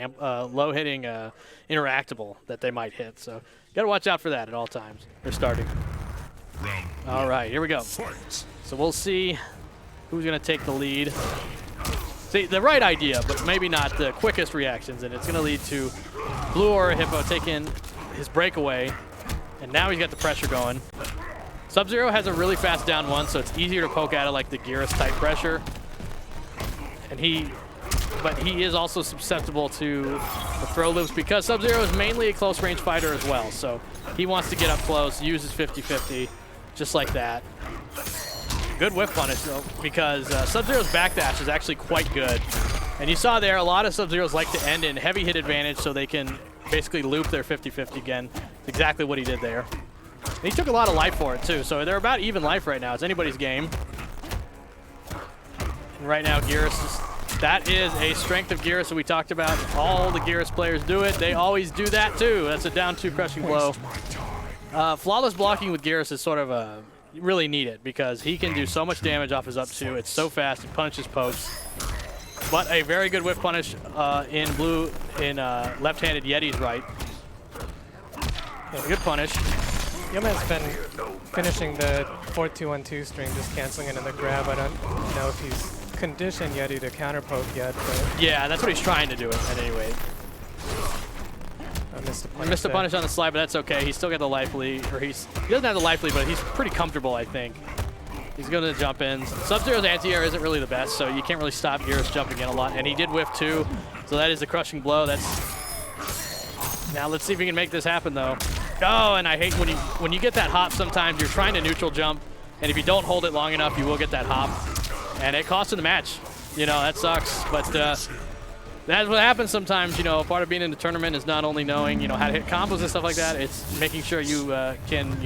interactable that they might hit. So gotta watch out for that at all times. They're starting. All right, here we go. So we'll see who's gonna take the lead. See, the right idea, but maybe not the quickest reactions, and it's gonna lead to Blue Aura Hippo taking his breakaway, and now he's got the pressure going. Sub-Zero has a really fast down one, so it's easier to poke at it like the Gearus type pressure. And but he is also susceptible to the throw loops because Sub-Zero is mainly a close range fighter as well. So he wants to get up close, uses 50-50, just like that. Good whiff punish though, because Sub-Zero's backdash is actually quite good. And you saw there, a lot of Sub-Zeros like to end in heavy hit advantage so they can basically loop their 50-50 again. That's exactly what he did there. And he took a lot of life for it too, so they're about even life right now. It's anybody's game. And right now, Gearus that is a strength of Gearus that we talked about. All the Gearus players do it. They always do that too. That's a down 2 crushing blow. Flawless blocking with Gearus is sort of really needed because he can do so much damage off his up 2. It's so fast. He punishes pokes. But a very good whiff punish in left-handed Yeti's right. Yeah, good punish. Yoman's been finishing the 4-2-1-2 string, just canceling into the grab. I don't know if he's conditioned Yeti to counter poke yet, but yeah, that's what he's trying to do at any rate. I missed a punish. I missed a punish on the slide, but that's okay. He's still got the life lead, or he doesn't have the life lead, but he's pretty comfortable, I think. He's going to jump in. Sub-Zero's anti-air isn't really the best, so you can't really stop Gearus jumping in a lot. And he did whiff too, so that is a crushing blow. Now let's see if we can make this happen though. Oh, and I hate when you get that hop sometimes, you're trying to neutral jump, and if you don't hold it long enough, you will get that hop. And it costs in the match. That sucks, but that's what happens sometimes. Part of being in the tournament is not only knowing, how to hit combos and stuff like that, it's making sure you can,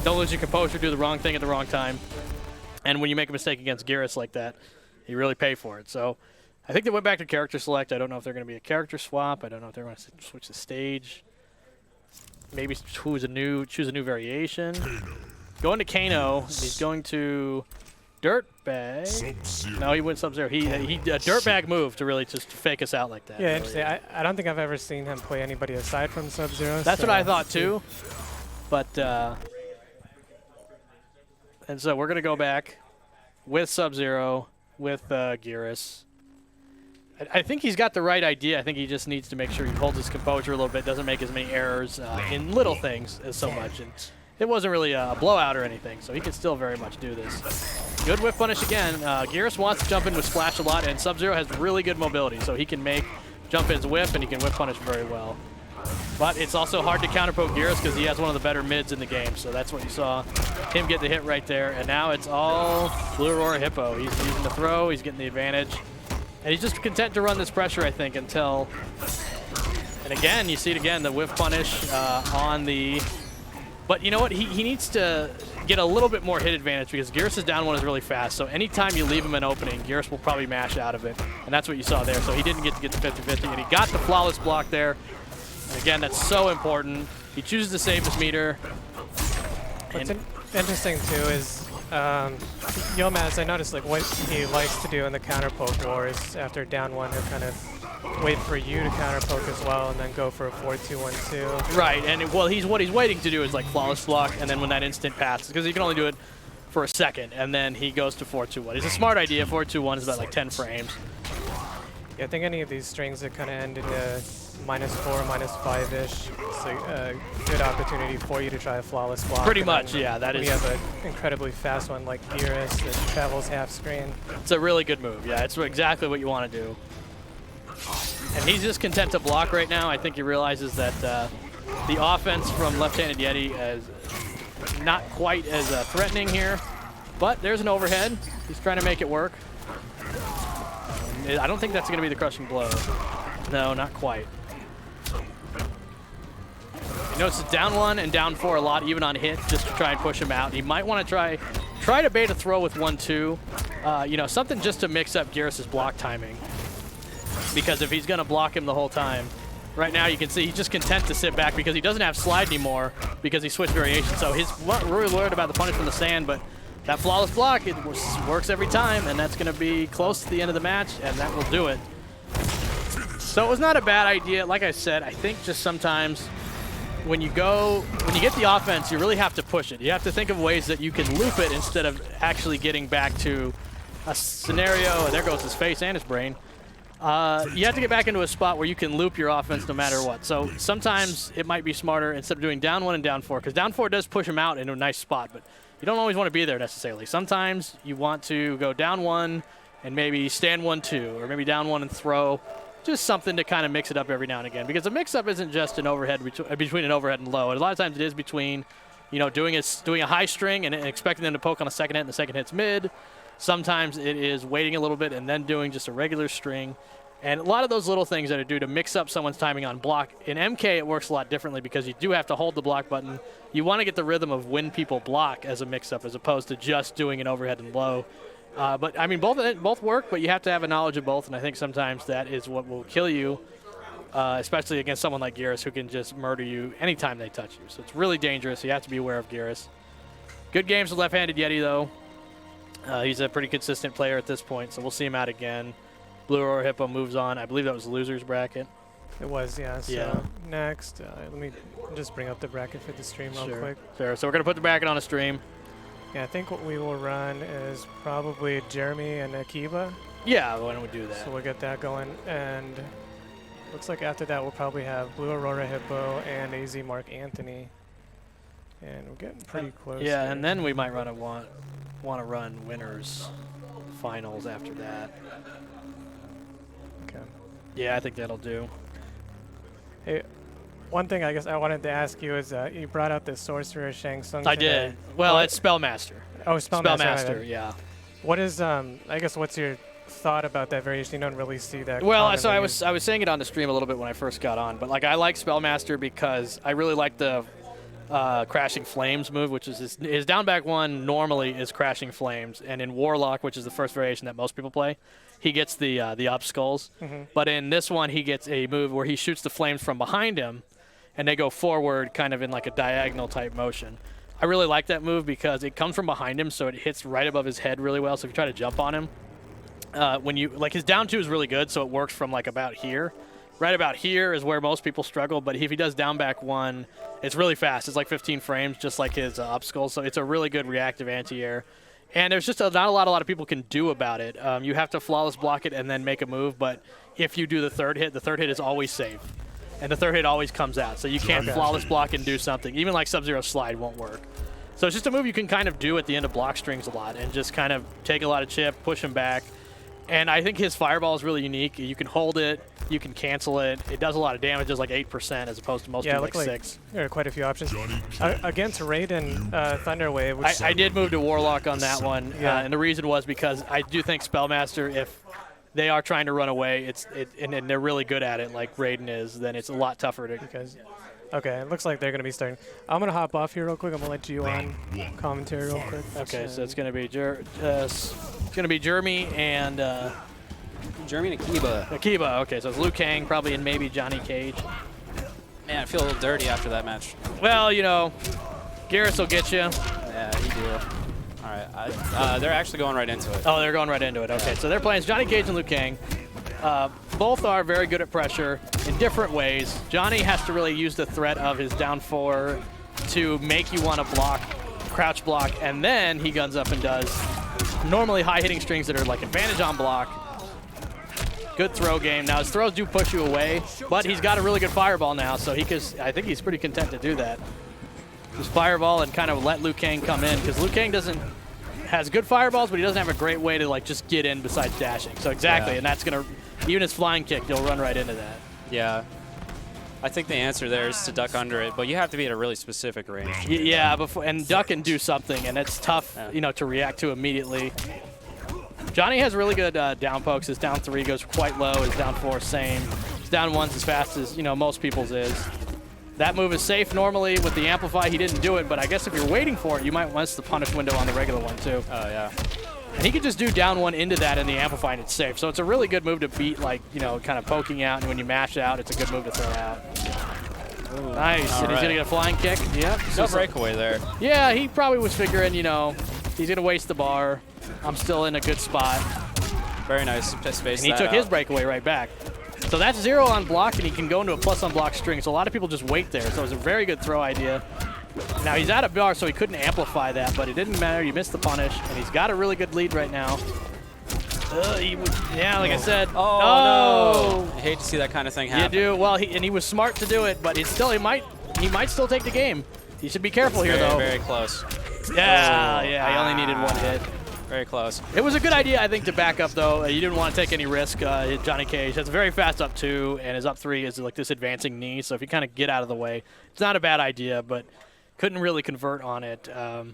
don't lose your composure, do the wrong thing at the wrong time. And when you make a mistake against Gearus like that, you really pay for it. So I think they went back to character select. I don't know if they're going to be a character swap. I don't know if they're going to switch the stage. Maybe choose a new variation. Going to Kano. He's going to Dirtbag. No, he went Sub-Zero. He a Dirtbag move to really just fake us out like that. Yeah, interesting. I don't think I've ever seen him play anybody aside from Sub-Zero. That's what I thought too. But and so we're gonna go back with Sub-Zero, with Gearus. I think he's got the right idea. I think he just needs to make sure he holds his composure a little bit, doesn't make as many errors in little things as so much. And it wasn't really a blowout or anything, so he can still very much do this. Good whip punish again. Geras wants to jump in with splash a lot, and Sub-Zero has really good mobility, so he can make jump-ins whip, and he can whip punish very well. But it's also hard to counterpoke Geras because he has one of the better mids in the game, so that's what you saw him get the hit right there. And now it's all Blue Aurora Hippo. He's using the throw, he's getting the advantage. And he's just content to run this pressure, I think, until... And again, you see it again, the whiff punish on the... But you know what? He needs to get a little bit more hit advantage because Geras' down one is really fast. So anytime you leave him an opening, Geras will probably mash out of it. And that's what you saw there. So he didn't get to get the 50-50, and he got the flawless block there. And again, that's so important. He chooses to save his meter. What's interesting, too, is Yomaz, I noticed like what he likes to do in the counter poke war is after down one, he'll kind of wait for you to counter poke as well and then go for a 4-2-1-2. Right, and what he's waiting to do is like flawless block, and then when that instant passes, because he can only do it for a second, and then he goes to 4-2-1. It's a smart idea. 4-2-1 is about like 10 frames. Yeah, I think any of these strings that kind of end into -4, -5-ish, it's a good opportunity for you to try a flawless block. Pretty much, yeah. That is. We have an incredibly fast one like Geras that travels half screen. It's a really good move. Yeah, it's exactly what you want to do. And he's just content to block right now. I think he realizes that the offense from left-handed Yeti is not quite as threatening here. But there's an overhead. He's trying to make it work. I don't think that's going to be the crushing blow. No, not quite. You notice it's down 1 and down 4 a lot, even on hit, just to try and push him out. He might want to try to bait a throw with 1-2. You know, something just to mix up Geras' block timing. Because if he's going to block him the whole time, right now you can see he's just content to sit back because he doesn't have slide anymore because he switched variation. So he's really worried about the punish from the sand, but that flawless block, it works every time, and that's going to be close to the end of the match, and that will do it. So it was not a bad idea. Like I said, I think just sometimes when you get the offense, you really have to push it. You have to think of ways that you can loop it instead of actually getting back to a scenario. There goes his face and his brain. You have to get back into a spot where you can loop your offense no matter what. So sometimes it might be smarter instead of doing down 1 and down 4, because down 4 does push him out into a nice spot, but you don't always want to be there necessarily. Sometimes you want to go down 1 and maybe stand 1-2, or maybe down 1 and throw. Just something to kind of mix it up every now and again, because a mix-up isn't just an overhead between an overhead and low. And a lot of times it is between, you know, doing a high string and expecting them to poke on a second hit, and the second hit's mid. Sometimes it is waiting a little bit and then doing just a regular string. And a lot of those little things that are due to mix up someone's timing on block. In MK, it works a lot differently because you do have to hold the block button. You want to get the rhythm of when people block as a mix-up as opposed to just doing an overhead and low. But, I mean, both work, but you have to have a knowledge of both, and I think sometimes that is what will kill you, especially against someone like Geras who can just murder you anytime they touch you. So it's really dangerous. You have to be aware of Geras. Good games with left-handed Yeti, though. He's a pretty consistent player at this point, so we'll see him out again. Blue Aurora Hippo moves on. I believe that was the loser's bracket. It was, yeah. So yeah. Next, let me just bring up the bracket for the stream real quick. Sure. So we're going to put the bracket on a stream. Yeah, I think what we will run is probably Jeremy and Akiba. Yeah, why don't we do that? So we'll get that going. And looks like after that we'll probably have Blue Aurora Hippo and AZ Mark Anthony. And we're getting pretty close. Yeah, here. and then we might want to run winners finals after that. Okay. Yeah, I think that'll do. Hey, one thing I guess I wanted to ask you is you brought out the Sorcerer Shang Tsung I today. did. Well, it's Spellmaster. Oh, Spellmaster. Spellmaster, yeah. What is I guess what's your thought about that variation? You don't really see that. Well, so I commonly was saying it on the stream a little bit when I first got on, but like I like Spellmaster because I really like the Crashing Flames move, which is his down back one normally is Crashing Flames, and in Warlock, which is the first variation that most people play, he gets the up skulls. But in this one, he gets a move where he shoots the flames from behind him, and they go forward kind of in like a diagonal type motion. I really like that move because it comes from behind him, so it hits right above his head really well. So if you try to jump on him, when you like his down 2 is really good, so it works from like about here. Right about here is where most people struggle, but if he does down back 1, it's really fast. It's like 15 frames, just like his up skull. So it's a really good reactive anti-air. And there's just not a lot of people can do about it. You have to flawless block it and then make a move, but if you do the third hit is always safe. and the third hit always comes out. So you can't flawless block and do something. Even like Sub-Zero slide won't work. So it's just a move you can kind of do at the end of block strings a lot and just kind of take a lot of chip, push him back. And I think his fireball is really unique. You can hold it, you can cancel it. It does a lot of damage, just like 8% as opposed to most people like 6. There are quite a few options. Against Raiden, Thunderwave, which I did move to Warlock on that one, and the reason was because I do think Spellmaster, if they are trying to run away, and they're really good at it, like Raiden is, then it's a lot tougher to. Okay, it looks like they're going to be starting. I'm going to hop off here real quick. I'm going to let you on commentary real quick. Okay, so it's going to be Jeremy and Jeremy and Akiba. Akiba. Okay, so it's Liu Kang probably and maybe Johnny Cage. Man, I feel a little dirty after that match. Well, you know, Garrus will get you. Yeah, he do. All right, they're actually going right into it. Oh, they're going right into it. Okay, so they're playing Johnny Cage and Liu Kang. Both are very good at pressure in different ways. Johnny has to really use the threat of his down 4 to make you want to block, crouch block, and then he guns up and does normally high hitting strings that are like advantage on block. Good throw game. Now his throws do push you away, but he's got a really good fireball now, so I think he's pretty content to do that. Just fireball and kind of let Liu Kang come in, because Liu Kang has good fireballs, but he doesn't have a great way to like just get in besides dashing. So exactly, and that's gonna, even his flying kick, you'll run right into that. Yeah. I think the answer there is to duck under it, but you have to be at a really specific range. Yeah, and duck and do something, and it's tough, you know, to react to immediately. Johnny has really good down pokes. His down 3 goes quite low. His down 4 same. His down 1's as fast as, you know, most people's is. That move is safe normally with the Amplify. He didn't do it, but I guess if you're waiting for it, you might miss the punish window on the regular one too. Oh, yeah. And he could just do down 1 into that in the Amplify and it's safe. So it's a really good move to beat, like, you know, kind of poking out. And when you mash out, it's a good move to throw out. Ooh, nice. And he's going to get a flying kick. Yep. No breakaway there. Yeah, he probably was figuring, you know, he's going to waste the bar. I'm still in a good spot. Very nice space. And he took his breakaway right back. So that's 0 on block, and he can go into a plus on block string. So a lot of people just wait there. So it was a very good throw idea. Now he's out of bar, so he couldn't amplify that, but it didn't matter. You missed the punish, and he's got a really good lead right now. Yeah, like I said. Oh, no. I hate to see that kind of thing happen. You do. Well, he was smart to do it, but it's still he might still take the game. He should be careful here, though. Very close. Yeah, yeah. He only needed 1 hit. Very close. It was a good idea, I think, to back up, though. You didn't want to take any risk. Johnny Cage has a very fast up 2, and his up 3 is like this advancing knee. So if you kind of get out of the way, it's not a bad idea, but couldn't really convert on it. I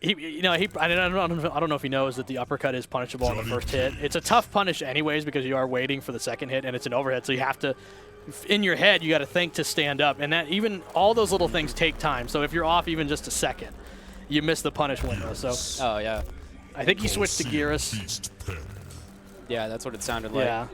don't know if he knows that the uppercut is punishable on the first hit. It's a tough punish anyways because you are waiting for the second hit, and it's an overhead, so you have to, in your head, you got to think to stand up, and that even all those little things take time. So if you're off even just a second, you miss the punish window. So oh yeah, I think he switched to Garrus. Yeah, that's what it sounded like. Yeah.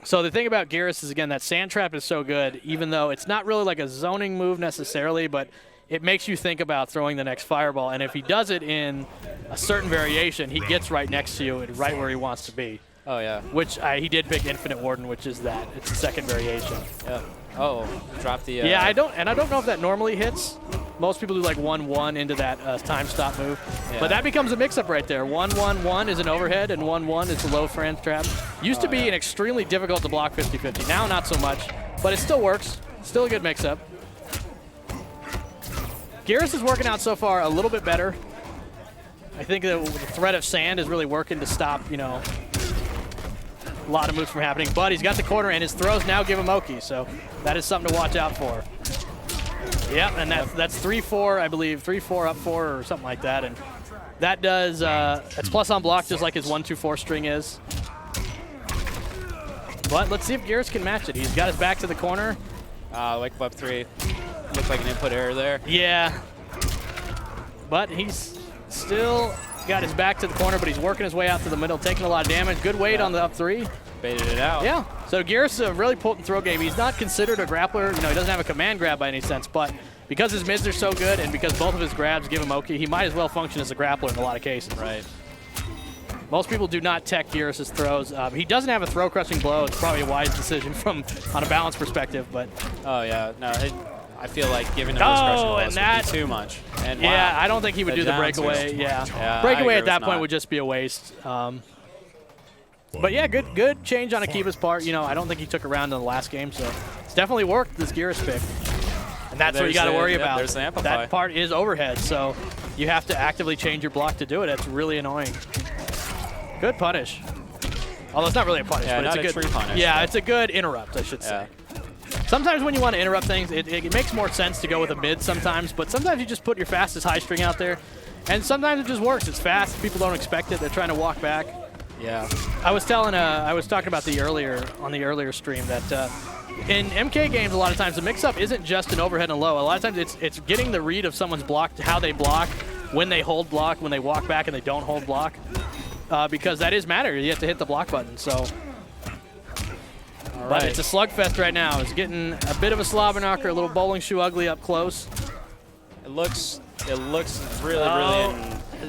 So the thing about Garrus is, again, that sand trap is so good, even though it's not really like a zoning move necessarily, but it makes you think about throwing the next fireball. And if he does it in a certain variation, he gets right next to you and right where he wants to be. Oh yeah. Which he did pick Infinite Warden, which is that. It's the second variation. Yeah. Oh, drop the. Yeah, I don't know if that normally hits. Most people do like 1-1 into that time stop move. Yeah. But that becomes a mix-up right there. 1-1-1 is an overhead, and 1-1 is a low Franz trap. Used to be an extremely difficult to block 50-50. Now not so much, but it still works. Still a good mix-up. Garrus is working out so far a little bit better. I think the threat of sand is really working to stop, you know, a lot of moves from happening. But he's got the corner, and his throws now give him Oki, so that is something to watch out for. Yep, and that's 3-4, I believe, 3-4 up 4 or something like that, and that does it's plus on block just like his 1-2-4 string is. But let's see if Garrus can match it. He's got his back to the corner. Wake up 3. Looks like an input error there. Yeah, but he's still got his back to the corner, but he's working his way out to the middle, taking a lot of damage. Good weight on the up 3. Baited it out. Yeah, so Garrus is a really potent throw game. He's not considered a grappler. You know, he doesn't have a command grab by any sense, but because his mids are so good and because both of his grabs give him Oki, he might as well function as a grappler in a lot of cases. Right. Most people do not tech Garrus' throws. He doesn't have a throw-crushing blow. It's probably a wise decision from on a balance perspective, but... Oh, yeah. No, I feel like giving him those crushing blows would be too much. And yeah, wow, I don't think he would do the breakaway. Yeah, yeah, breakaway at that point would just be a waste. But yeah, good change on Akiba's part. You know, I don't think he took a round in the last game, so it's definitely worked, this Geras pick. And that's what you got to worry about. There's the amplify. That part is overhead, so you have to actively change your block to do it. That's really annoying. Good punish. Although it's not really a punish, Yeah, but it's not a a good true punish, Yeah, but- it's a good interrupt, I should say. Yeah. Sometimes when you want to interrupt things, it makes more sense to go with a mid sometimes, but sometimes you just put your fastest high string out there, and sometimes it just works. It's fast. People don't expect it. They're trying to walk back. Yeah. I was talking about on the earlier stream that in MK games a lot of times the mix-up isn't just an overhead and low. A lot of times it's getting the read of someone's block, how they block, when they hold block, when they walk back and they don't hold block, because that is matter. You have to hit the block button. So. But it's a slugfest right now. It's getting a bit of a slobber knocker, a little bowling shoe ugly up close. It looks really.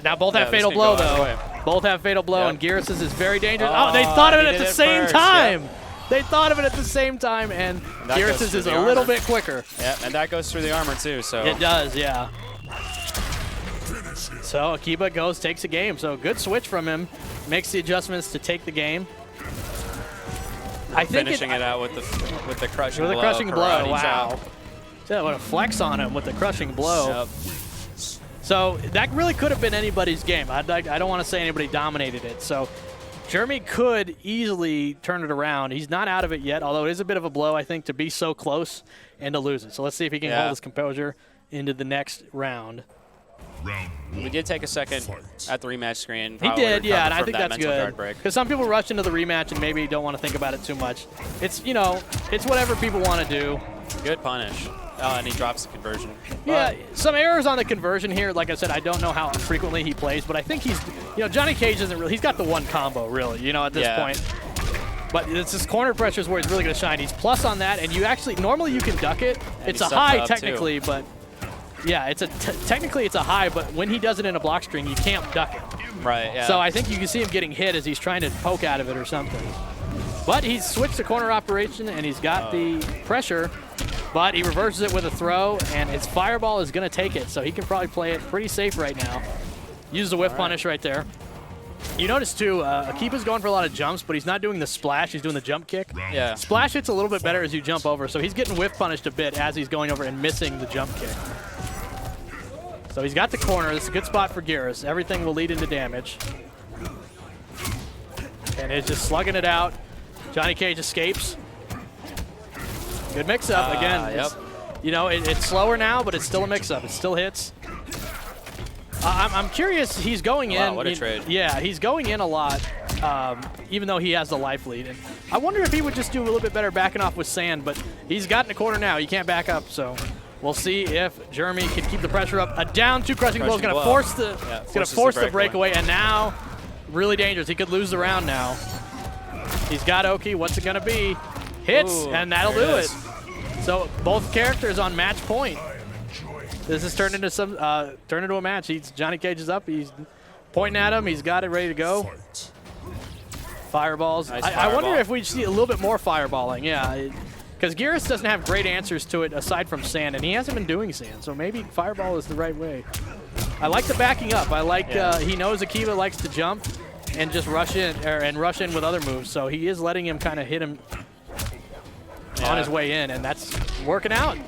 Now both have this fatal can blow go either though. way. Both have fatal blow, Yep. and Geras' is very dangerous. Oh, Oh, they thought of it he at did the it same first, time. yep. They thought of it at the same time, and that goes Geras' through is the a little armor. bit quicker. Yeah, and that goes through the armor too. So It does, yeah. So Akiba takes a game. So good switch from him. Makes the adjustments to take the game. I think finishing it out with the crushing with blow. a crushing blow. karate Wow. chop. Yeah, what a flex on him with the crushing blow. Yep. So that really could have been anybody's game. I don't want to say anybody dominated it. So Jeremy could easily turn it around. He's not out of it yet, although it is a bit of a blow, I think, to be so close and to lose it. So let's see if he can hold his composure into the next round. We did take a second at the rematch screen. He did, yeah, and I from think that that's mental good. guard break. Because some people rush into the rematch and maybe don't want to think about it too much. It's, you know, it's whatever people want to do. Good punish. Oh, and he drops the conversion. Yeah, some errors on the conversion here. Like I said, I don't know how frequently he plays, but I think he's, you know, Johnny Cage isn't really, he's got the one combo, really, you know, at this point. But it's his corner pressure is where he's really going to shine. He's plus on that, and you actually, normally you can duck it. And it's a he high stepped up, technically, but yeah, it's technically it's a high, but when he does it in a block string, you can't duck it. Right, yeah. So I think you can see him getting hit as he's trying to poke out of it or something. But he's switched to corner operation, and he's got the pressure, but he reverses it with a throw, and his fireball is going to take it, so he can probably play it pretty safe right now. Uses the whip punish right there. You notice, too, Akiba's going for a lot of jumps, but he's not doing the splash. He's doing the jump kick. Yeah. Splash hits a little bit better as you jump over, so he's getting whiff punished a bit as he's going over and missing the jump kick. So he's got the corner. This is a good spot for Geras. Everything will lead into damage. And it's just slugging it out. Johnny Cage escapes. Good mix-up. Again, Yep. you know, it's slower now, but it's still a mix-up. It still hits. I'm curious. He's going in. Wow, what a trade. Yeah, he's going in a lot, even though he has the life lead. And I wonder if he would just do a little bit better backing off with sand, but he's got in the corner now. He can't back up, so we'll see if Jeremy can keep the pressure up. A down two crushing blow is going to force the forces the breakaway, and now really dangerous. He could lose the round now. He's got Oki. What's it going to be? Hits, Ooh, and that'll do it. So both characters on match point. This has turned into a match. Johnny Cage is up. He's pointing at him. He's got it ready to go. Fireballs. Nice I wonder fireball. if we see a little bit more fireballing. Yeah, because Geras doesn't have great answers to it aside from sand, and he hasn't been doing sand. So maybe fireball is the right way. I like the backing up. I like he knows Akiba likes to jump and just rush in with other moves. So he is letting him kind of hit him on his way in, and that's working out.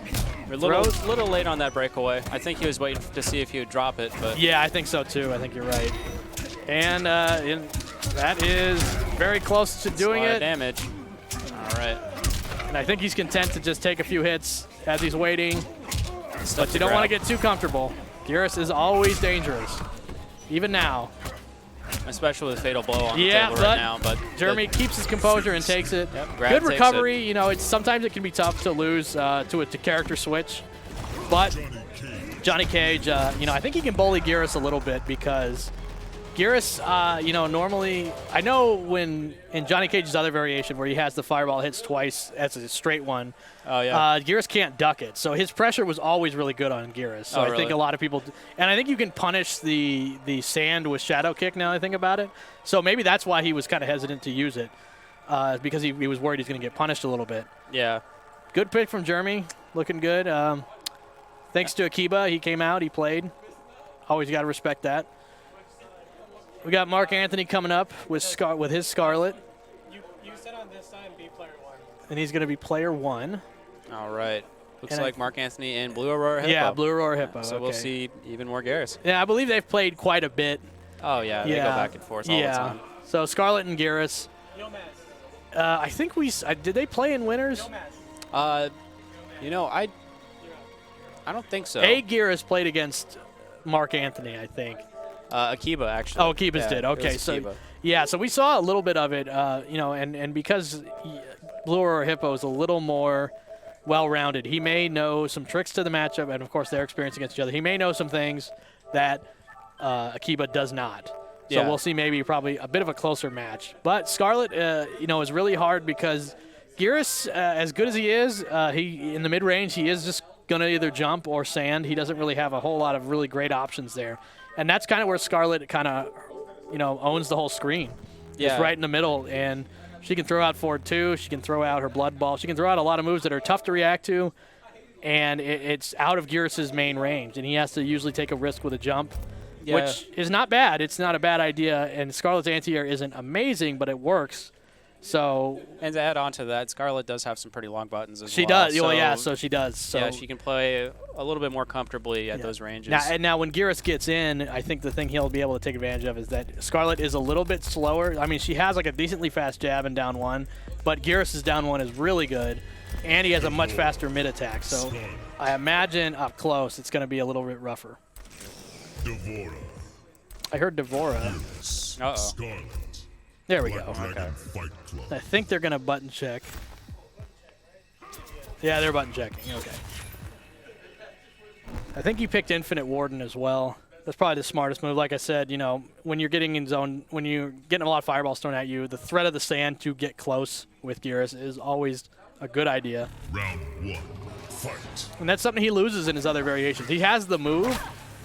We're a little late on that breakaway. I think he was waiting to see if he would drop it, but Yeah, I think so too. I think you're right. And that is very close to doing a lot of it. damage. All right. And I think he's content to just take a few hits as he's waiting. But you don't want to get too comfortable. Geras is always dangerous, even now. Especially with fatal blow on the Yeah, table but right now. But Jeremy keeps his composure and takes it. Yep, grab, Good takes recovery. You know, sometimes it can be tough to lose to character switch, but Johnny Cage, you know, I think he can bully Geras a little bit because Geras, you know, normally I know when in Johnny Cage's other variation where he has the fireball hits twice as a straight one. Oh yeah. Geras can't duck it, so his pressure was always really good on Geras. So I think really? a lot of people, and I think you can punish the sand with shadow kick. Now that I think about it, so maybe that's why he was kind of hesitant to use it, because he was worried he's going to get punished a little bit. Yeah. Good pick from Jeremy, looking good. Thanks to Akiba, he came out, he played. Always got to respect that. We got Mark Anthony coming up with his Scarlet, You sit on this side and be player 1. and he's going to be player 1. All right. Looks And like Mark Anthony and Blue Aurora Hippo. Yeah, Blue Aurora Hippo. So okay. we'll see even more Garrus. Yeah, I believe they've played quite a bit. Oh, yeah. They go back and forth all the time. So Scarlet and Garrus. I think did they play in winners? You know, I don't think so. Garrus played against Mark Anthony, I think. Akiba, actually. Oh, Akiba's did. Okay, so Akiba. yeah, so we saw a little bit of it, you know, and because Blue Aurora Hippo is a little more well-rounded, he may know some tricks to the matchup, and of course their experience against each other. He may know some things that Akiba does not. So Yeah. we'll see maybe probably a bit of a closer match. But Scarlet, you know, is really hard because Garrus, as good as he is, he in the mid-range, he is just going to either jump or sand. He doesn't really have a whole lot of really great options there. And that's kind of where Scarlet kind of, you know, owns the whole screen. Yeah. It's right in the middle, and she can throw out forward 2. She can throw out her blood ball. She can throw out a lot of moves that are tough to react to, and it's out of Garrus's main range, and he has to usually take a risk with a jump, which is not bad. It's not a bad idea, and Scarlet's anti-air isn't amazing, but it works. So, and to add on to that, Scarlet does have some pretty long buttons as well. She does. So, Well, yeah, so she does. So yeah, she can play a little bit more comfortably at those ranges. Now when Garrus gets in, I think the thing he'll be able to take advantage of is that Scarlet is a little bit slower. I mean, she has like a decently fast jab and down 1, but Garrus's down 1 is really good, and he has a much faster mid attack. So I imagine up close it's going to be a little bit rougher. Devora. I heard Devora. Uh-oh. Scarlet. There we go. Black Dragon Okay. Fight Club. I think they're going to button check. Yeah, they're button checking. Okay. I think you picked Infinite Warden as well. That's probably the smartest move. Like I said, you know, when you're getting in zone, when you're getting a lot of fireballs thrown at you, the threat of the sand to get close with Garrus is always a good idea. Round 1. Fight. And that's something he loses in his other variations. He has the move,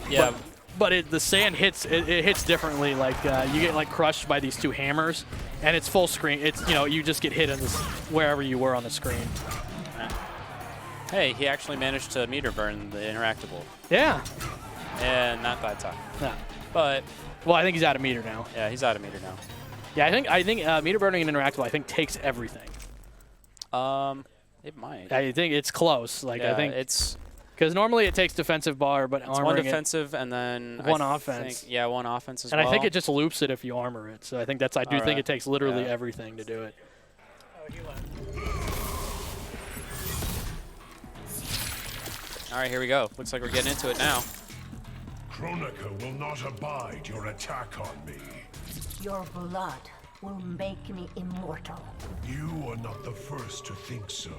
Yeah. but the sand hits it hits differently. Like you get like crushed by these 2 hammers, and it's full screen. It's, you know, you just get hit in this wherever you were on the screen. Hey, he actually managed to meter burn the interactable. Yeah. And not that time. No. But Well, I think he's out of meter now. yeah, he's out of meter now. Yeah, I think meter burning and interactable, I think, takes everything. It might. I think it's close. Like Yeah, I think it's because normally it takes defensive bar, but one armoring defensive and then One I offense. think- yeah, one offense as and well. I think it just loops it if you armor it. So I think I do think Alright. it takes literally Yeah. everything to do it. All right, here we go. Looks like we're getting into it now. Kronika will not abide your attack on me. Your blood will make me immortal. You are not the first to think so.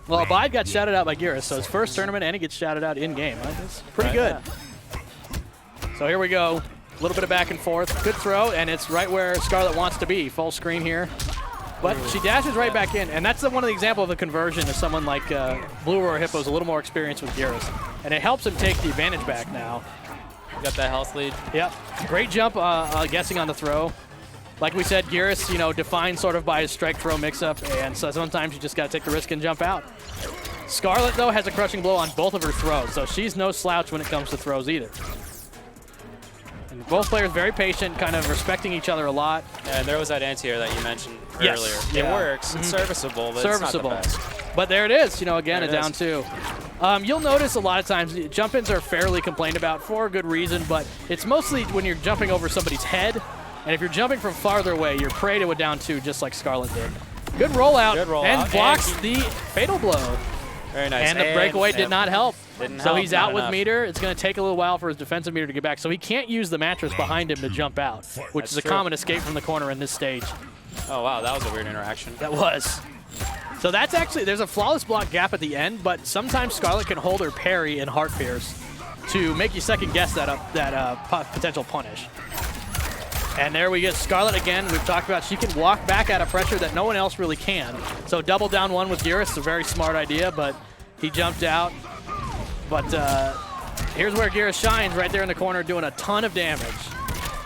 Well, Abide got shouted out by Garrus, so his first tournament, and he gets shouted out in game. That's pretty good. So here we go. A little bit of back and forth. Good throw, and it's right where Scarlet wants to be. Full screen here. But she dashes right back in, and that's one of the example of a conversion to someone like Blue Aurora Hippo's a little more experienced with Garrus. And it helps him take the advantage back now. Got that health lead. Yep. Great jump, guessing on the throw. Like we said, Garrus, you know, defined sort of by his strike throw mix-up, and so sometimes you just got to take the risk and jump out. Scarlet, though, has a crushing blow on both of her throws, so she's no slouch when it comes to throws either. And both players very patient, kind of respecting each other a lot. And there was that anti-air that you mentioned Yes, earlier. yeah. It works. It's serviceable, but Serviceable. it's not the best. But there it is, you know, again, There a it down is. 2. You'll notice a lot of times jump-ins are fairly complained about for a good reason, but it's mostly when you're jumping over somebody's head, and if you're jumping from farther away, you're prey to a down 2 just like Scarlet did. Good rollout, Good rollout, and blocks and the fatal blow. Very nice. And the breakaway did not help. Didn't So help, he's not out with enough. meter. It's going to take a little while for his defensive meter to get back. So he can't use the mattress behind him to jump out, which That's is a true. common escape from the corner in this stage. Oh, wow, that was a weird interaction. That was. So that's actually, there's a flawless block gap at the end, but sometimes Scarlet can hold her parry in Heart Pierce to make you second guess that potential punish. And there we get Scarlet again. We've talked about she can walk back out of pressure that no one else really can. So double down 1 with Garrus is a very smart idea, but he jumped out. But here's where Garrus shines, right there in the corner, doing a ton of damage.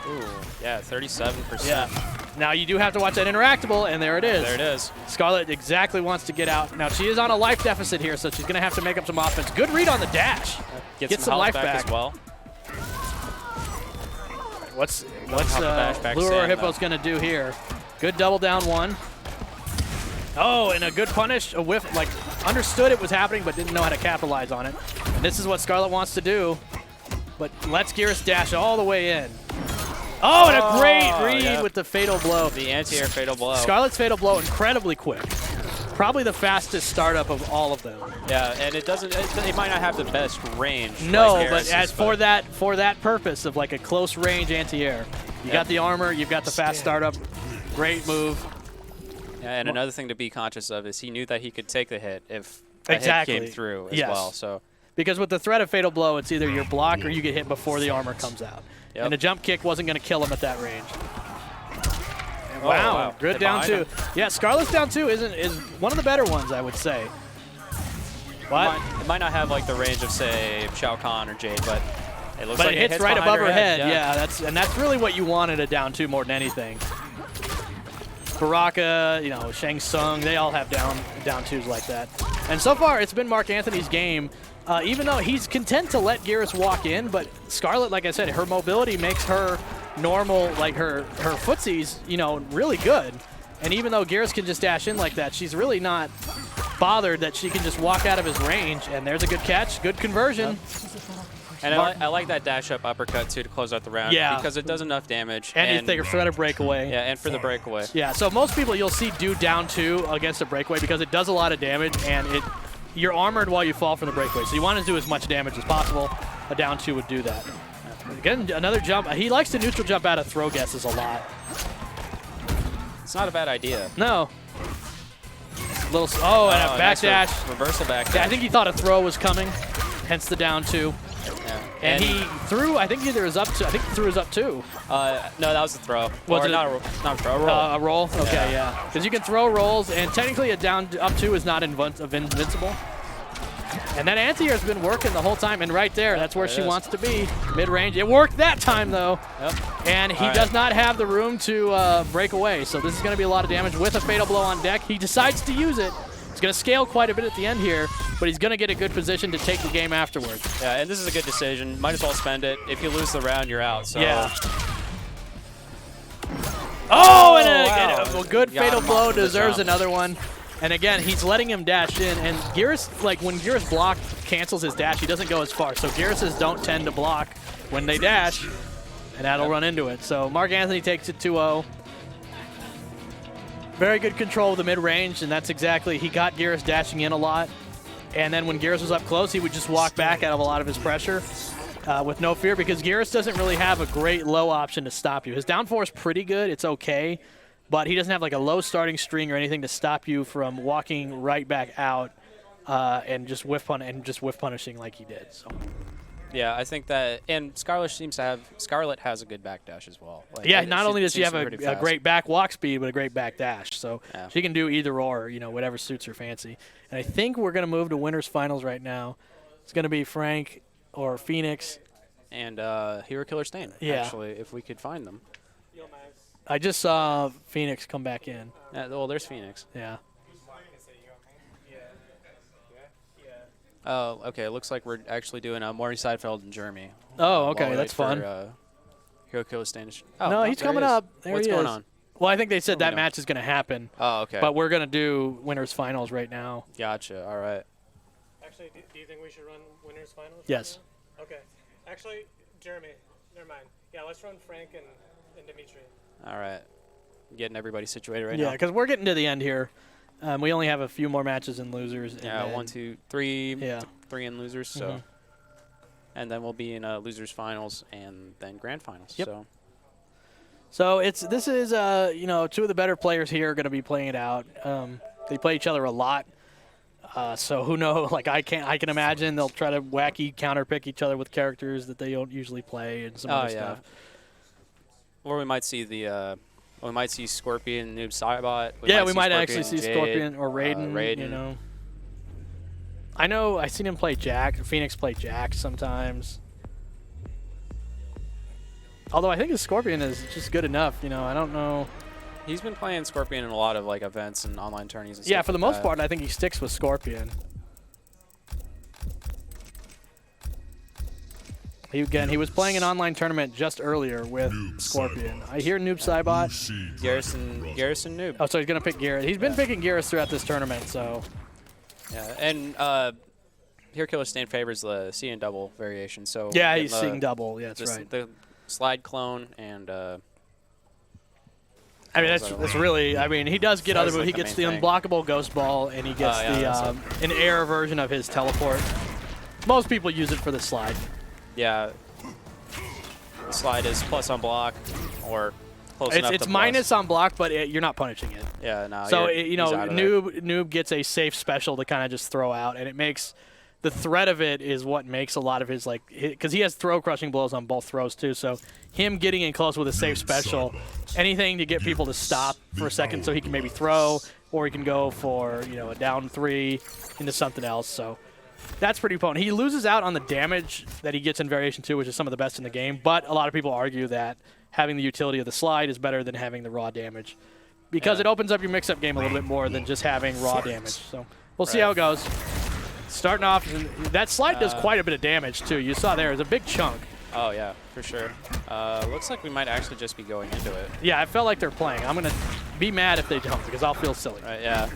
Ooh, yeah, 37%. Yeah. Now you do have to watch that interactable, and there it is. There it is. Scarlet exactly wants to get out. Now she is on a life deficit here, so she's going to have to make up some offense. Good read on the dash. Get Get some some health life back back. as well. What's Lure Hippo's going to do here? Good double down one. Oh, and a good punish, a whiff, like understood it was happening but didn't know how to capitalize on it. And this is what Scarlet wants to do, but lets Geras dash all the way in. Oh, and a great read with the fatal blow. The anti-air fatal blow. Scarlet's fatal blow incredibly quick. Probably the fastest startup of all of them. Yeah, and it might not have the best range. No, like but as for that purpose of like a close range anti-air, you got the armor, you've got the fast startup. Great move. Yeah, and another thing to be conscious of is he knew that he could take the hit if the hit came through as well. So because with the threat of fatal blow, it's either your block or you get hit before the armor comes out. Yep. And a jump kick wasn't going to kill him at that range. Oh, wow. Good down two. Yeah, Scarlet's down two is one of the better ones, I would say. What? It might not have like the range of say Shao Kahn or Jade, but it looks like it hits right above her head. Yeah, that's really what you wanted a down two more than anything. Baraka, Shang Tsung, they all have down twos like that. And so far, it's been Mark Anthony's game. Even though he's content to let Geras walk in, but Scarlet, like I said, her mobility makes her normal, like her footsies, really good. And even though Geras can just dash in like that, she's really not bothered that she can just walk out of his range. And there's a good catch, good conversion. And I like that dash up uppercut too to close out the round. Yeah. Because it does enough damage. And you think threat of breakaway. Yeah, and for the breakaway. Yeah, so most people you'll see do down two against a breakaway because it does a lot of damage and you're armored while you fall from the breakaway. So you want to do as much damage as possible. A down two would do that. Again, another jump. He likes to neutral jump out of throw guesses a lot. It's not a bad idea. No. And a backdash. Reversal backdash. Yeah, I think he thought a throw was coming, hence the down two. Yeah. And he threw, I think either is up two. I think he threw his up two. No, that was a throw. Was it not a throw, a roll. A roll? Okay, yeah. Because you can throw rolls, and technically a down up two is not invincible. And that anti-air has been working the whole time, and right there, that's where she wants to be, mid-range. It worked that time, though. Yep. And he does not have the room to break away, so this is going to be a lot of damage with a fatal blow on deck. He decides to use it. It's going to scale quite a bit at the end here, but he's going to get a good position to take the game afterwards. Yeah, and this is a good decision. Might as well spend it. If you lose the round, you're out. So. Yeah. Oh, and a good fatal blow deserves another one. And again, he's letting him dash in, and Geras, like when Geras block cancels his dash, he doesn't go as far. So Geras's don't tend to block when they dash, and that'll run into it. So Mark Anthony takes it 2-0. Very good control of the mid-range, and that's exactly, he got Geras dashing in a lot. And then when Geras was up close, he would just walk back out of a lot of his pressure with no fear, because Geras doesn't really have a great low option to stop you. His down four is pretty good, it's okay, but he doesn't have like a low starting string or anything to stop you from walking right back out and just whiff punishing like he did. So. Yeah, I think that, and Scarlet has a good backdash as well. Like, yeah, not only does she have a fast. great back walk speed, but a great back dash. So she can do either or, whatever suits her fancy. And I think we're going to move to winners finals right now. It's going to be Frank or Phoenix. And Hero Killer Stain, actually, if we could find them. I just saw Phoenix come back in. Yeah, well, there's Phoenix. Yeah. Oh, okay. It looks like we're actually doing Maury Seidfeld and Jeremy. Oh, okay. That's fun. Hero Killer Stain. No, he's coming up. There What's he going is. on? Well, I think they said that match is going to happen. Oh, okay. But we're going to do winners finals right now. Gotcha. All right. Actually, do you think we should run winners finals? Yes. Right now? Okay. Actually, Jeremy, never mind. Yeah, let's run Frank and Dimitri. All right. Getting everybody situated right now. Yeah, because we're getting to the end here. We only have a few more matches and losers. Yeah, and 1, 2, 3. Yeah. 3 in losers. So, and then we'll be in losers finals and then grand finals. Yep. So this is two of the better players here are going to be playing it out. They play each other a lot. So who knows? Like I can imagine they'll try to wacky counterpick each other with characters that they don't usually play and some other stuff. Or we might see Scorpion, Noob Cybot. We might actually see Scorpion or Raiden. I know I've seen him play Jack. Phoenix play Jack sometimes. Although I think his Scorpion is just good enough. I don't know. He's been playing Scorpion in a lot of events and online tourneys. And yeah, for the most part, I think he sticks with Scorpion. He was playing an online tournament just earlier with Scorpion. I hear Noob Cybot. Garrison Noob. Oh, so he's going to pick Garrett. He's been picking Garrett throughout this tournament, so. Yeah, and Hero Killer Stain favors the seeing double variation. So yeah, he's seeing double. Yeah, that's right. The slide clone and. I mean, that's really. I mean, he does get other moves. He gets the unblockable Ghost Ball, and he gets an air version of his teleport. Most people use it for the slide. Yeah. The slide is plus on block, or close enough. It's to minus plus. on block, but you're not punishing it. Yeah, no. So Noob gets a safe special to kind of just throw out, and it makes the threat of it is what makes a lot of his because he has throw crushing blows on both throws too. So him getting in close with a safe special, anything to get people to stop for a second, so he can maybe throw, or he can go for a down 3 into something else. So. That's pretty potent. He loses out on the damage that he gets in Variation 2, which is some of the best in the game, but a lot of people argue that having the utility of the slide is better than having the raw damage because it opens up your mix-up game a little bit more than just having raw damage. So we'll see how it goes. Starting off, that slide does quite a bit of damage, too. You saw there. It's a big chunk. Oh, yeah, for sure. Looks like we might actually just be going into it. Yeah, I felt like they're playing. I'm going to be mad if they don't because I'll feel silly. Right, yeah.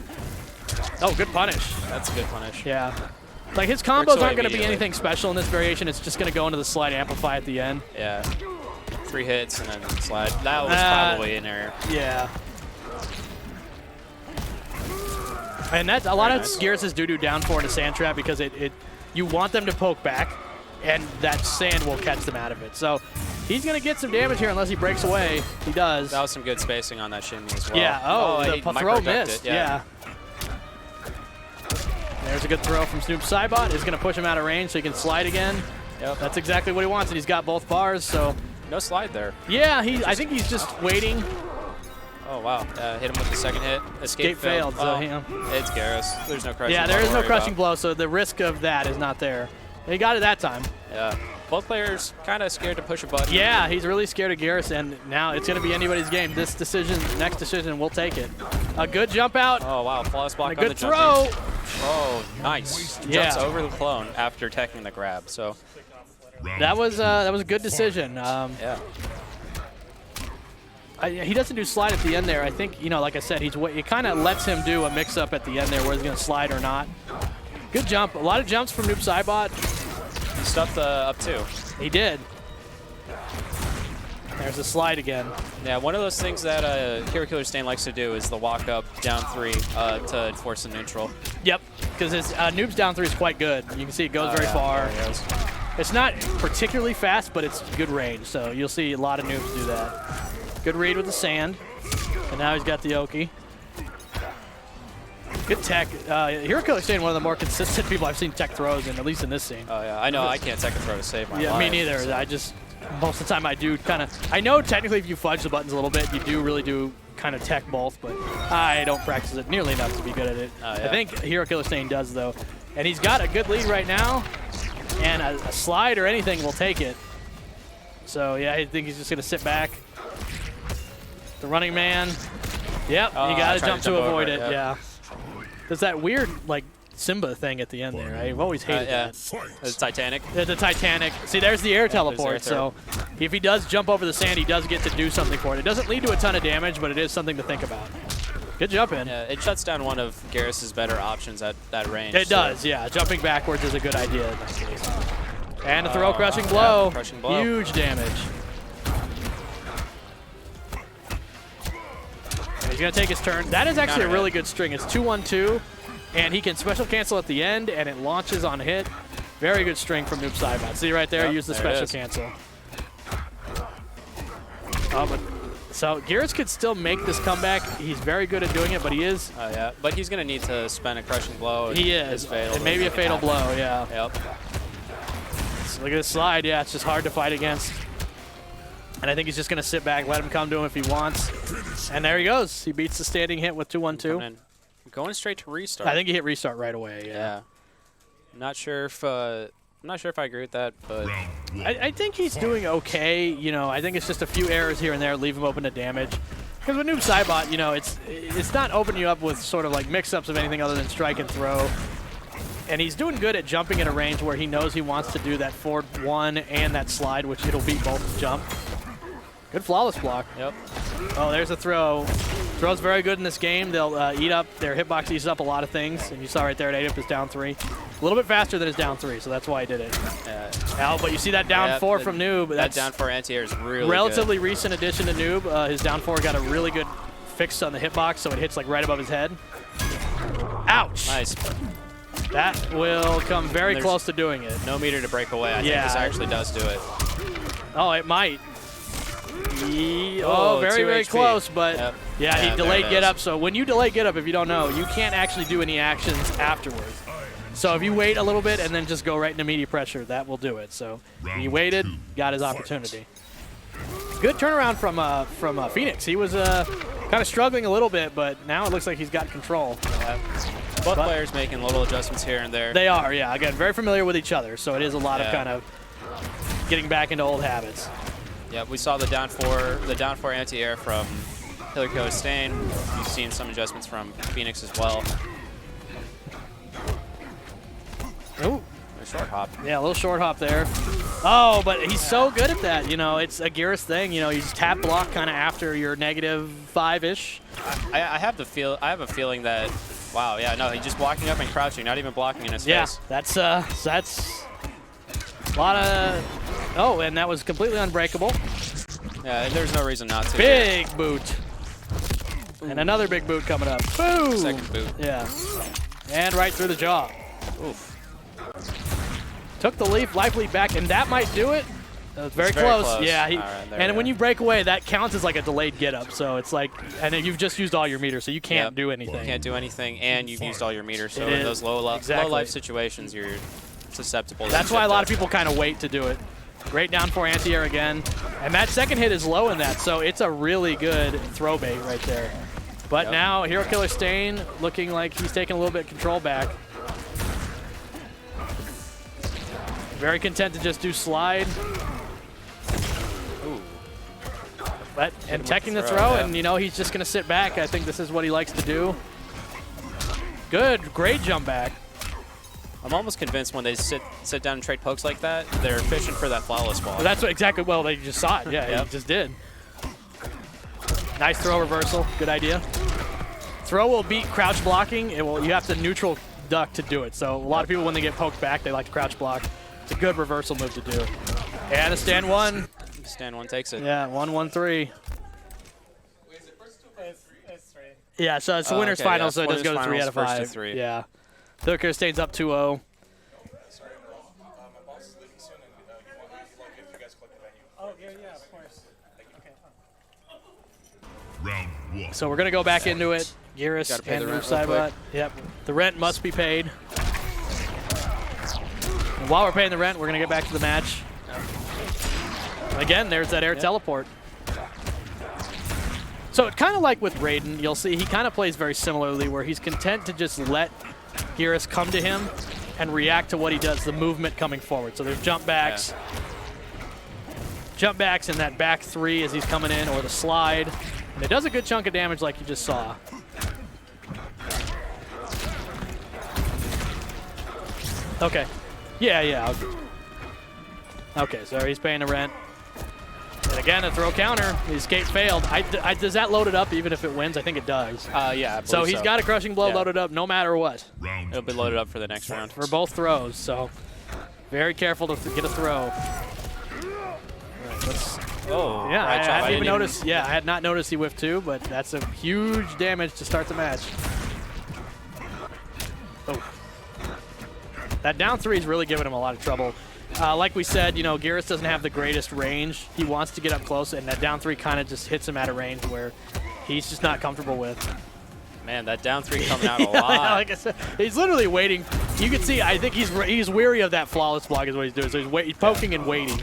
Oh, good punish. That's a good punish. Yeah. Like, his combos aren't going to be anything special in this variation. It's just going to go into the slide amplify at the end. Yeah. 3 hits and then slide. That was probably an error. Yeah. And that's a lot of Gears' doo-doo down 4 into sand trap because you want them to poke back, and that sand will catch them out of it. So he's going to get some damage here unless he breaks away. He does. That was some good spacing on that shimmy as well. Yeah. The throw missed. Yeah. There's a good throw from Snoop Cybot. Is going to push him out of range so he can slide again. Yep. That's exactly what he wants, and he's got both bars. So no slide there. Yeah, I think he's just waiting. Oh, wow. Hit him with the second hit. Escape failed. So, it's Garrus. There's no crushing blow. Yeah, there is no crushing blow, so the risk of that is not there. He got it that time. Yeah. Both players kind of scared to push a button. Yeah, he's really scared of Garrus, and now it's going to be anybody's game. This decision, next decision, we'll take it. A good jump out. Oh, wow. Flawless block and a on good the throw. Oh, nice. Jumps over the clone after teching the grab. So that was a good decision. Yeah. He doesn't do slide at the end there. I think, like I said, it kind of lets him do a mix-up at the end there where he's going to slide or not. Good jump. A lot of jumps from Noob Cybot. He stuffed up 2. He did. There's a slide again. Yeah, one of those things that Hero Killer Stain likes to do is the walk up down 3 to force a neutral. Yep, because his Noob's down 3 is quite good. You can see it goes very far. It's not particularly fast, but it's good range, so you'll see a lot of Noobs do that. Good read with the sand, and now he's got the Oki. Good tech. Hero Killer Stain, one of the more consistent people I've seen tech throws in, at least in this scene. Oh, yeah. I know I can't tech a throw to save my life. Me neither. So. Most of the time I do I know technically if you fudge the buttons a little bit, you really do kind of tech both, but I don't practice it nearly enough to be good at it. I think Hero Killer Stain does, though. And he's got a good lead right now, and a slide or anything will take it. So, yeah, I think he's just going to sit back. The running man. Yep, you got to jump to avoid it. Yeah. There's that weird, Simba thing at the end there. I've always hated that. The Titanic. The Titanic. See, there's the air teleport. So if he does jump over the sand, he does get to do something for it. It doesn't lead to a ton of damage, but it is something to think about. Good jump in. Yeah, it shuts down one of Garrus's better options at that range. It does, yeah. Jumping backwards is a good idea in that case. And a throw crushing blow. Crushing blow. Huge damage. And he's going to take his turn. That is actually a really good string. It's 2-1-2. And he can special cancel at the end, and it launches on hit. Very good string from Noob Cybot. See right there? Use the special cancel. So Gears could still make this comeback. He's very good at doing it, but he is. Oh, yeah. But he's going to need to spend a crushing blow. He is. And maybe a fatal blow, yeah. Yep. So look at this slide. Yeah, it's just hard to fight against. And I think he's just going to sit back, let him come to him if he wants. And there he goes. He beats the standing hit with 2-1-2. Going straight to restart. I think he hit restart right away. Yeah. I'm not sure if I agree with that, but I think he's doing okay. I think it's just a few errors here and there leave him open to damage. Because with Noob Cybot, it's not opening you up with sort of mix-ups of anything other than strike and throw. And he's doing good at jumping at a range where he knows he wants to do that forward 1 and that slide, which it'll beat both jump. Good flawless block. Yep. Oh, there's a throw. Throw's very good in this game. They'll eat up, their hitbox eats up a lot of things. And you saw right there, it ate up his down 3. A little bit faster than his down 3, so that's why he did it. Yeah. But you see that down 4 from Noob. That down 4 anti-air is really relatively good. recent addition to Noob. His down 4 got a really good fix on the hitbox, so it hits like right above his head. Ouch! Nice. That will come very close to doing it. No meter to break away. I think this actually does do it. Oh, it might. Oh, very, 2 very HP. close, but Yep. yeah, he there delayed it get is. up. So when you delay get up, if you don't know, you can't actually do any actions afterwards. So if you wait a little bit and then just go right into immediate pressure, that will do it. So he waited, got his opportunity. Good turnaround from Phoenix. He was kind of struggling a little bit, but now it looks like he's got control. Both players making little adjustments here and there. They are, yeah. Again, very familiar with each other, so it is a lot of kind of getting back into old habits. Yeah, we saw the down 4 anti-air from Hillico Stain. You've seen some adjustments from Phoenix as well. Ooh. A short hop. Yeah, a little short hop there. Oh, but he's so good at that. You know, it's a Geras thing. You know, you just tap block kind of after your -5-ish. I have a feeling that. Wow. Yeah. No. He's just walking up and crouching, not even blocking in his face. That's a lot of. Oh, and that was completely unbreakable. Yeah. There's no reason not to. Big boot. And another big boot coming up. Boom. Second boot. Yeah. And right through the jaw. Oof. Took the life lead back, and that might do it. Very very close. close. Yeah. All right, there we and when go. you break away, that counts as like a delayed get up. So it's like, and then you've just used all your meters, so you can't do anything. You can't do anything, and you've used all your meters. So It in is. those low Exactly. life situations, you're susceptible. That's why a lot of people kind of wait to do it. Great down 4 anti-air again. And that second hit is low in that, so it's a really good throw bait right there. But now Hero Killer Stain looking like he's taking a little bit of control back. Very content to just do slide. Ooh. And teching the throw, and you know, he's just gonna sit back. I think this is what he likes to do. Good, great jump back. I'm almost convinced when they sit down and trade pokes like that, they're fishing for that flawless ball. Well, that's what exactly. Well, they just saw it. Yeah, he just did. Nice throw reversal. Good idea. Throw will beat crouch blocking. It will. You have to neutral duck to do it. So a lot of people, when they get poked back, they like to crouch block. It's a good reversal move to do. And a stand 1. Stand 1 takes it. Yeah, 1-1-3. It's 3. Yeah, so it's the winner's okay, final, yeah, so it does go to 3 out of 5. first to 3. Yeah. Hooker stays up 2-0. Sorry, my boss is leaving soon, and he like if you guys collect the venue. Oh, yeah, of course. Okay. Round 1. So we're going to go back into it. Geras Gotta pay and the Roof rent real Sidebot. Yep. The rent must be paid. And while we're paying the rent, we're going to get back to the match. Again, there's that air teleport. So it's kind of like with Raiden, you'll see he kind of plays very similarly, where he's content to just let Geras come to him and react to what he does, the movement coming forward. So there's jump backs. Jump backs and that back 3 as he's coming in, or the slide. And it does a good chunk of damage like you just saw. Okay. Yeah. Okay, so he's paying the rent. And again, a throw counter. The escape failed. Does that load it up even if it wins? I think it does. Yeah, I So believe he's got a crushing blow loaded up no matter what Round It'll be loaded up for the next round. for both throws. So very careful to get a throw. Oh, Yeah, I right, hadn't even noticed. Yeah, I had not noticed he whiffed 2, but that's a huge damage to start the match. Oh. That down 3 is really giving him a lot of trouble. Like we said, you know, Geras doesn't have the greatest range. He wants to get up close, and that down 3 kind of just hits him at a range where he's just not comfortable with. Man, that down 3 coming out a lot. Like I said, he's literally waiting. You can see, I think he's weary of that flawless block is what he's doing. So he's poking and waiting.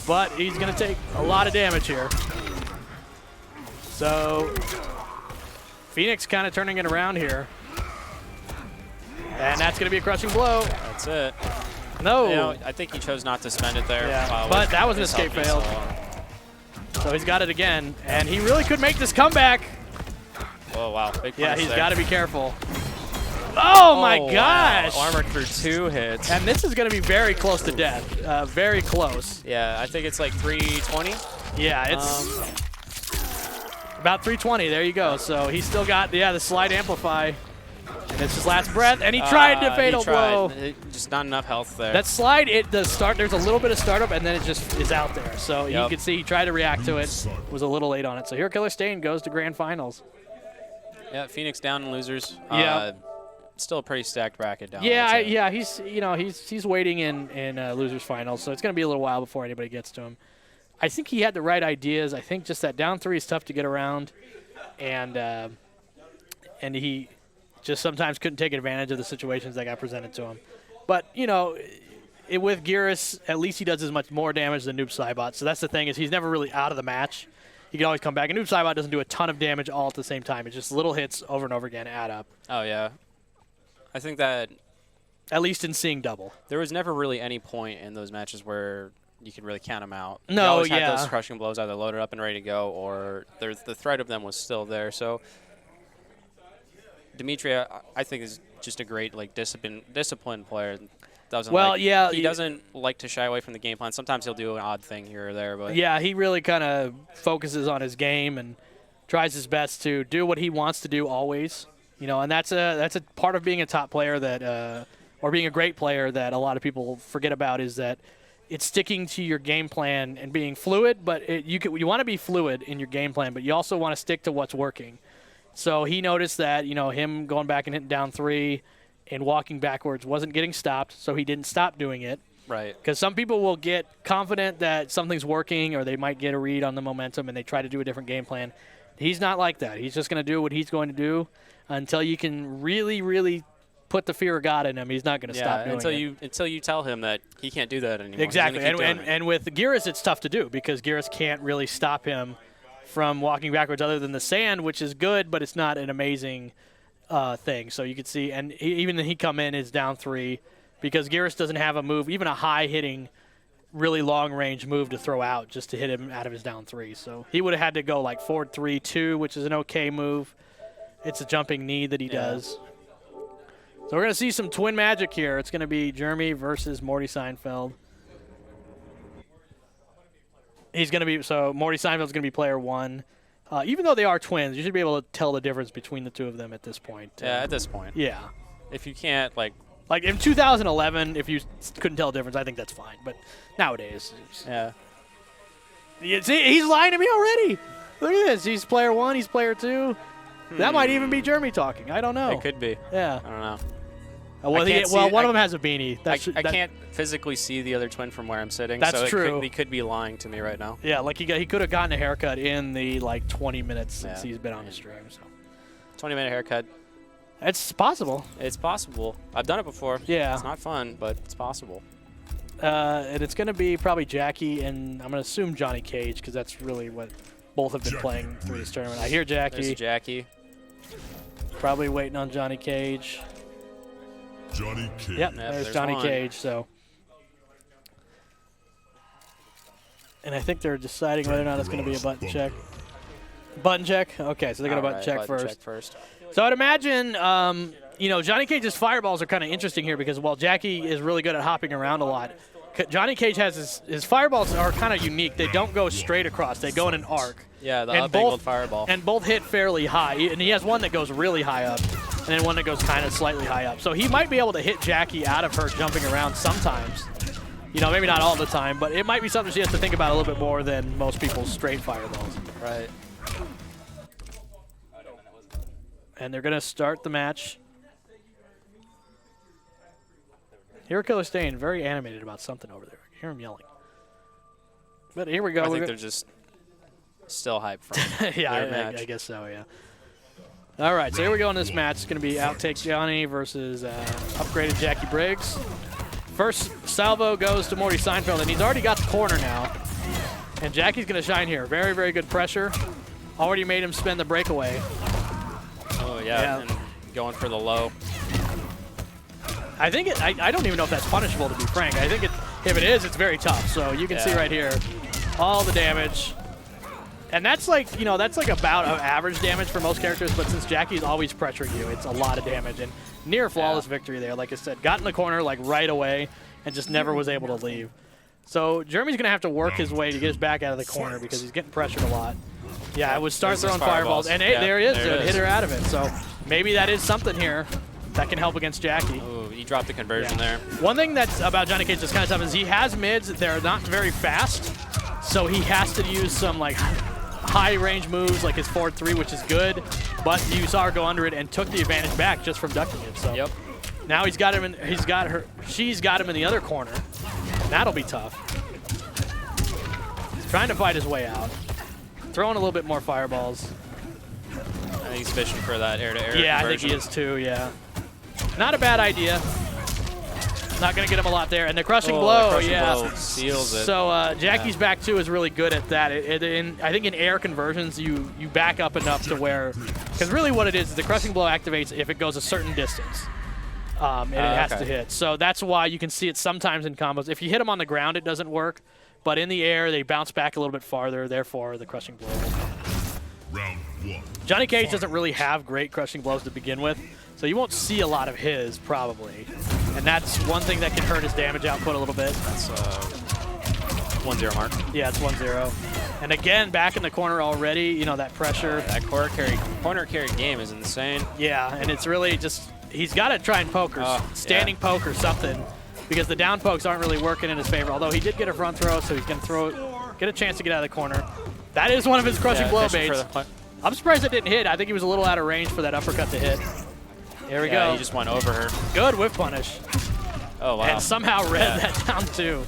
But he's going to take a lot of damage here. So Phoenix kind of turning it around here. And that's going to be a crushing blow. That's it. No. You know, I think he chose not to spend it there. Yeah, but that was an escape fail. So he's got it again. And he really could make this comeback. Oh, wow. Big Yeah, punish he's there. got to be careful. Oh my wow. gosh! Armored through 2 hits. And this is going to be very close to death. Very close. Yeah, I think it's like 320. Yeah, it's about 320. There you go. So he's still got the slide amplify. And it's his last breath, and he tried to fatal blow. Just not enough health there. That slide, it does start. There's a little bit of startup, and then it just is out there. So you can see he tried to react to it, was a little late on it. So Hero Killer Stain goes to grand finals. Yeah, Phoenix down in losers. Yeah. Still a pretty stacked bracket down. Yeah, yeah. He's waiting in losers finals, so it's going to be a little while before anybody gets to him. I think he had the right ideas. I think just that down 3 is tough to get around, and he just sometimes couldn't take advantage of the situations that got presented to him. But, with Geras, at least he does as much more damage than Noob Saibot. So that's the thing, is he's never really out of the match. He can always come back. And Noob Saibot doesn't do a ton of damage all at the same time. It's just little hits over and over again add up. Oh, yeah. I think that at least in seeing double. There was never really any point in those matches where you could really count them out. No, you always had those crushing blows either loaded up and ready to go, or the threat of them was still there. So Dimitri, I think, is just a great disciplined player. He doesn't like to shy away from the game plan. Sometimes he'll do an odd thing here or there, but yeah, he really kind of focuses on his game and tries his best to do what he wants to do always. And that's a part of being a top player that, or being a great player that a lot of people forget about, is that it's sticking to your game plan and being fluid. But you want to be fluid in your game plan, but you also want to stick to what's working. So he noticed that, him going back and hitting down 3 and walking backwards wasn't getting stopped, so he didn't stop doing it. Right. Because some people will get confident that something's working, or they might get a read on the momentum and they try to do a different game plan. He's not like that. He's just going to do what he's going to do until you can really, really put the fear of God in him. He's not going to stop doing it. Until you tell him that he can't do that anymore. Exactly. And with Geras, it's tough to do because Geras can't really stop him from walking backwards other than the sand, which is good, but it's not an amazing thing. So you can see, and even when he come in is down 3 because Geras doesn't have a move, even a high-hitting, really long-range move to throw out just to hit him out of his down 3. So he would have had to go like forward 3-2, which is an okay move. It's a jumping knee that he does. So we're going to see some twin magic here. It's going to be Jeremy versus Morty Seinfeld. He's going to be, so Morty Seinfeld's going to be player 1. Even though they are twins, you should be able to tell the difference between the two of them at this point. Yeah, at this point. Yeah. If you can't, like in 2011, if you couldn't tell the difference, I think that's fine. But nowadays. Yeah. See, he's lying to me already. Look at this. He's player 1, he's player 2. That might even be Jeremy talking. I don't know. It could be. Yeah. I don't know. One of them has a beanie. I can't physically see the other twin from where I'm sitting. That's so true. He could be lying to me right now. Yeah, like he could have gotten a haircut in the 20 minutes since he's been on the stream. So 20-minute haircut. It's possible. It's possible. I've done it before. Yeah. It's not fun, but it's possible. And it's going to be probably Jackie and I'm going to assume Johnny Cage because that's really what both have been playing through this tournament. I hear Jackie. There's Jackie. Probably waiting on Johnny Cage. Johnny Cage. Yep, there's Johnny Cage. So, and I think they're deciding whether or not it's going to be a button check. Button check? Okay, so they're going to button check first. So I'd imagine, Johnny Cage's fireballs are kind of interesting here because while Jackie is really good at hopping around a lot, Johnny Cage has his fireballs are kind of unique. They don't go straight across. They go in an arc. Yeah, the up-angled fireball. And both hit fairly high. And he has one that goes really high up and then one that goes kind of slightly high up. So he might be able to hit Jackie out of her jumping around sometimes. Maybe not all the time, but it might be something she has to think about a little bit more than most people's straight fireballs. Right. And they're going to start the match. Hero Killer Stain very animated about something over there. I hear him yelling. But here we go. I think they're just still hyped from their match. I guess so, yeah. All right, so here we go in this match. It's going to be Outtake Johnny versus upgraded Jackie Briggs. First salvo goes to Morty Seinfeld, and he's already got the corner now. And Jackie's going to shine here. Very, very good pressure. Already made him spend the breakaway. Oh, yeah, and going for the low. I think I don't even know if that's punishable, to be frank. I think if it is, it's very tough. So you can see right here all the damage. And that's that's like about average damage for most characters, but since Jackie's always pressuring you, it's a lot of damage. And near flawless victory there. Like I said, got in the corner like right away and just never was able to leave. So Jeremy's going to have to work his way to get his back out of the corner because he's getting pressured a lot. Yeah, I would start throwing fireballs. And hey, there he is. There hit her out of it. So maybe that is something here that can help against Jackie. Ooh, he dropped the conversion there. One thing that's about Johnny Cage that's kind of tough is he has mids. They're not very fast. So he has to use some like high range moves like his forward 3, which is good. But you saw her go under it and took the advantage back just from ducking it. So now she's got him in the other corner. And that'll be tough. He's trying to fight his way out. Throwing a little bit more fireballs. I think he's fishing for that air-to-air Yeah, conversion. I think he is too, yeah. Not a bad idea. Not going to get him a lot there. And the crushing blow, the crushing blow seals it. So Jackie's back too is really good at that. I think in air conversions, you back up enough to where, because really what it is the crushing blow activates if it goes a certain distance. And it has to hit. So that's why you can see it sometimes in combos. If you hit them on the ground, it doesn't work. But in the air, they bounce back a little bit farther, therefore the crushing blow. Round 1. Johnny Cage doesn't really have great crushing blows to begin with, so you won't see a lot of his, probably. And that's one thing that can hurt his damage output a little bit. That's 1-0 mark. Yeah, it's 1-0. And again, back in the corner already, you know, that pressure. That corner carry game is insane. Yeah, and it's really just, he's got to try and poke or standing poke or something, because the down pokes aren't really working in his favor, although he did get a front throw, so he's going to get a chance to get out of the corner. That is one of his crushing blow baits. I'm surprised it didn't hit. I think he was a little out of range for that uppercut to hit. There we go. He just went over her. Good whiff punish. Oh, wow. And somehow read that down, too.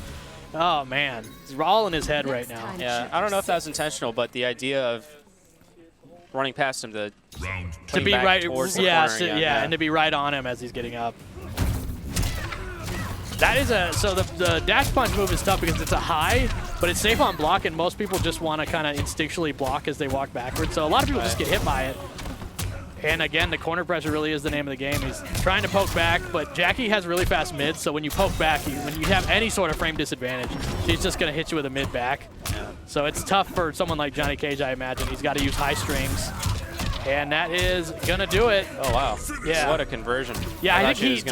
Oh, man. He's all in his head right now. Yeah, I don't know if that was intentional, but the idea of running past him to be right, towards the corner again, and to be right on him as he's getting up. That is so the dash punch move is tough because it's a high, but it's safe on block, and most people just want to kind of instinctually block as they walk backwards. So a lot of people just get hit by it. And again, the corner pressure really is the name of the game. He's trying to poke back, but Jackie has really fast mids, so when you poke back, when you have any sort of frame disadvantage, she's just going to hit you with a mid back. Yeah. So it's tough for someone like Johnny Cage, I imagine. He's got to use high strings. And that is going to do it. Oh, wow. Yeah. What a conversion. Yeah, I think he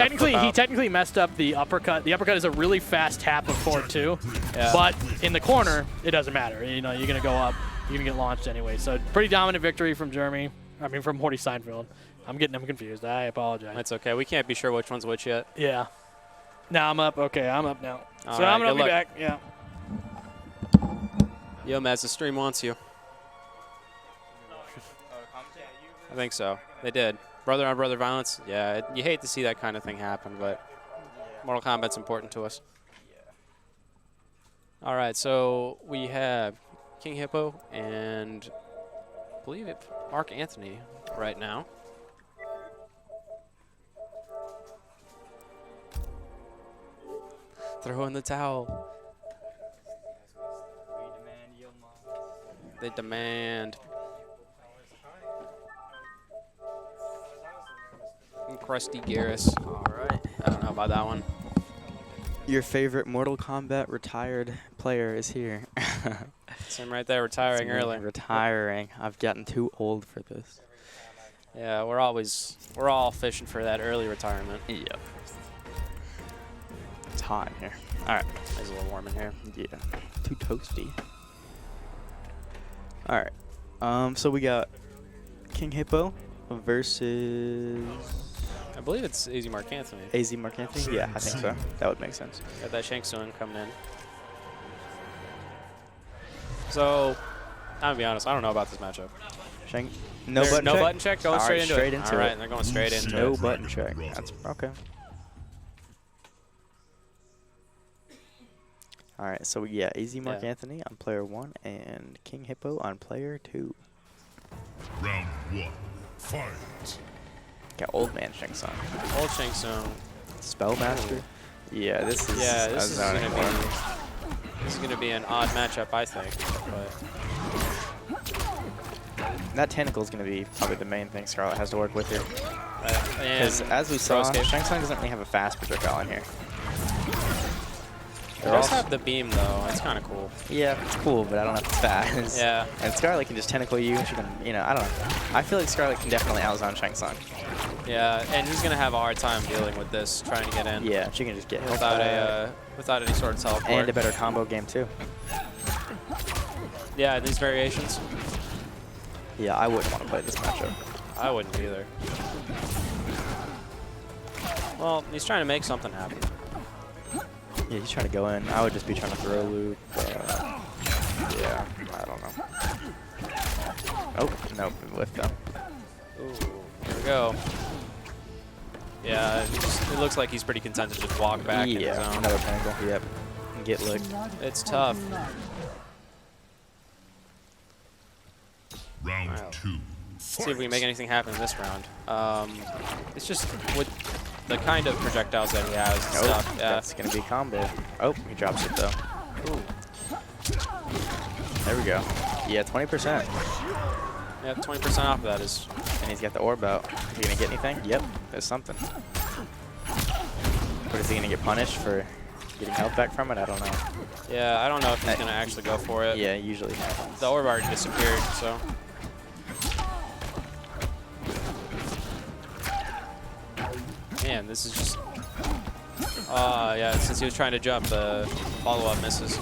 technically messed up the uppercut. The uppercut is a really fast tap of forward 2. Yeah. But in the corner, it doesn't matter. You know, you're going to go up. You're going to get launched anyway. So pretty dominant victory from Jeremy. I mean, from Morty Seinfeld. I'm getting him confused. I apologize. That's okay. We can't be sure which one's which yet. Yeah. Now I'm up. Okay, I'm up now. All so right, I'm going to be back. Yeah. Yo, Maz, the stream wants you. I think so. They did. Brother on brother violence. Yeah, you hate to see that kind of thing happen, but Mortal Kombat's important to us. All right, so we have King Hippo and I believe it Mark Anthony right now. Throw in the towel. They demand. Krusty Garrus. All right. I don't know about that one. Your favorite Mortal Kombat retired player is here. It's him right there, retiring early. Retiring. I've gotten too old for this. Yeah, we're all fishing for that early retirement. Yep. It's hot in here. All right. It's a little warm in here. Yeah. Too toasty. All right. So we got King Hippo versus. I believe it's AZ Mark Anthony. AZ Mark Anthony? Yeah, I think so. That would make sense. Got that Shang Tsung coming in. So, I'm going to be honest, I don't know about this matchup. No button check? No button check? Going straight into it. All right, it. they're going straight into it. No button check. That's okay. All right, so we got AZ Mark Anthony on player 1 and King Hippo on player 2. Round 1. Fight. Got old man Shang Tsung. Old Shang Tsung. Spellmaster. Yeah, this is gonna be an odd matchup, I think. But that tentacle is gonna be probably the main thing Scarlet has to work with here. Because as we saw, escape. Shang Tsung doesn't really have a fast projectile in here. They also have the beam though. It's kind of cool. Yeah, it's cool, but I don't know if it's fast. Yeah. And Scarlet can just tentacle you. She can, I don't know. I feel like Scarlet can definitely outzone Shang Tsung. Yeah, and he's gonna have a hard time dealing with this, trying to get in. Yeah, she can just get help without any sort of teleport. and a better combo game too. Yeah, these variations. Yeah, I wouldn't want to play this matchup. I wouldn't either. Well, he's trying to make something happen. Yeah, he's trying to go in. I would just be trying to throw loop. Yeah, I don't know. Oh, nope, lift though. Ooh, here we go. Yeah, it looks like he's pretty content to just walk back in his own. Another pinnacle. Yep. And get licked. It's tough. Round Wow. 2. See if we can make anything happen in this round. It's just with the kind of projectiles that he has and stuff. Yeah. That's gonna be a combo. Oh, he drops it though. Ooh. There we go. Yeah, 20%. Yeah, 20% off of that is. And he's got the orb out. Is he gonna get anything? Yep, there's something. But is he gonna get punished for getting health back from it? I don't know. Yeah, I don't know if he's gonna actually go for it. Yeah, usually happens. The orb already disappeared, so. Man, this is just. Yeah, since he was trying to jump, the follow-up misses.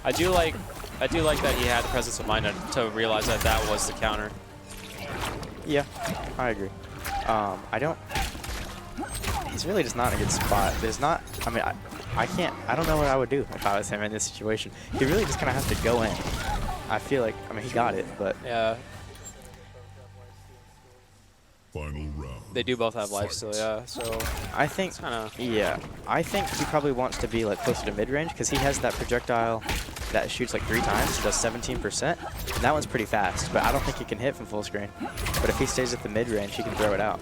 I do like that he had the presence of mind to realize that that was the counter. Yeah, I agree. I don't. He's really just not in a good spot. There's not. I mean, I can't. I don't know what I would do if I was him in this situation. He really just kind of has to go in. I feel like. I mean, he got it, but. Yeah. Final round. They do both have life still, yeah. So I think. kinda. Yeah, I think he probably wants to be like closer to mid range because he has that projectile that shoots like 3 times, does 17%. And that one's pretty fast, but I don't think he can hit from full screen. But if he stays at the mid range, he can throw it out.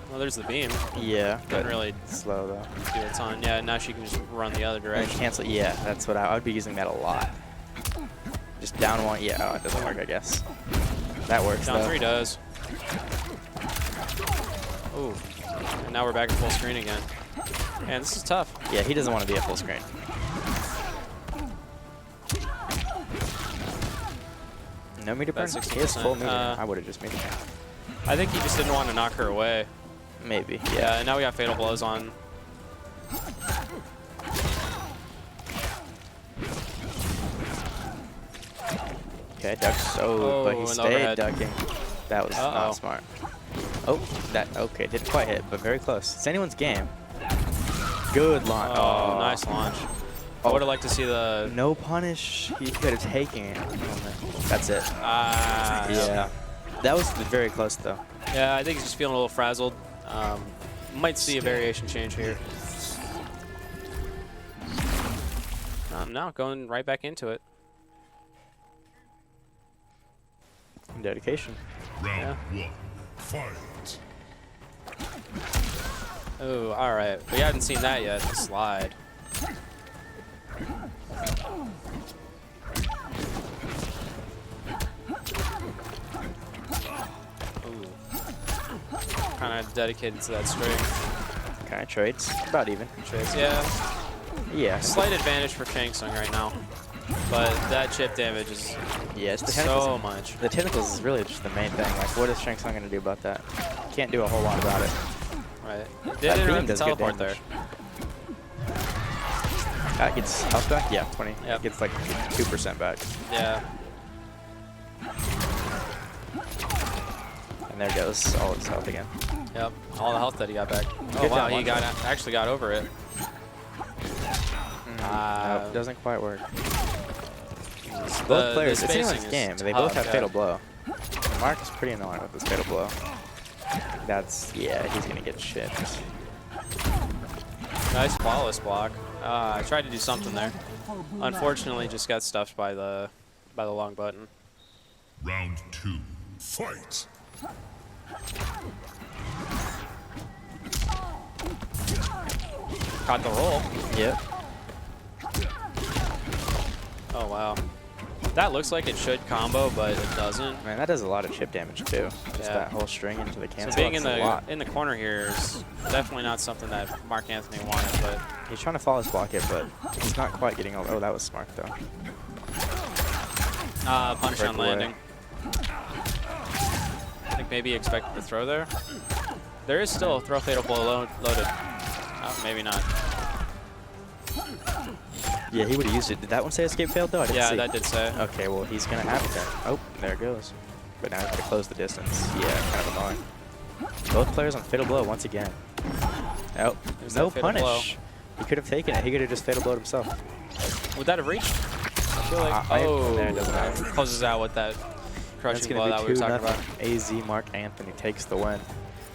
Well, there's the beam. Yeah, Doesn't really slow though. do a ton. Yeah, now she can just run the other And direction. cancel. Yeah, that's what I would be using that a lot. Just down 1. Yeah, oh, it doesn't work, I guess. That works. Down though. 3 does. Ooh. And now we're back at full screen again. Man, this is tough. Yeah, he doesn't want to be at full screen. No meter burn? About He has full 60%. meter. I would have just meter. I think he just didn't want to knock her away. Maybe, Yeah, yeah. and now we got fatal blows on. Okay, ducks. Oh, but he and stayed overhead. ducking. That was not smart. Oh, that, okay, didn't quite hit, but very close. It's anyone's game. Good launch. Oh, nice launch. I would have liked to see the. No punish. He could have taken it. That's it. Yeah. That was very close, though. Yeah, I think he's just feeling a little frazzled. Might see a variation change here. Now going right back into it. Dedication. Round 1. Fight. Oh, all right. We haven't seen that yet. The slide. Kind of dedicated to that string. Kind of trades. About even. Trades, yeah. Yeah. Slight advantage for Shang Tsung right now, but that chip damage is Yeah, it's the so tentacles. much. The tentacles is really just the main thing. Like, what is Shang Tsung going to do about that? Can't do a whole lot about it. Right. That Did beam interrupt the does good teleport there. damage. That gets health back? Yeah, 20. Yep. It gets like 2% back. Yeah. And there goes all his health again. Yep. All the health that he got back. Oh Good wow, job, he actually got over it. Nope, doesn't quite work. The Both players, it's spacing anyone's is game. They tough, both have yeah. fatal blow. Mark is pretty annoying with this fatal blow. That's, yeah, he's gonna get chipped. Nice flawless block. I tried to do something there. Unfortunately, just got stuffed by the long button. Round 2. Fight. Caught the roll. Yep. Oh wow. That looks like it should combo, but it doesn't. Man, that does a lot of chip damage too. Just Yeah. that whole string into the cancel. So being in that's a lot. the corner here is definitely not something that Mark Anthony wanted, but He's trying to flawless block it, but he's not quite getting over. Oh, that was smart though. punish on Break away. landing. I think maybe he expected to throw there. There is still a throw fatal blow loaded. Oh, maybe not. Yeah, he would have used it. Did that one say escape failed though? I didn't see. That did say. Okay, well he's gonna have it then. Oh, there it goes. But now he's gonna close the distance. Yeah, kind of annoying. Both players on fatal blow once again. Oh, There's no that fatal blow. punish. He could have taken it. He could have just fatal blowed himself. Would that have reached? I feel like. There it doesn't matter. Closes out with that That's crushing blow gonna that be we were talking 2-0. about. AZ Mark Anthony takes the win.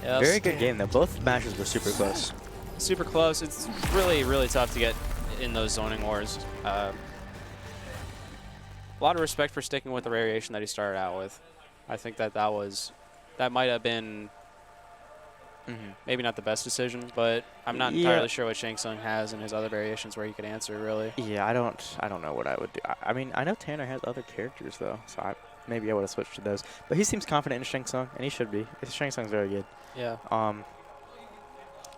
Yes. Very good game though. Both matches were super close. Super close. It's really, really tough to get in those zoning wars. A lot of respect for sticking with the variation that he started out with. I think that might have been maybe not the best decision, but I'm not entirely sure what Shang Tsung has in his other variations where he could answer really. Yeah, I don't know what I would do. I mean, I know Tanner has other characters though, so maybe I would have switched to those. But he seems confident in Shang Tsung, and he should be. Shang Tsung's very good. Yeah.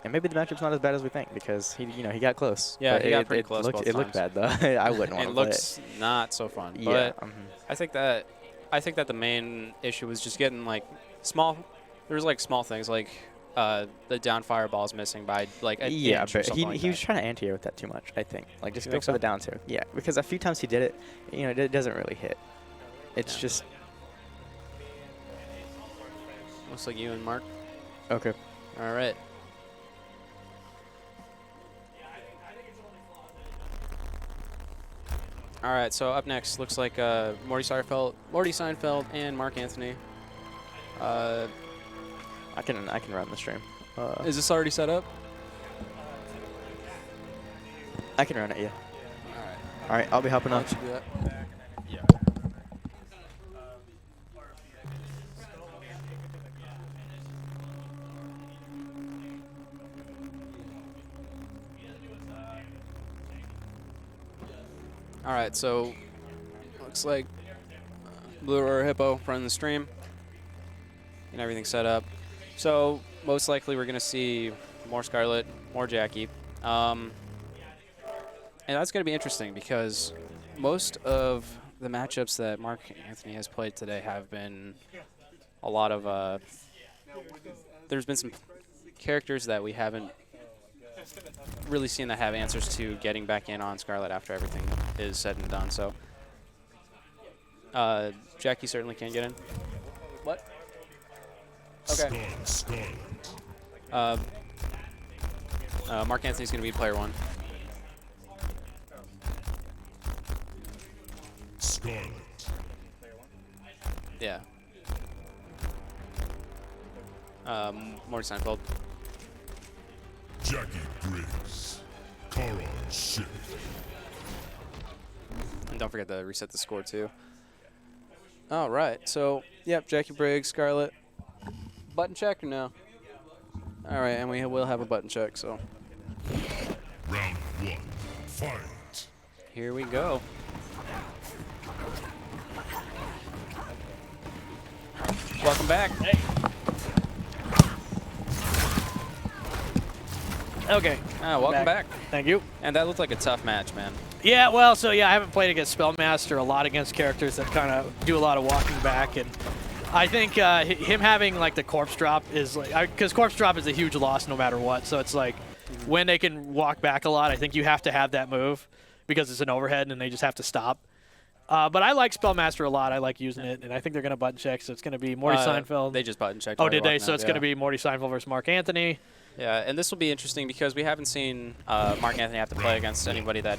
And maybe the matchup's not as bad as we think because he got close. Yeah, but he got pretty close. It looked bad though. I wouldn't want to play it. It looks not so fun. Yeah. But I think that the main issue was just getting like small. There's like small things like the down fireball's missing by like an inch or but something like he was that. trying to anti-air with that too much. I think just You go think for the so? down tier. Yeah, because a few times he did it, it doesn't really hit. It's just Looks like you and Mark. okay. All right. All right, so up next looks like Morty Seinfeld and Mark Anthony. I can run the stream. Is this already set up? I can run it. Yeah. All right. All right, I'll be hopping Why on. don't you do that? All right, so looks like Blue or Hippo running the stream and everything set up. So most likely we're gonna see more Scarlet, more Jackie, and that's gonna be interesting because most of the matchups that Mark Anthony has played today have been a lot of. There's been some characters that we haven't really seen that have answers to getting back in on Scarlet after everything is said and done. So Jackie certainly can get in. What? Okay. Mark Anthony's going to be player one. Scarlet. Yeah. Morty Seinfeld. Jackie Briggs. Coron Ship. And don't forget to reset the score too. All right. So, yep, Jackie Briggs, Scarlet. Button check or no? All right, and we will have a button check, so. Round one. Fight. Here we go. Welcome back. Hey. Okay. Welcome back. Thank you. And that looked like a tough match, man. Yeah, well, so yeah, I haven't played against Spellmaster a lot against characters that kind of do a lot of walking back, and I think him having like the corpse drop is like, because corpse drop is a huge loss no matter what. So it's like when they can walk back a lot, I think you have to have that move because it's an overhead and they just have to stop. But I like Spellmaster a lot. I like using it, and I think they're going to button check. So it's going to be Morty Seinfeld. They just button checked. Oh, did they? So it's going to be Morty Seinfeld versus Mark Anthony. Yeah, and this will be interesting because we haven't seen Mark Anthony have to play against anybody that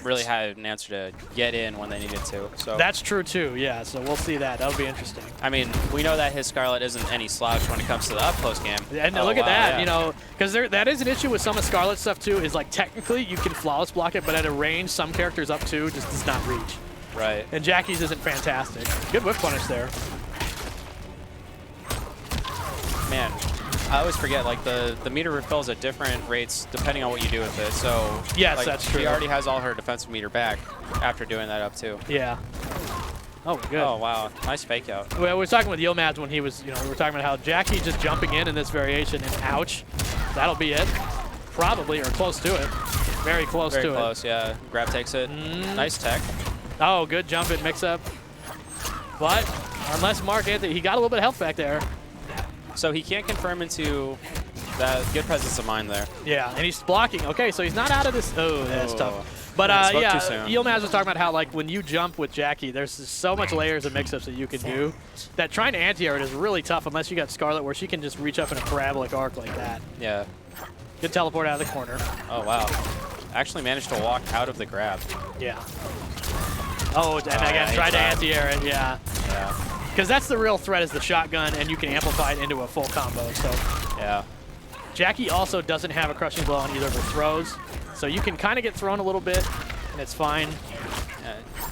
really had an answer to get in when they needed to. So that's true too. Yeah, so we'll see that. That'll be interesting. I mean, we know that his Scarlet isn't any slouch when it comes to the up close game. And look at that, you know, because that is an issue with some of Scarlet stuff too. Is like technically you can flawless block it, but at a range, some characters up to just does not reach. Right. And Jackie's isn't fantastic. Good whip punish there. Man, I always forget, like, the meter refills at different rates depending on what you do with it. So, yes, like, that's true. She already has all her defensive meter back after doing that up, too. Yeah. Oh, good. Oh, wow. Nice fake out. Well, we were talking with Yilmaz when he was, you know, we were talking about how Jackie just jumping in this variation, and ouch. That'll be it. Probably, or close to it. Very close to it. Very close, yeah. Grab takes it. Nice tech. Oh, good jump and mix up. But Unless Mark Anthony, he got a little bit of health back there. So he can't confirm into that good presence of mind there. Yeah, and he's blocking. Okay, so he's not out of this. Oh, that's tough. But Spoke yeah, too soon. Yilmaz was talking about how like when you jump with Jackie, there's just so much layers of mix-ups that you can do that trying to anti-air it is really tough unless you got Scarlet where she can just reach up in a parabolic arc like that. Yeah. Good teleport out of the corner. Oh, wow. Actually managed to walk out of the grab. Yeah. Oh, and again, tried to anti-air it, yeah. Yeah. Because that's the real threat is the shotgun, and you can amplify it into a full combo. So Yeah. Jackie also doesn't have a crushing blow on either of her throws, so you can kind of get thrown a little bit, and it's fine.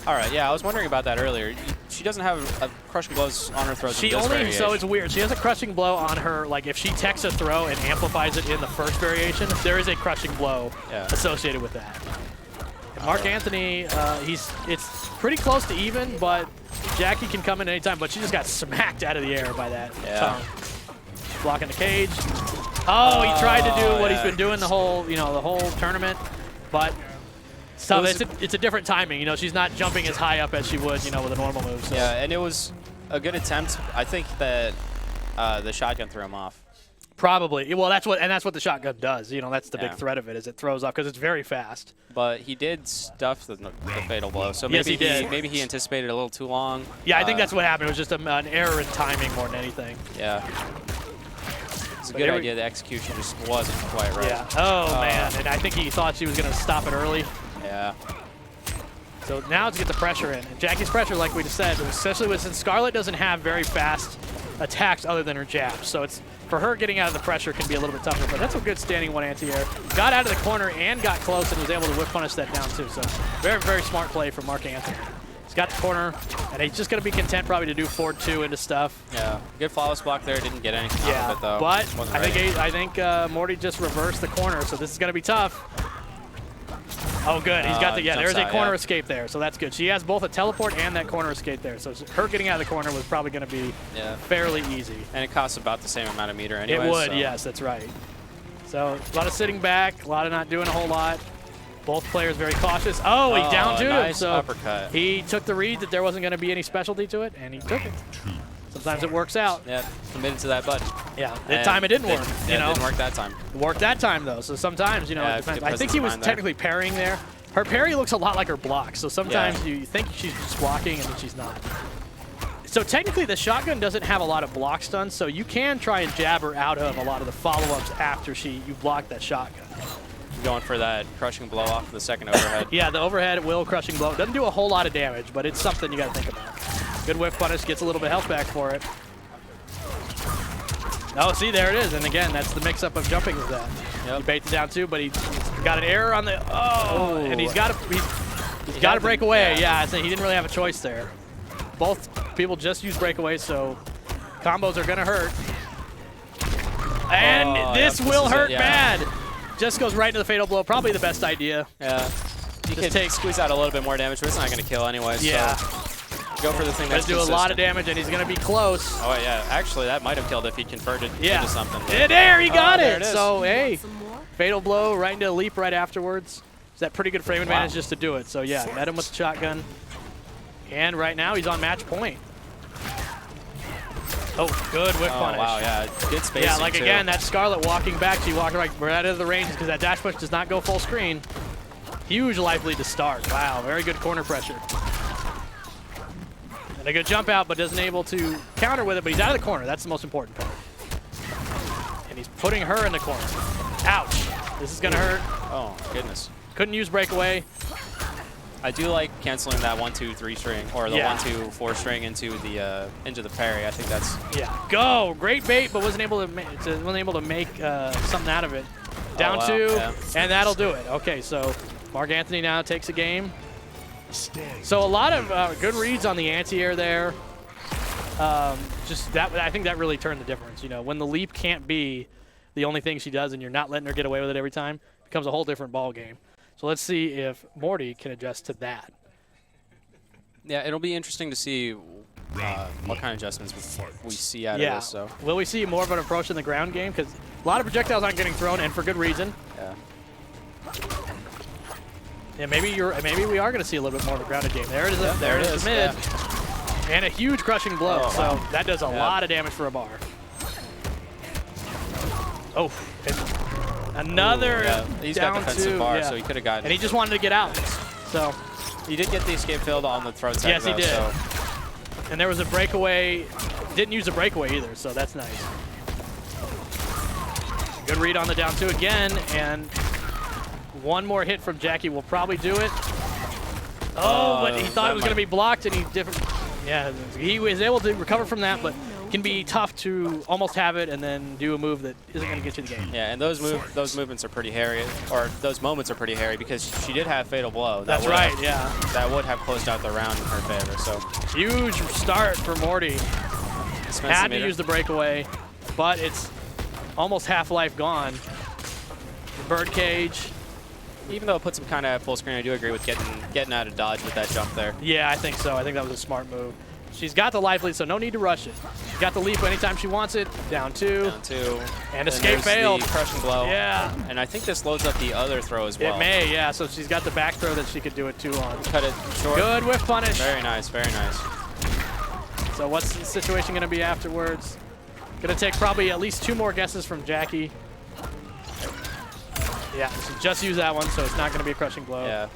All right, yeah, I was wondering about that earlier. She doesn't have a crushing blows on her throws. She only, so it's weird. She has a crushing blow on her, like if she techs a throw and amplifies it in the first variation, there is a crushing blow associated with that. And Mark Anthony, it's pretty close to even, but Jackie can come in anytime, but she just got smacked out of the air by that tongue. Blocking the cage. Oh, he tried to do what he's been doing the whole, the whole tournament, but it's a different timing. She's not jumping as high up as she would, with a normal move. So. Yeah, and it was a good attempt. I think that the shotgun threw him off. Probably. Well, that's what the shotgun does. That's the big threat of it, is it throws off because it's very fast. But he did stuff the fatal blow, so maybe yes, he did. Maybe he anticipated a little too long. Yeah, I think that's what happened. It was just an error in timing more than anything. Yeah. It's a good idea. The execution just wasn't quite right. Yeah. Oh, man. And I think he thought she was going to stop it early. Yeah. So now to get the pressure in. And Jackie's pressure, like we just said, especially since Scarlet doesn't have very fast attacks other than her jabs. So it's for her getting out of the pressure can be a little bit tougher. But that's a good standing one anti-air. Got out of the corner and got close and was able to whip punish that down too. So very, very smart play from Mark Anthony. He's got the corner, and he's just going to be content probably to do forward 2 into stuff. Yeah, good flawless block there. Didn't get anything out of it though. But I think Morty just reversed the corner, so this is going to be tough. Oh, good. He's got the there's a corner escape there, so that's good. She has both a teleport and that corner escape there, so her getting out of the corner was probably going to be fairly easy. And it costs about the same amount of meter anyway. It would, yes, that's right. So a lot of sitting back, a lot of not doing a whole lot. Both players very cautious. Oh, he down to him. So uppercut. He took the read that there wasn't going to be any specialty to it, and he took it. Sometimes it works out. Yeah, committed to that button. Yeah, that time it didn't work. It didn't work that time. It worked that time, though, so sometimes, it depends. I think he was technically parrying there. Her parry looks a lot like her block, so sometimes you think she's just blocking, and then she's not. So technically, the shotgun doesn't have a lot of block stuns, so you can try and jab her out of a lot of the follow-ups after you block that shotgun. Going for that crushing blow off the second overhead. Yeah, the overhead will crushing blow. Doesn't do a whole lot of damage, but it's something you got to think about. Good whiff punish, gets a little bit of health back for it. Oh, see, there it is. And again, that's the mix-up of jumping with that. He baits it down too, but he's got an error on the. Oh, and he's got to break away. Yeah, so he didn't really have a choice there. Both people just use breakaway, so combos are gonna hurt. And this will hurt bad. Just goes right into the fatal blow. Probably the best idea. Yeah. You can squeeze out a little bit more damage, but it's not going to kill anyway. Yeah. So go for the thing that's do a lot of damage, and he's going to be close. Oh, yeah. Actually, that might have killed if he converted into something. Yeah, there, he got it. it. So, hey, fatal blow right into a leap right afterwards. Is that pretty good frame advantage just to do it. So, yeah, met him with the shotgun. And right now, he's on match point. Oh, good whip punish. Wow, yeah, good spacing. Yeah, like again, that Scarlet walking back, she walked right out of the range because that dash push does not go full screen. Huge life lead to start. Wow, very good corner pressure. And a good jump out, but doesn't able to counter with it, but he's out of the corner. That's the most important part. And he's putting her in the corner. Ouch. This is going to hurt. Oh, goodness. Couldn't use breakaway. I do like canceling that 1-2-3 string or the 1-2-4 string into the parry. I think that's go great bait, but wasn't able to make something out of it. Down 2, and that'll do it. Okay, so Mark Anthony now takes a game. So a lot of good reads on the anti-air there. Just that, I think that really turned the difference. When the leap can't be the only thing she does, and you're not letting her get away with it every time, it becomes a whole different ball game. So let's see if Morty can adjust to that. Yeah, it'll be interesting to see what kind of adjustments we see out of this. So. Will we see more of an approach in the ground game? Because a lot of projectiles aren't getting thrown, and for good reason. Yeah. Yeah, maybe we are going to see a little bit more of a grounded game. There it is. There it is. Mid. And a huge crushing blow, Oh, so wow. that does a lot of damage for a bar. Oh, another Yeah, he's down got defensive two, bar, yeah. so he could have gotten. And he just wanted to get out, so. He did get the escape failed on the throat side. Yes, he though, did. So. And there was a breakaway. Didn't use a breakaway either, so that's nice. Good read on the down two again, and one more hit from Jackie will probably do it. Oh, but he thought it was going to be blocked, and he different. Yeah, he was able to recover from that, but can be tough to almost have it and then do a move that isn't going to get you the game. Yeah, and those movements are pretty hairy, or those moments are pretty hairy because she did have fatal blow. That's right, yeah. That would have closed out the round in her favor. So huge start for Morty. Had to use the breakaway, but it's almost half life gone. Birdcage. Even though it puts him kind of at full screen, I do agree with getting out of dodge with that jump there. Yeah, I think so. I think that was a smart move. She's got the life lead, so no need to rush it. She's got the leap anytime she wants it. Down two. Down two. And escape failed. The crushing blow. Yeah. And I think this loads up the other throw as well. It may, yeah. So she's got the back throw that she could do it too on. Cut it short. Good whiff punish. Very nice, very nice. So what's the situation going to be afterwards? Going to take probably at least 2 more guesses from Jackie. Yeah, she just used that one, so it's not going to be a crushing blow. Yeah.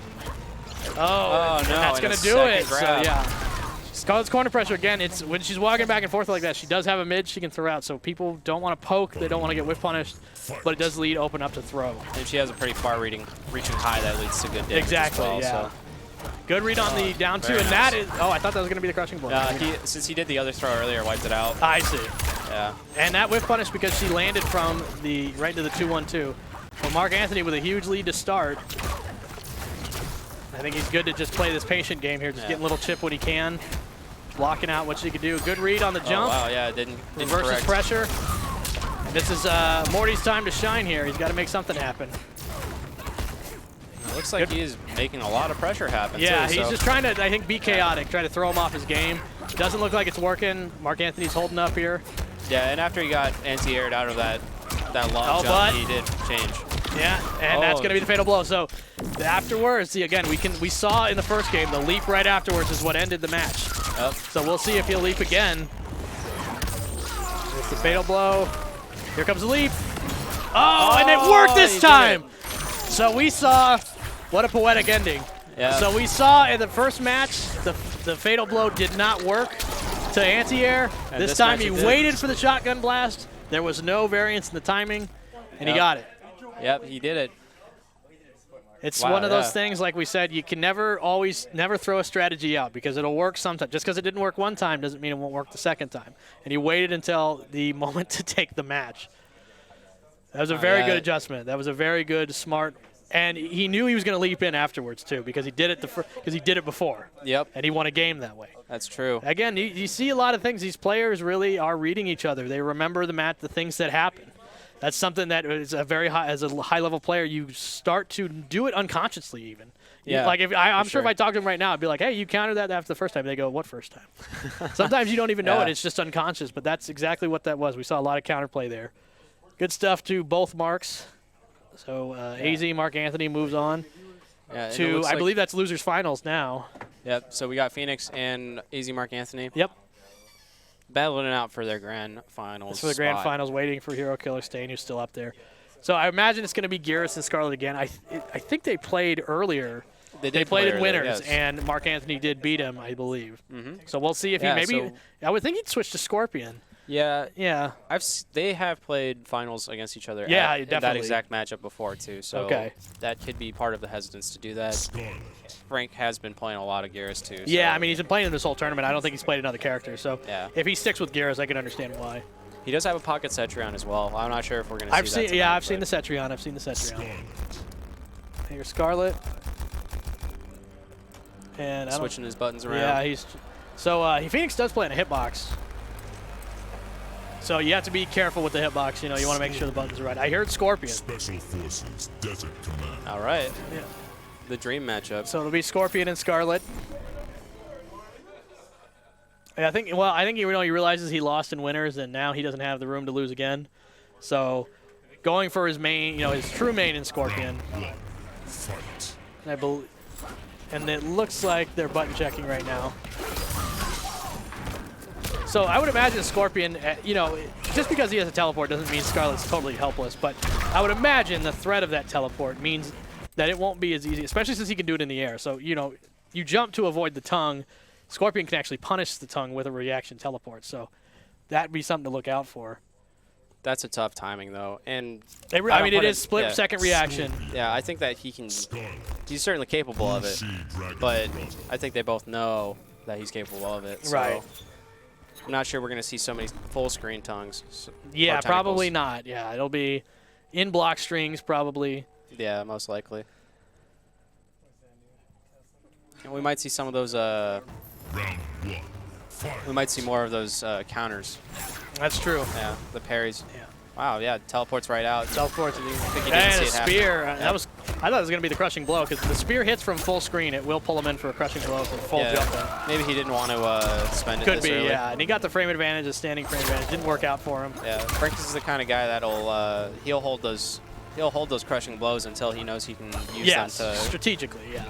Oh, no, that's and going a to do second it. So, grab. yeah. Scarlet's corner pressure again. It's when she's walking back and forth like that. She does have a mid she can throw out, so people don't want to poke. They don't want to get whiff punished, but it does lead open up to throw. And she has a pretty far reaching high that leads to good damage. Exactly. As well, Yeah. So. Good read on the down two, very and nice. that is. Oh, I thought that was going to be the crushing blow. Since he did the other throw earlier, wiped it out. I see. Yeah. And that whiff punish because she landed from the right into the 2-1-2. Well, Mark Anthony with a huge lead to start. I think he's good to just play this patient game here, just getting a little chip when he can, blocking out what she could do. Good read on the jump. Oh, wow, yeah, didn't reverses correct. pressure. And this is Morty's time to shine here. He's got to make something happen. It looks like he is making a lot of pressure happen. Yeah, too, he's so. just trying to, I think, be chaotic, try to throw him off his game. Doesn't look like it's working. Mark Anthony's holding up here. Yeah, and after he got anti-aired out of that long jump, but he did change. Yeah, and that's going to be the fatal blow. So afterwards, see, again, we saw in the first game the leap right afterwards is what ended the match. Yep. So we'll see if he'll leap again. It's the fatal blow. Here comes the leap. Oh, and it worked this time. So we saw what a poetic ending. Yeah. So we saw in the first match the fatal blow did not work to anti-air. This time he waited for the shotgun blast. There was no variance in the timing, and he got it. Yep, he did it. It's one of those things, like we said, you can never throw a strategy out because it'll work sometimes. Just because it didn't work one time doesn't mean it won't work the second time. And he waited until the moment to take the match. That was a very good adjustment. That was a very good, smart, and he knew he was going to leap in afterwards too because he did it before. Yep. And he won a game that way. That's true. Again, you see a lot of things. These players really are reading each other. They remember the match, the things that happen. That's something that is as a high-level player, you start to do it unconsciously even. Yeah, like I'm sure if I talked to them right now, I'd be like, hey, you countered that after the first time. They go, what first time? Sometimes you don't even know it. It's just unconscious, but that's exactly what that was. We saw a lot of counterplay there. Good stuff to both Marks. So AZ Mark Anthony moves on to, I believe that's losers finals now. Yep, so we got Phoenix and AZ Mark Anthony. Yep. Battling it out for their grand finals. It's for the grand finals, waiting for Hero Killer Stain, who's still up there. So I imagine it's going to be Garrus and Scarlet again. I think they played earlier. They played in earlier, winners, yes. and Mark Anthony did beat him, I believe. Mm-hmm. So we'll see if he maybe. I would think he'd switch to Scorpion. Yeah. Yeah. They have played finals against each other. Yeah, in definitely. that exact matchup before too. So that could be part of the hesitance to do that. Frank has been playing a lot of Garrus too. So. Yeah, I mean he's been playing in this whole tournament. I don't think he's played another character. So if he sticks with Garrus, I can understand why. He does have a pocket Cetrion as well. I'm not sure if we're going to see that tonight, I've seen the Cetrion. I've seen the Cetrion. Here's Scarlet. And switching his buttons around. Yeah, he's so Phoenix does play in a hitbox. So you have to be careful with the hitbox. You know, you want to make sure the buttons are right. I heard Scorpion. Special Forces Desert Command. All right. Yeah. The dream matchup. So it'll be Scorpion and Scarlet. And I think he realizes he lost in winners, and now he doesn't have the room to lose again. So going for his main, his true main in Scorpion. And it looks like they're button checking right now. So I would imagine Scorpion, you know, just because he has a teleport doesn't mean Scarlet's totally helpless, but I would imagine the threat of that teleport means that it won't be as easy, especially since he can do it in the air. So, you know, you jump to avoid the tongue. Scorpion can actually punish the tongue with a reaction teleport, so that'd be something to look out for. That's a tough timing, though. And I mean, it is split second reaction. Yeah, I think that he can. He's certainly capable of it, but I think they both know that he's capable of it. So Right. I'm not sure we're going to see so many full screen tongues. Yeah, or probably tentacles. not. Yeah, it'll be in block strings probably. Yeah, most likely. And we might see some of those. We might see more of those counters. That's true. Yeah, the parries. Yeah. Wow. Yeah, teleports right out. Teleports. I think he didn't And see a it happen. spear. Yeah. That was. I thought it was going to be the crushing blow because the spear hits from full screen. It will pull him in for a crushing blow from full Yeah, jumping. maybe he didn't want to spend it Could this be, early. yeah. And he got the frame advantage, the standing frame advantage. Didn't work out for him. Yeah, Frank is the kind of guy that'll he'll hold those crushing blows until he knows he can use Yes, them to. strategically, yeah.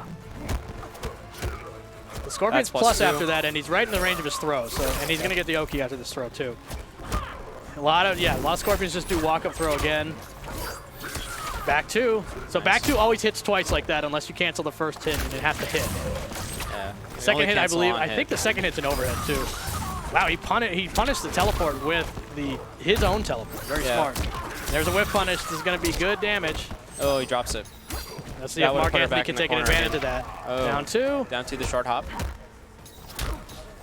The Scorpion's That's plus +2. after that, and he's right in the range of his throw. So, and he's going to get the Oki after this throw too. A lot of Scorpions just do walk up throw again. Back two. So back two always hits twice like that unless you cancel the first hit and it has to hit. Yeah. Second hit, I cancel believe. on I hit. think the second hit's an overhead too. Wow, he punished the teleport with his own teleport. Very Yeah. smart. There's a whip punish. This is going to be good damage. Oh, he drops it. Let's see That if would've Mark put her Anthony back can in the take corner advantage again. of that. Oh. Down two. Down to the short hop.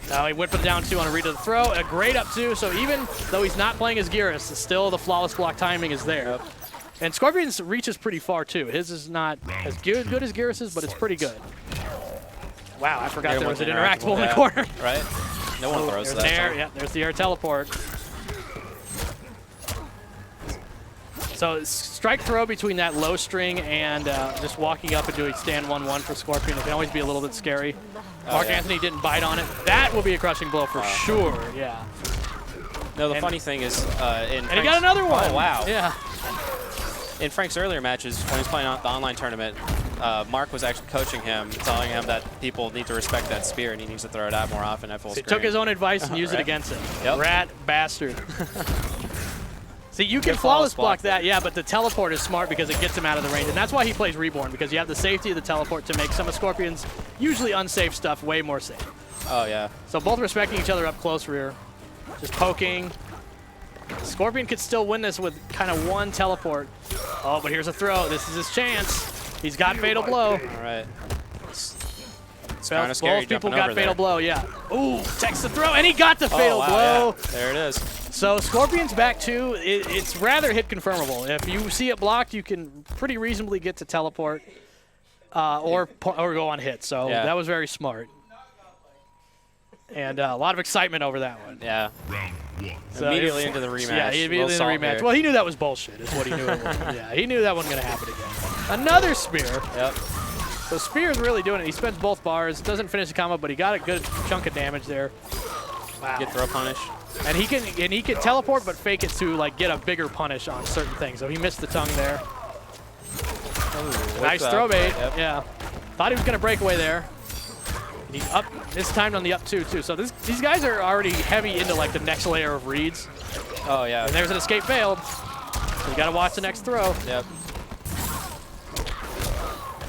Now he whipped it down two on a read to the throw. A great up two. So even though he's not playing as Geras, still the flawless block timing is there. Yep. And Scorpion's reaches pretty far too. His is not as good as Geras's, but it's pretty good. Wow, I forgot there was an interactable in the corner. Right? No one throws There's that. an air. Yeah, there's the air teleport. So strike throw between that low string and just walking up and doing stand 1-1 for Scorpion. It can always be a little bit scary. Mark Anthony didn't bite on it. That will be a crushing blow for sure. Yeah. No, the funny thing is, And he got another one. Oh, wow. Yeah. In Frank's earlier matches, when he was playing the online tournament, Mark was actually coaching him, telling him that people need to respect that spear and he needs to throw it out more often at full He screen. took his own advice and used it Right. against him. Yep. Rat bastard. See, you can Good flawless flawless block that, yeah, but the teleport is smart because it gets him out of the range. And that's why he plays Reborn, because you have the safety of the teleport to make some of Scorpion's usually unsafe stuff way more safe. Oh, yeah. So both respecting each other up close rear. Just poking. Scorpion could still win this with kind of one teleport. Oh, but here's a throw. This is his chance. He's got Fatal Blow. All right. It's kind of scary Both people jumping got over Fatal there. Blow, yeah. Ooh, takes the throw, and he got the Fatal Oh, wow, Blow. yeah. There it is. So Scorpion's back two. It's rather hit confirmable. If you see it blocked, you can pretty reasonably get to teleport or go on hit. So Yeah. that was very smart. And a lot of excitement over that one. Yeah. So Immediately into the rematch. Yeah, immediately in the Little salt rematch. here. Well, he knew that was bullshit, is what he knew it was. Yeah, he knew that wasn't going to happen again. Another spear. Yep. So Spear's really doing it. He spends both bars. Doesn't finish the combo, but he got a good chunk of damage there. Wow. Good throw punish. And he can teleport, but fake it to like get a bigger punish on certain things. So he missed the tongue there. Ooh, Nice whip throw up. bait. Yep. Yeah. Thought he was gonna break away there. And he's up this time on the up two too. So these guys are already heavy into like the next layer of reads. Oh, yeah. And there's an escape failed. So you gotta watch the next throw. Yep.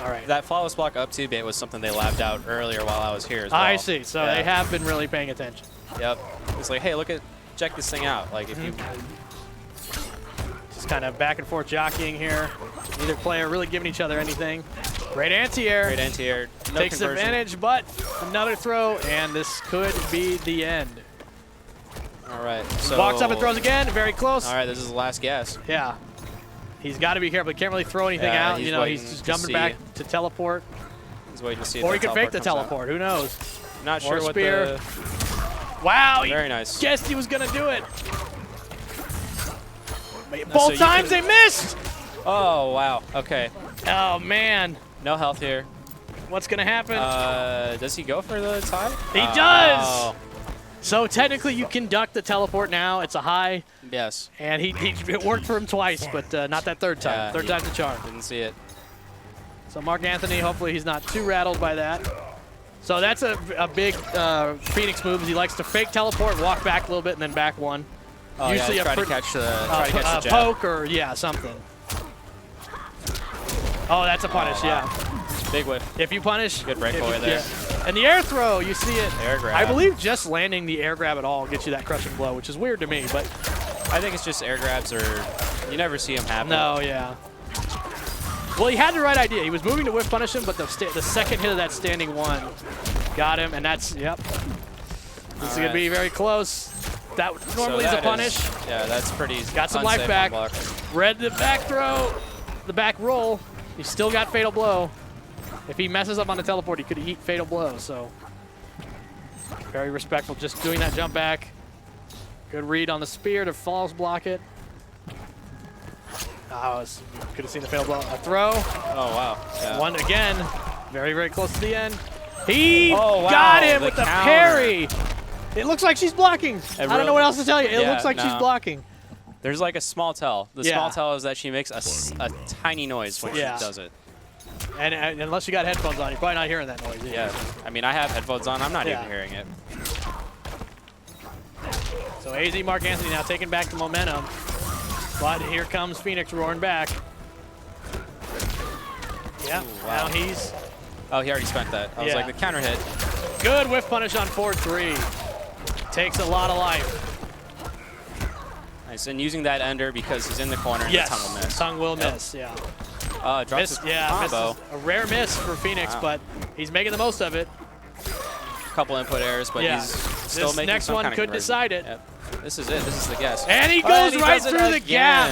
All right. That flawless block up two bait was something they labbed out earlier while I was here as well. I see. So Yeah. they have been really paying attention. Yep. It's like, hey, check this thing out. Like, if you. Just kind of back and forth jockeying here. Neither player really giving each other anything. Great anti-air. Great anti-air. No Takes conversion. advantage, but another throw, and this could be the end. All right. So. Walks up and throws again. Very close. All right, this is the last guess. Yeah. He's got to be careful. He can't really throw anything Yeah, out. he's You know, he's waiting just to jumping see. back to teleport. He's waiting to see if Or that he could fake the comes out. teleport. Who knows? Not Or sure what spear. the. Wow. He Very nice. guessed he was going to do it. So Both you times can- they missed. Oh, wow. Okay. Oh, man. No health here. What's going to happen? Does he go for the tie? He does. Oh, So technically you can duck the teleport now. It's a high. yes. And it worked for him twice, but not that third time. Yeah, Third time's the charm. Didn't see it. So Mark Anthony, hopefully he's not too rattled by that. So that's a big Phoenix move. Is he likes to fake teleport, walk back a little bit, and then back one. Oh, Usually yeah, try to catch the jab. poke or, yeah, something. Oh, that's a punish, yeah. Big whiff. If you punish. Good breakaway there. Yeah. And the air throw, you see it. Air grab. I believe just landing the air grab at all gets you that crushing blow, which is weird to me, but. I think it's just air grabs or you never see them happen. No, yeah. Well, he had the right idea. He was moving to whiff punish him, but the second hit of that standing one got him, and that's, yep. This is going to be very close. That normally is a punish. Yeah, that's pretty Got some life back. Read the back throw, the back roll. He still got fatal blow. If he messes up on the teleport, he could eat fatal blow, so. Very respectful, just doing that jump back. Good read on the spear to false block it. Oh, could have seen the fatal blow. A throw. Oh, wow. Yeah. One again. Very, very close to the end. He wow, got him with the counter. parry. It looks like she's blocking. I don't know what else to tell you. It looks like she's blocking. There's like a small tell. The small tell is that she makes a tiny noise when she does it. And unless you got headphones on, you're probably not hearing that noise either. Yeah. I mean, I have headphones on. I'm not even hearing it. So AZ Mark Anthony now taking back the momentum. But here comes Phoenix roaring back. Yeah, now he's... Oh, he already spent that. I was like, the counter hit. Good whiff punish on forward 3. Takes a lot of life. Nice, and using that ender because he's in the corner and the tongue will miss. Tongue will miss, yeah. Drops his combo. A rare miss for Phoenix, but he's making the most of it. Couple input errors, but he's still making next some one kind of could conversion. decide it. Yep. This is it. This is the guess. And he goes right through the gap.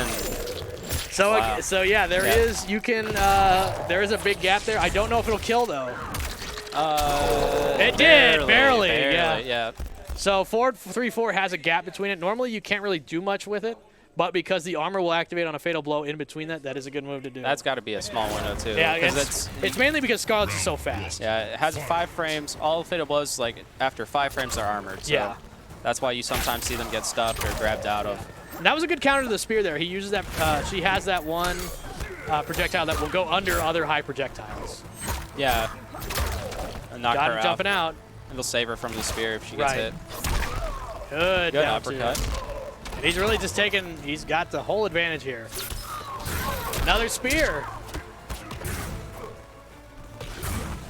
Wow. So yeah, there is. You can. There is a big gap there. I don't know if it'll kill though. It did barely. Yeah. So forward 3-4 has a gap between it. Normally you can't really do much with it, but because the armor will activate on a fatal blow in between that, that is a good move to do. That's got to be a small window too. Yeah, it's mainly because Scarlet's is so fast. Yeah, it has 5 frames. All fatal blows, like after 5 frames, are armored. So that's why you sometimes see them get stuffed or grabbed out of. And that was a good counter to the spear there. He uses that. She has that one projectile that will go under other high projectiles. Yeah. And knock Got her him jumping out. It'll save her from the spear if she gets hit. Good uppercut. And he's really just taking. He's got the whole advantage here. Another spear.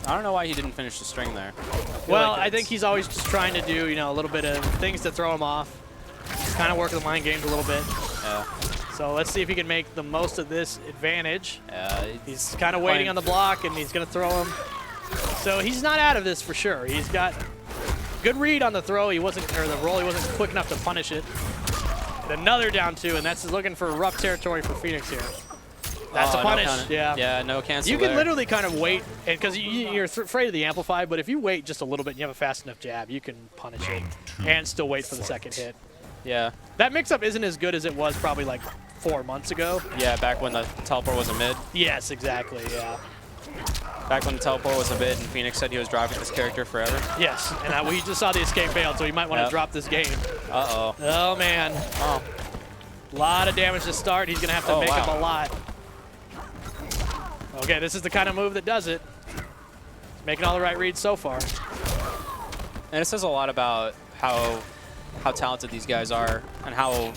I don't know why he didn't finish the string there. Well, I think he's always just trying to do, a little bit of things to throw him off. He's kind of working the mind games a little bit. Yeah. So let's see if he can make the most of this advantage. Yeah. He's kind of waiting on the block, and he's going to throw him. So he's not out of this for sure. He's got good read on the throw. He wasn't, or the roll. He wasn't quick enough to punish it. And another down 2, and that's looking for rough territory for Phoenix here. That's a punish. No yeah, no cancel. You can literally kind of wait, because you're afraid of the amplify, but if you wait just a little bit and you have a fast enough jab, you can punish it and still wait for the second hit. Yeah. That mix-up isn't as good as it was probably like 4 months ago. Yeah, back when the teleport was a mid. Yes, exactly, yeah. Back when the teleport was a mid and Phoenix said he was driving this character forever. Yes, and we just saw the escape failed, so he might want to drop this game. Uh-oh. Oh, man. Oh. A lot of damage to start. He's going to have to make up a lot. Okay, this is the kind of move that does it. He's making all the right reads so far. And it says a lot about how talented these guys are and how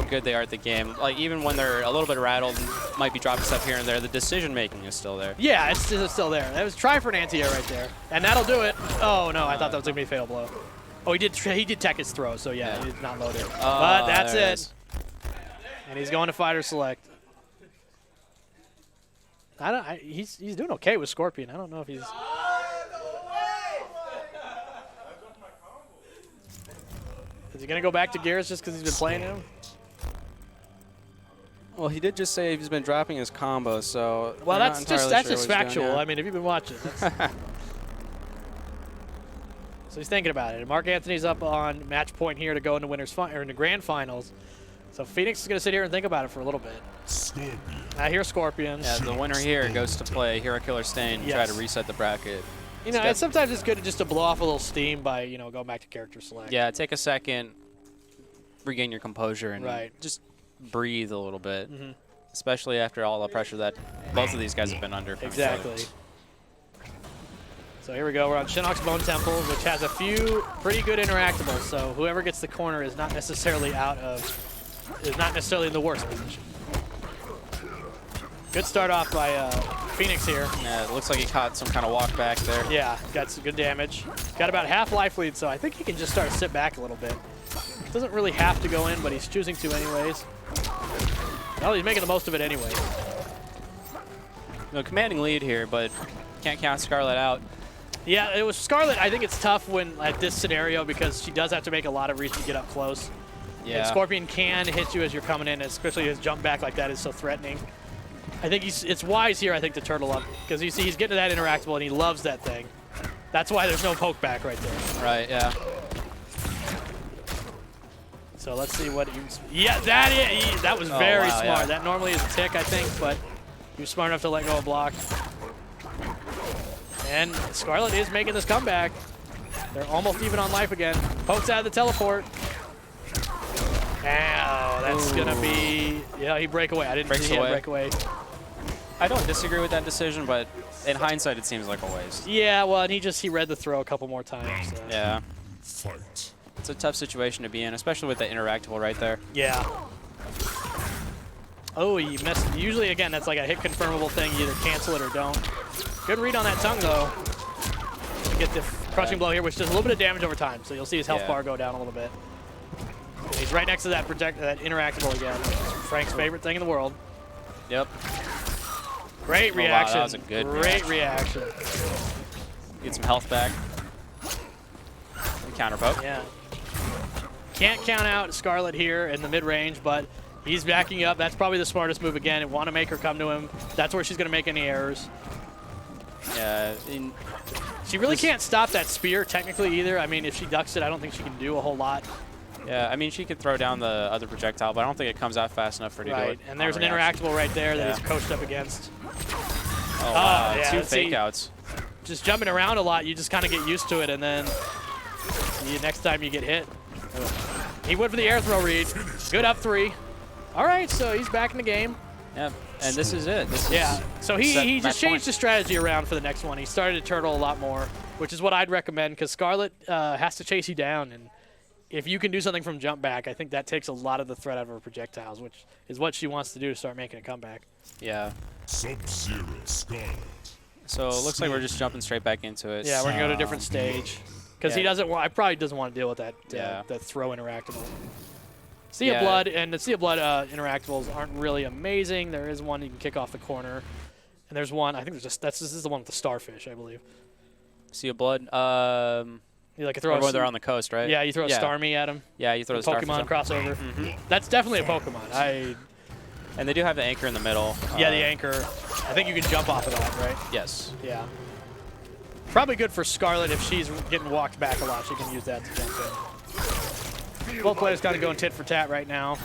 good they are at the game. Like, even when they're a little bit rattled and might be dropping stuff here and there, the decision-making is still there. Yeah, it's still there. That was try for an anti-air right there. And that'll do it. Oh, no, I thought that was going to be a fatal blow. Oh, he did tech his throw, so yeah, he's not loaded. But that's it. And he's going to fighter select. He's doing okay with Scorpion. I don't know if he's... Is he going to go back to Gears just because he's been playing him? Well, he did just say he's been dropping his combo, so... Well, that's just factual. I mean, if you've been watching. So he's thinking about it. And Mark Anthony's up on match point here to go into into grand finals. So Phoenix is going to sit here and think about it for a little bit. Scorpion. I hear Scorpions. Yeah, the winner here goes to play Hero Killer Stain and try to reset the bracket. And sometimes it's good just to blow off a little steam by, going back to character select. Yeah, take a second, regain your composure, and just breathe a little bit. Especially after all the pressure that both of these guys have been under. From exactly. So here we go. We're on Shinnok's Bone Temple, which has a few pretty good interactables. So whoever gets the corner is not necessarily in the worst position. Good start off by Phoenix here. Yeah, it looks like he caught some kind of walk back there. Yeah, got some good damage. Got about half life lead, so I think he can just start to sit back a little bit. Doesn't really have to go in, but he's choosing to anyways. Well, he's making the most of it anyway. No, commanding lead here, but can't count Scarlet out. Yeah, it was Scarlet. I think it's tough when at this scenario because she does have to make a lot of reach to get up close. Yeah. And Scorpion can hit you as you're coming in, especially his jump back like that is so threatening. I think it's wise here, I think, to turtle up because you see he's getting to that interactable and he loves that thing. That's why there's no poke back right there. Right, yeah. So let's see what he's. Yeah, that was very wow, smart. yeah. That normally is a tick, I think, but he was smart enough to let go of block. And Scarlet is making this comeback. They're almost even on life again. Pokes out of the teleport. Oh, that's going to be. Yeah, he break away. I didn't see him break away. I don't disagree with that decision, but in hindsight, it seems like a waste. Yeah, well, and he read the throw a couple more times. So. Yeah. Fight. It's a tough situation to be in, especially with the interactable right there. Yeah. Oh, he missed. Usually, again, that's like a hit confirmable thing. You either cancel it or don't. Good read on that tongue, though. Get the crushing blow here, which does a little bit of damage over time. So you'll see his health bar go down a little bit. And he's right next to that that interactable again. Frank's favorite thing in the world. Yep. Great reaction. Wow, that was a good reaction. Get some health back. Counter poke. Yeah. Can't count out Scarlet here in the mid-range, but he's backing up. That's probably the smartest move again. Want to make her come to him. That's where she's going to make any errors. Yeah. She really can't stop that spear technically either. I mean, if she ducks it, I don't think she can do a whole lot. Yeah, I mean, she could throw down the other projectile, but I don't think it comes out fast enough for her to do it. And there's an interactable right there that he's coached up against. Oh, wow. Yeah, 2 fake outs. Just jumping around a lot, you just kind of get used to it, and then next time you get hit. He went for the air throw read. Good up 3. All right, so he's back in the game. Yep, and this is it. So he just changed the strategy around for the next one. He started to turtle a lot more, which is what I'd recommend because Scarlet has to chase you down, and if you can do something from jump back, I think that takes a lot of the threat out of her projectiles, which is what she wants to do to start making a comeback. Yeah. Sub-Zero Scarlet. So it looks like we're just jumping straight back into it. Yeah, we're going to go to a different stage. Because he doesn't want, I probably doesn't want to deal with that that throw interactable. Sea of Blood and the Sea of Blood interactables aren't really amazing. There is one you can kick off the corner, and there's one. I think there's just this is the one with the starfish, I believe. Sea of Blood. You like throw they're on the coast, right? Yeah, you throw a Starmie at him. Yeah, you throw a Pokemon crossover. That's definitely a Pokemon. And they do have the anchor in the middle. Yeah, the anchor. I think you can jump off of that, right? Yes. Yeah. Probably good for Scarlet if she's getting walked back a lot. She can use that to jump in. Both players kind of going tit for tat right now.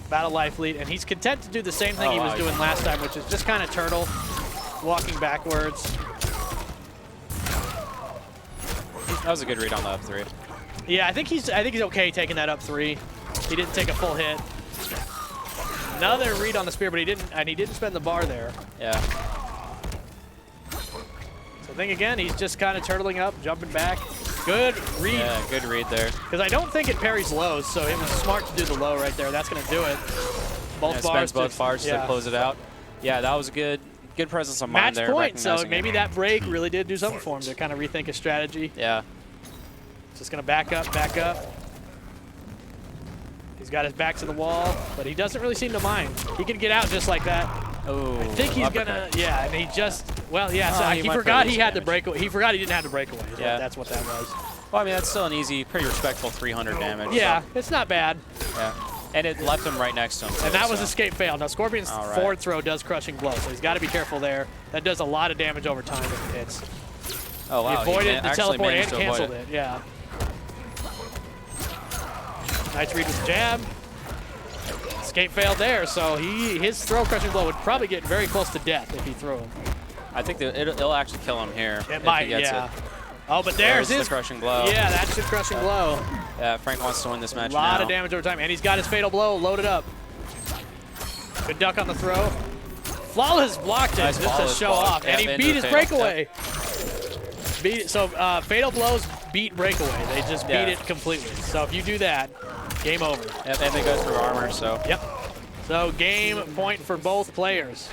Battle life lead, and he's content to do the same thing he was doing last time, which is just kind of turtle, walking backwards. That was a good read on the up 3. Yeah, I think he's okay taking that up 3. He didn't take a full hit. Another read on the spear, but he didn't spend the bar there. Yeah. So I think again, he's just kind of turtling up, jumping back. Good read. Yeah, good read there. Because I don't think it parries lows, so it was smart to do the low right there. That's going to do it. Both bars. Spends both bars to close it out. Yeah, that was good presence of mind there. Match point, so maybe that break really did do something for him to kind of rethink his strategy. Yeah. Just going to back up, back up. He's got his back to the wall, but he doesn't really seem to mind. He can get out just like that. Oh, I think he's going to, and he just, so he forgot he had to break away. He forgot he didn't have to break away. Yeah. That's what that was. Well, I mean, that's still an easy, pretty respectful 300 damage. Yeah, so. it's not bad. Yeah. And it left him right next to him. And that was escape fail. Now, Scorpion's right. forward throw does crushing blow, so he's got to be careful there. That does a lot of damage over time if it hits. Oh, wow. He avoided the teleport and canceled it. Yeah. Nice read with the jab. Escape failed there, so his throw crushing blow would probably get very close to death if he threw him. I think it'll actually kill him here. It might, yeah. Oh, but there's his crushing blow. Yeah, that's his crushing blow. Yeah, Frank wants to win this match now. A lot of damage over time, and he's got his fatal blow loaded up. Good duck on the throw. Flawless blocked it just to show off, and he beat his breakaway. Fatal Blows beat Breakaway. They just beat it completely. So if you do that, game over. Yep, and they go through armor, so. Yep. So game point for both players.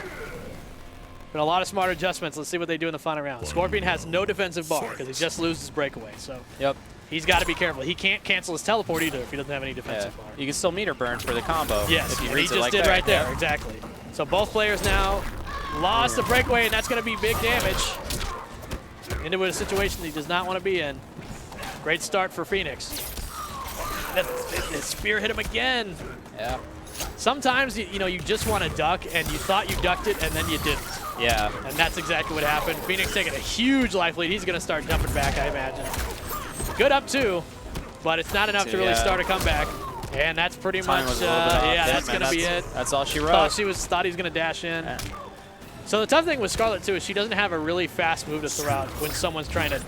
Been a lot of smart adjustments. Let's see what they do in the final round. Scorpion has no defensive bar because he just loses Breakaway. So yep. He's got to be careful. He can't cancel his teleport either if he doesn't have any defensive bar. You can still meter burn for the combo. Yes, if he he reads just it like did that. right there. Exactly. So both players now lost the Breakaway, and that's going to be big damage into a situation he does not want to be in. Great start for Phoenix. The spear hit him again. Yeah. Sometimes you just want to duck, and you thought you ducked it, and then you didn't. Yeah. And that's exactly what happened. Phoenix taking a huge life lead. He's going to start jumping back, I imagine. Good up two, but it's not enough to really start a comeback. And that's pretty much, that's going to be it. That's all she wrote. Thought he was going to dash in. Yeah. So the tough thing with Scarlet too is she doesn't have a really fast move to throw out when someone's trying to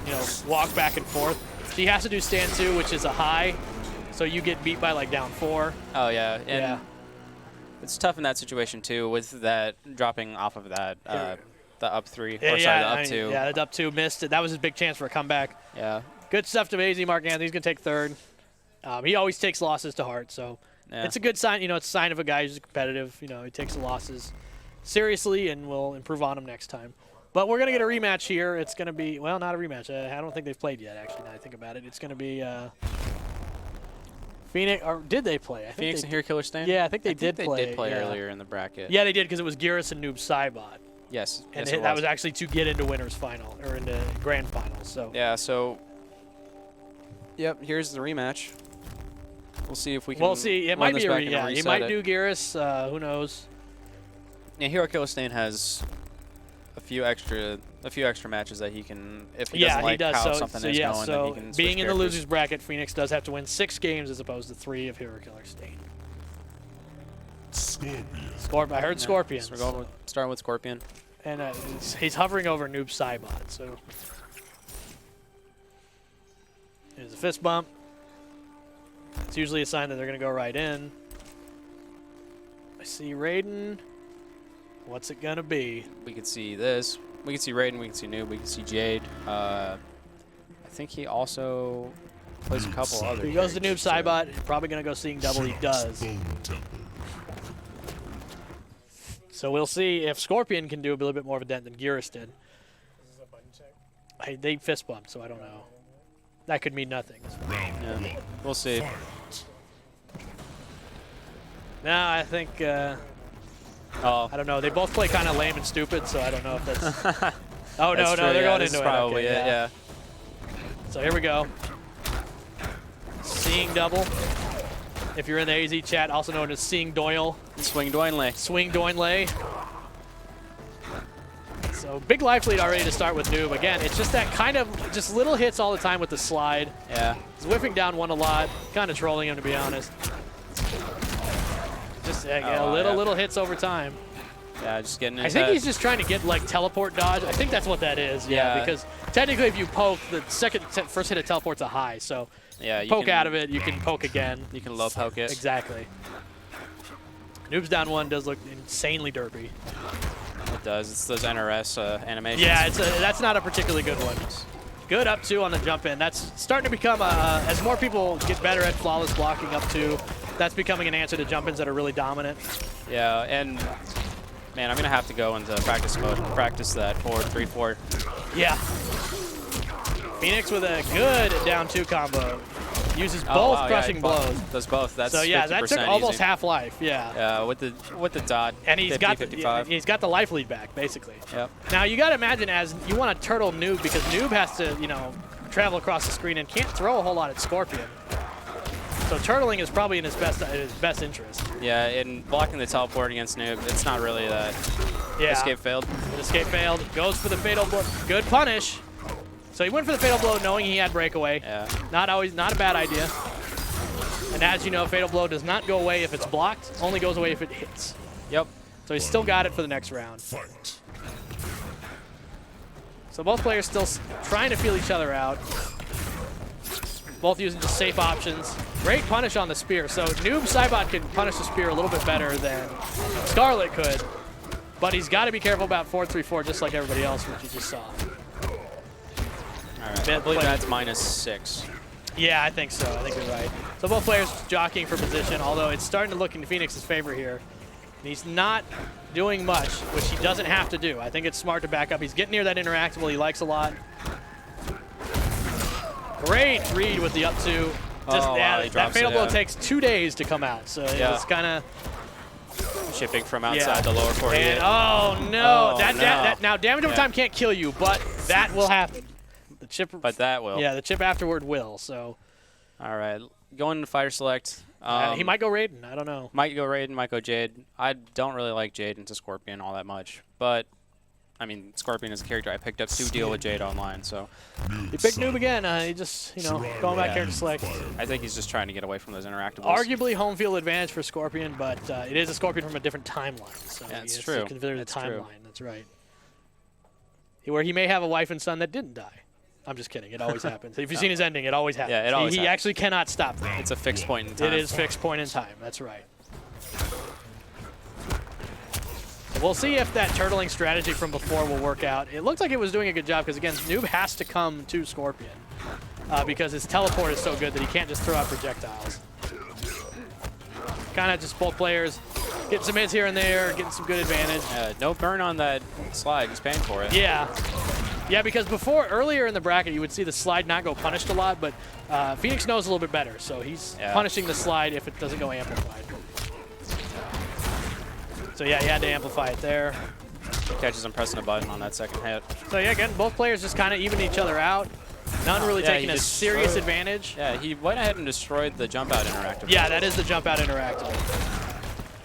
walk back and forth. She has to do stand 2, which is a high, so you get beat by like down 4. Oh yeah, and it's tough in that situation too with that dropping off of that the up 3 or sorry, the up 2. Yeah, the up 2 missed it. That was his big chance for a comeback. Yeah. Good stuff to AZ. Mark Anthony's going to take third. He always takes losses to heart, so it's a good sign. It's a sign of a guy who's competitive. He takes the losses seriously and will improve on them next time. But we're going to get a rematch here. It's going to be, well, not a rematch. I don't think they've played yet, actually, now I think about it. It's going to be Phoenix, or did they play? I think Phoenix and Hero Killer Stain? Yeah, I think they did play. They did play earlier in the bracket. Yeah, they did because it was Geras and Noob Saibot. Yes. And that was actually to get into winners final, or into grand finals. So. Yeah, so, yep, here's the rematch. We'll see if we can. We'll see. It might be he might do Geras. Who knows? Yeah, Hero Killer Stain has a few extra matches that he can, if he doesn't like how something is going, then he can switch being in the characters. losers bracket, Phoenix does have to win 6 games as opposed to 3 of Hero Killer Stain. Scorpion. I heard Scorpion. So we're going starting with Scorpion. And he's hovering over Noob Saibot, so. There's a fist bump. It's usually a sign that they're going to go right in. I see Raiden. What's it going to be? We can see this. We can see Raiden. We can see Noob. We can see Jade. I think he also plays a couple other. He goes to Noob Saibot. Probably going to go Seeing Double. He does. So we'll see if Scorpion can do a little bit more of a dent than Geras did. They fist bumped, so I don't know. That could mean nothing. Yeah. We'll see. No, I think. I don't know. They both play kind of lame and stupid, so I don't know if that's. Oh no, they're going into it. Probably okay, yeah. So here we go. Seeing Double. If you're in the AZ chat, also known as Seeing Doyle. Swing Doinley. Swing Doinley. So big life lead already to start with Noob. Again, it's just that kind of just little hits all the time with the slide. Yeah. He's whipping down one a lot. Kind of trolling him, to be honest. Just little hits over time. Yeah, just getting his I think head. he's just trying to get like teleport dodge. I think that's what that is. Yeah. Because technically, if you poke, the first hit of teleport's a high. So yeah, you poke can, out of it, you can poke again. You can low poke it. Exactly. Noob's down 1 does look insanely derpy. It does. It's those NRS animations. Yeah, that's not a particularly good one. Good up 2 on the jump in. That's starting to become, as more people get better at flawless blocking up 2, that's becoming an answer to jump ins that are really dominant. Yeah, and man, I'm going to have to go into practice mode and practice that forward 3-4. Yeah. Phoenix with a good down 2 combo. Uses both crushing blows. Does both. That's so yeah, that took almost easy. half life. Yeah. Yeah, with the dot. And he's 50, he's got the life lead back basically. Yep. Now you got to imagine as you want to turtle Noob because Noob has to travel across the screen and can't throw a whole lot at Scorpion. So turtling is probably in his best interest. Yeah, and blocking the teleport against Noob, it's not really that. Yeah. Escape failed. Escape failed. Goes for the fatal blow. Good punish. So he went for the fatal blow knowing he had breakaway. Yeah. Not a bad idea. And as you know, fatal blow does not go away if it's blocked, only goes away if it hits. Yep. So he's still got it for the next round. So both players still trying to feel each other out. Both using just safe options. Great punish on the spear. So Noob Saibot can punish the spear a little bit better than Scarlet could. But he's got to be careful about 4-3-4 just like everybody else, which you just saw. All right. I believe that's -6. Yeah, I think so. I think you're right. So both players jockeying for position, although it's starting to look in Phoenix's favor here. And he's not doing much, which he doesn't have to do. I think it's smart to back up. He's getting near that interactable he likes a lot. Great read with the up two. Just, wow, that fatal blow takes 2 days to come out, so it's kind of shipping from outside the lower 48. And, oh no! Oh, Now damage over time can't kill you, but that will happen. The chip. But that will. Yeah, the chip afterward will. So. All right, going to fighter select. He might go Raiden. I don't know. Might go Raiden. Might go Jade. I don't really like Jade into Scorpion all that much, but. I mean, Scorpion is a character I picked up to deal with Jade online, so. He picked Noob again. He just, going back character select. I think he's just trying to get away from those interactables. Arguably home field advantage for Scorpion, but it is a Scorpion from a different timeline. So yeah, that's true. Consider the timeline. That's right. Where he may have a wife and son that didn't die. I'm just kidding. It always happens. If you've seen his ending, it always happens. Yeah, it always He actually cannot stop that. It's a fixed point in time. It is fixed point in time. That's right. We'll see if that turtling strategy from before will work out. It looks like it was doing a good job because, again, Noob has to come to Scorpion because his teleport is so good that he can't just throw out projectiles. Kind of just both players getting some hits here and there, getting some good advantage. No burn on that slide. He's paying for it. Yeah. Yeah, because earlier in the bracket, you would see the slide not go punished a lot, but Phoenix knows a little bit better, so he's punishing the slide if it doesn't go amplified. So yeah, he had to amplify it there. He catches him pressing a button on that second hit. So yeah, again, both players just kind of evening each other out. None really taking a serious advantage. Yeah, he went ahead and destroyed the jump out interactive. Yeah, that is the jump out interactive.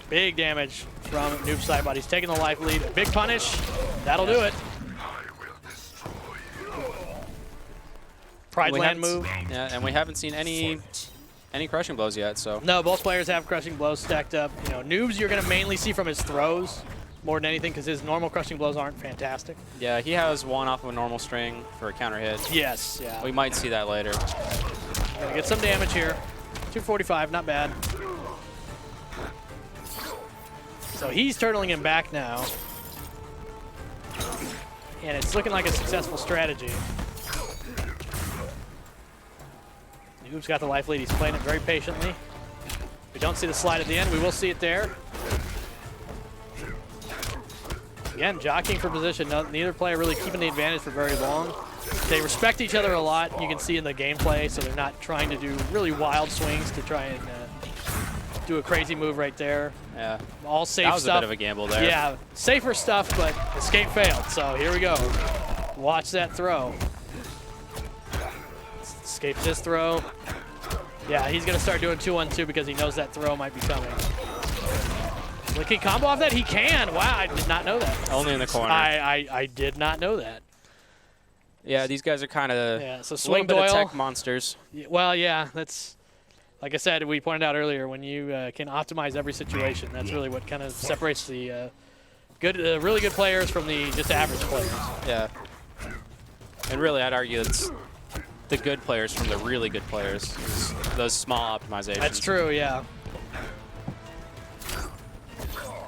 Big damage from Noob Sidebot. He's taking the life lead. Big punish. That'll do it. Pride land move. Yeah, and we haven't seen any crushing blows yet, so. No, both players have crushing blows stacked up. Noob's you're going to mainly see from his throws more than anything because his normal crushing blows aren't fantastic. Yeah, he has one off of a normal string for a counter hit. Yes, yeah. We might see that later. Gonna get some damage here. 245, not bad. So he's turtling him back now. And it's looking like a successful strategy. Noob's got the life lead. He's playing it very patiently. We don't see the slide at the end. We will see it there. Again, jockeying for position. Neither player really keeping the advantage for very long. They respect each other a lot. You can see in the gameplay, so they're not trying to do really wild swings to try and do a crazy move right there. Yeah. All safe stuff. That was a bit of a gamble there. Yeah, safer stuff, but escape failed. So here we go. Watch that throw. Escapes this throw. Yeah, he's going to start doing 2-1-2 because he knows that throw might be coming. Can he combo off that? He can. Wow, I did not know that. Only in the corner. I did not know that. Yeah, these guys are kind of so swing Doyle. Tech monsters. Well, yeah, that's like I said. We pointed out earlier when you can optimize every situation. That's really what kind of separates the really good players from the just average players. Yeah, and really, I'd argue it's the good players from the really good players. Those small optimizations. That's true. Yeah.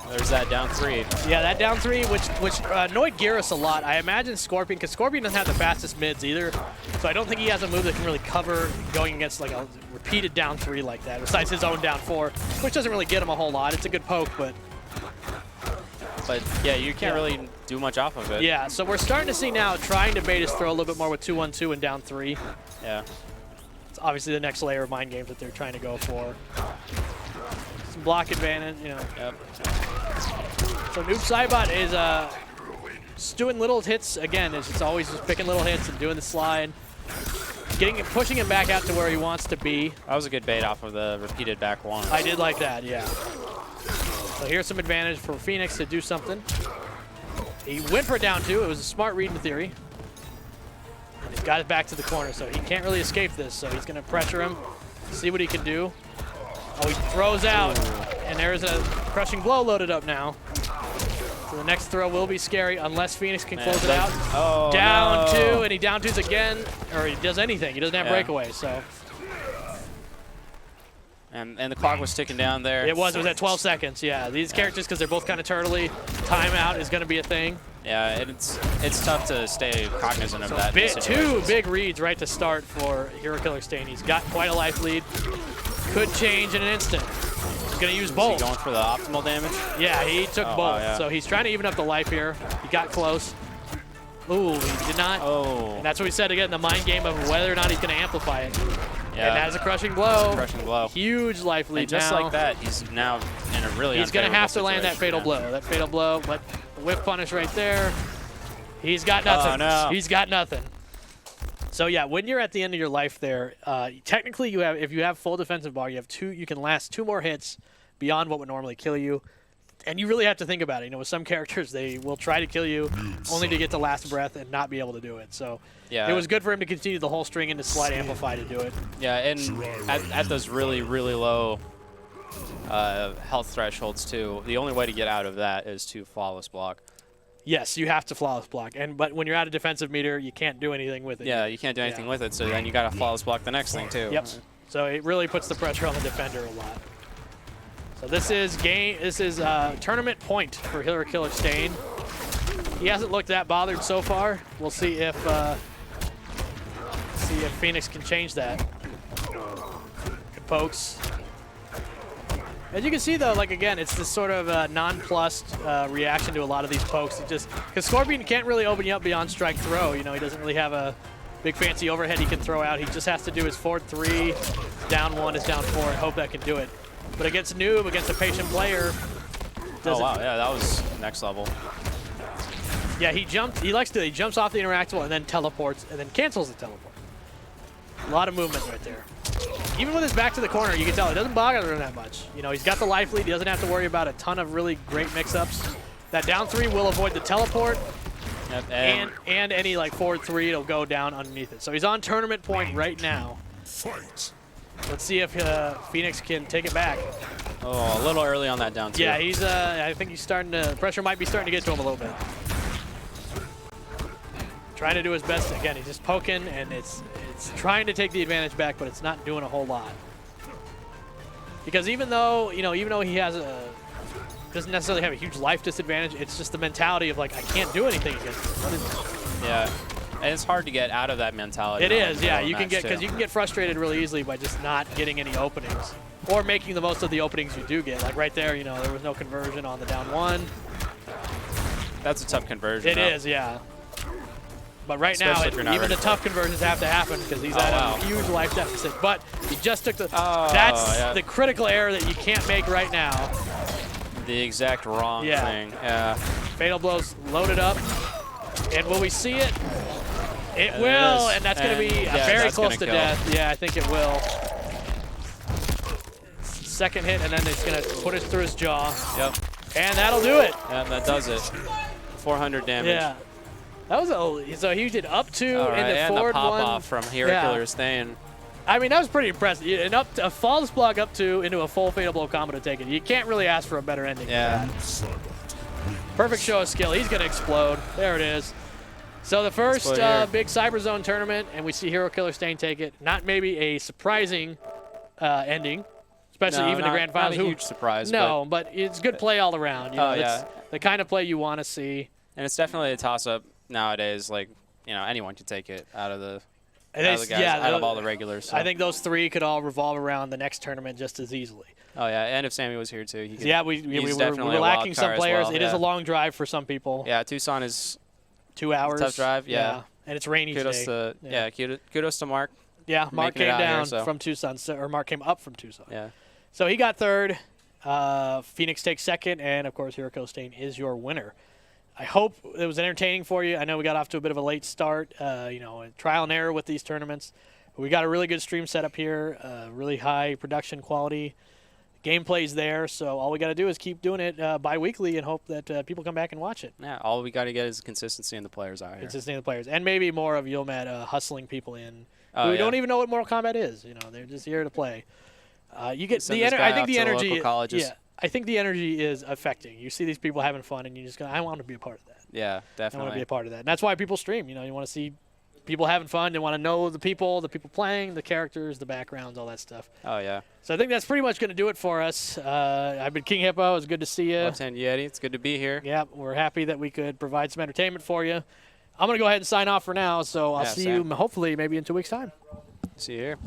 There's that down 3. Yeah, that down 3, which annoyed Gyros a lot. I imagine Scorpion, because Scorpion doesn't have the fastest mids either, so I don't think he has a move that can really cover going against like a repeated down 3 like that, besides his own down 4, which doesn't really get him a whole lot. It's a good poke, but yeah, you can't really do much off of it. Yeah, so we're starting to see now trying to bait his throw a little bit more with 2-1-2 and down 3. Yeah. It's obviously the next layer of mind games that they're trying to go for. Some block advantage, Yep. So Noob Sidebot is doing little hits again. It's always just picking little hits and doing the slide, pushing him back out to where he wants to be. That was a good bait off of the repeated back 1. I did like that, yeah. So here's some advantage for Phoenix to do something. He went for a down 2. It was a smart read in theory. And he's got it back to the corner, so he can't really escape this. So he's going to pressure him, see what he can do. Oh, he throws out, and there's a crushing blow loaded up now. So the next throw will be scary unless Phoenix can close it out. Oh, down 2, and he down 2s again, or he does anything. He doesn't have breakaway, so. And the clock was ticking down there. It was at 12 seconds, yeah. These characters, because they're both kind of turtly, timeout is going to be a thing. Yeah, and it's tough to stay cognizant of that. Two big reads right to start for Hero Killer Stain. He's got quite a life lead. Could change in an instant. He's going to use both. Is he going for the optimal damage? Yeah, he took both. Wow, yeah. So he's trying to even up the life here. He got close. Ooh, he did not. Oh. And that's what we said again, the mind game of whether or not he's going to amplify it. Yeah. And that is a crushing blow. Crushing blow. Huge life lead and just now. like that, he's now in a really He's going to have to land that situation, fatal yeah. blow. That fatal blow, but the whiff punish right there. He's got nothing. Oh, no. He's got nothing. So yeah, when you're at the end of your life there, technically you have, if you have full defensive bar, you have you can last 2 more hits beyond what would normally kill you. And you really have to think about it. You know, with some characters, they will try to kill you only to get the last breath and not be able to do it. So yeah. it was good for him to continue the whole string into Slide Amplify to do it. Yeah, and at those really, really low health thresholds too, the only way to get out of that is to flawless block. Yes, you have to flawless block. But when you're at a defensive meter, you can't do anything with it. Yeah, you can't do anything with it, so then you got to flawless block the next thing too. Yep. So it really puts the pressure on the defender a lot. So this is tournament point for Hero Killer Stain. He hasn't looked that bothered so far. We'll see if Phoenix can change that. Good pokes. As you can see though, like again, it's this sort of nonplussed reaction to a lot of these pokes. Because Scorpion can't really open you up beyond strike throw. You know, he doesn't really have a big fancy overhead he can throw out. He just has to do his forward 3, down 1 is down 4, and hope that can do it. But against Noob, against a patient player, oh wow, yeah, that was next level. Yeah, he jumps off the interactable and then teleports and then cancels the teleport. A lot of movement right there. Even with his back to the corner, you can tell it doesn't bother him that much. You know, he's got the life lead. He doesn't have to worry about a ton of really great mix-ups. That down 3 will avoid the teleport. Yep, and any like forward 3, it'll go down underneath it. So he's on tournament point right now. Fight. Let's see if Phoenix can take it back. Oh, a little early on that down 2. Yeah, he's. I think he's starting to. Pressure might be starting to get to him a little bit. Trying to do his best. Again, he's just poking, and it's trying to take the advantage back, but it's not doing a whole lot. Because even though he has doesn't necessarily have a huge life disadvantage, it's just the mentality of like I can't do anything against him. What is it? Yeah. And it's hard to get out of that mentality. It is, yeah. You can get frustrated really easily by just not getting any openings, or making the most of the openings you do get. Like right there, you know, there was no conversion on the down 1. That's a tough conversion. It is, yeah. But right Especially now, even the tough conversions have to happen because he's at a huge life deficit. But he just took the. That's the critical error that you can't make right now. The exact wrong thing. Yeah. Fatal blows loaded up, and will we see it? It will, and that's going to be very close to death. Yeah, I think it will. Second hit, and then it's going to put it through his jaw. Yep. And that'll do it. Yeah, that does it. 400 damage. Yeah. That was so he did up 2 and the forward the pop 1. off from Hero Killer Stain. I mean, that was pretty impressive. And a flawless block up 2 into a full fatal blow combo to take it. You can't really ask for a better ending. Yeah. Perfect show of skill. He's going to explode. There it is. So the first big CyberZone tournament, and we see Hero Killer Stain take it. Not maybe a surprising ending, especially even the grand finals. Not a huge surprise. No, but it's good play all around. You know, it's the kind of play you want to see. And it's definitely a toss-up nowadays. Like, you know, anyone can take it out of the guys, out of all the regulars. So. I think those 3 could all revolve around the next tournament just as easily. Oh, yeah, and if Sammy was here, too. He could, we were lacking some players. Well. It is a long drive for some people. Yeah, Tucson is 2 hours. Tough drive, yeah. And it's rainy today. Kudos to Mark. Yeah, Mark came down here, from Tucson, or Mark came up from Tucson. Yeah. So he got 3rd. Phoenix takes 2nd, and of course, Hero Killer Stain is your winner. I hope it was entertaining for you. I know we got off to a bit of a late start, trial and error with these tournaments. But we got a really good stream setup here, really high production quality. Gameplay's there, so all we got to do is keep doing it bi-weekly and hope that people come back and watch it. Yeah, all we got to get is consistency in the players out here. Consistency in the players, and maybe more of Yilmaz hustling people in who don't even know what Mortal Kombat is. You know, they're just here to play. You get the I think the energy. Yeah, I think the energy is affecting. You see these people having fun, and you just go, I want to be a part of that. Yeah, definitely. I want to be a part of that. And that's why people stream. You know, you want to see people having fun. They want to know the people playing, the characters, the backgrounds, all that stuff. Oh, yeah. So I think that's pretty much going to do it for us. I've been King Hippo. It was good to see you. Left-hand Yeti, it's good to be here. Yeah, we're happy that we could provide some entertainment for you. I'm going to go ahead and sign off for now, so I'll see you hopefully maybe in 2 weeks' time. See you here.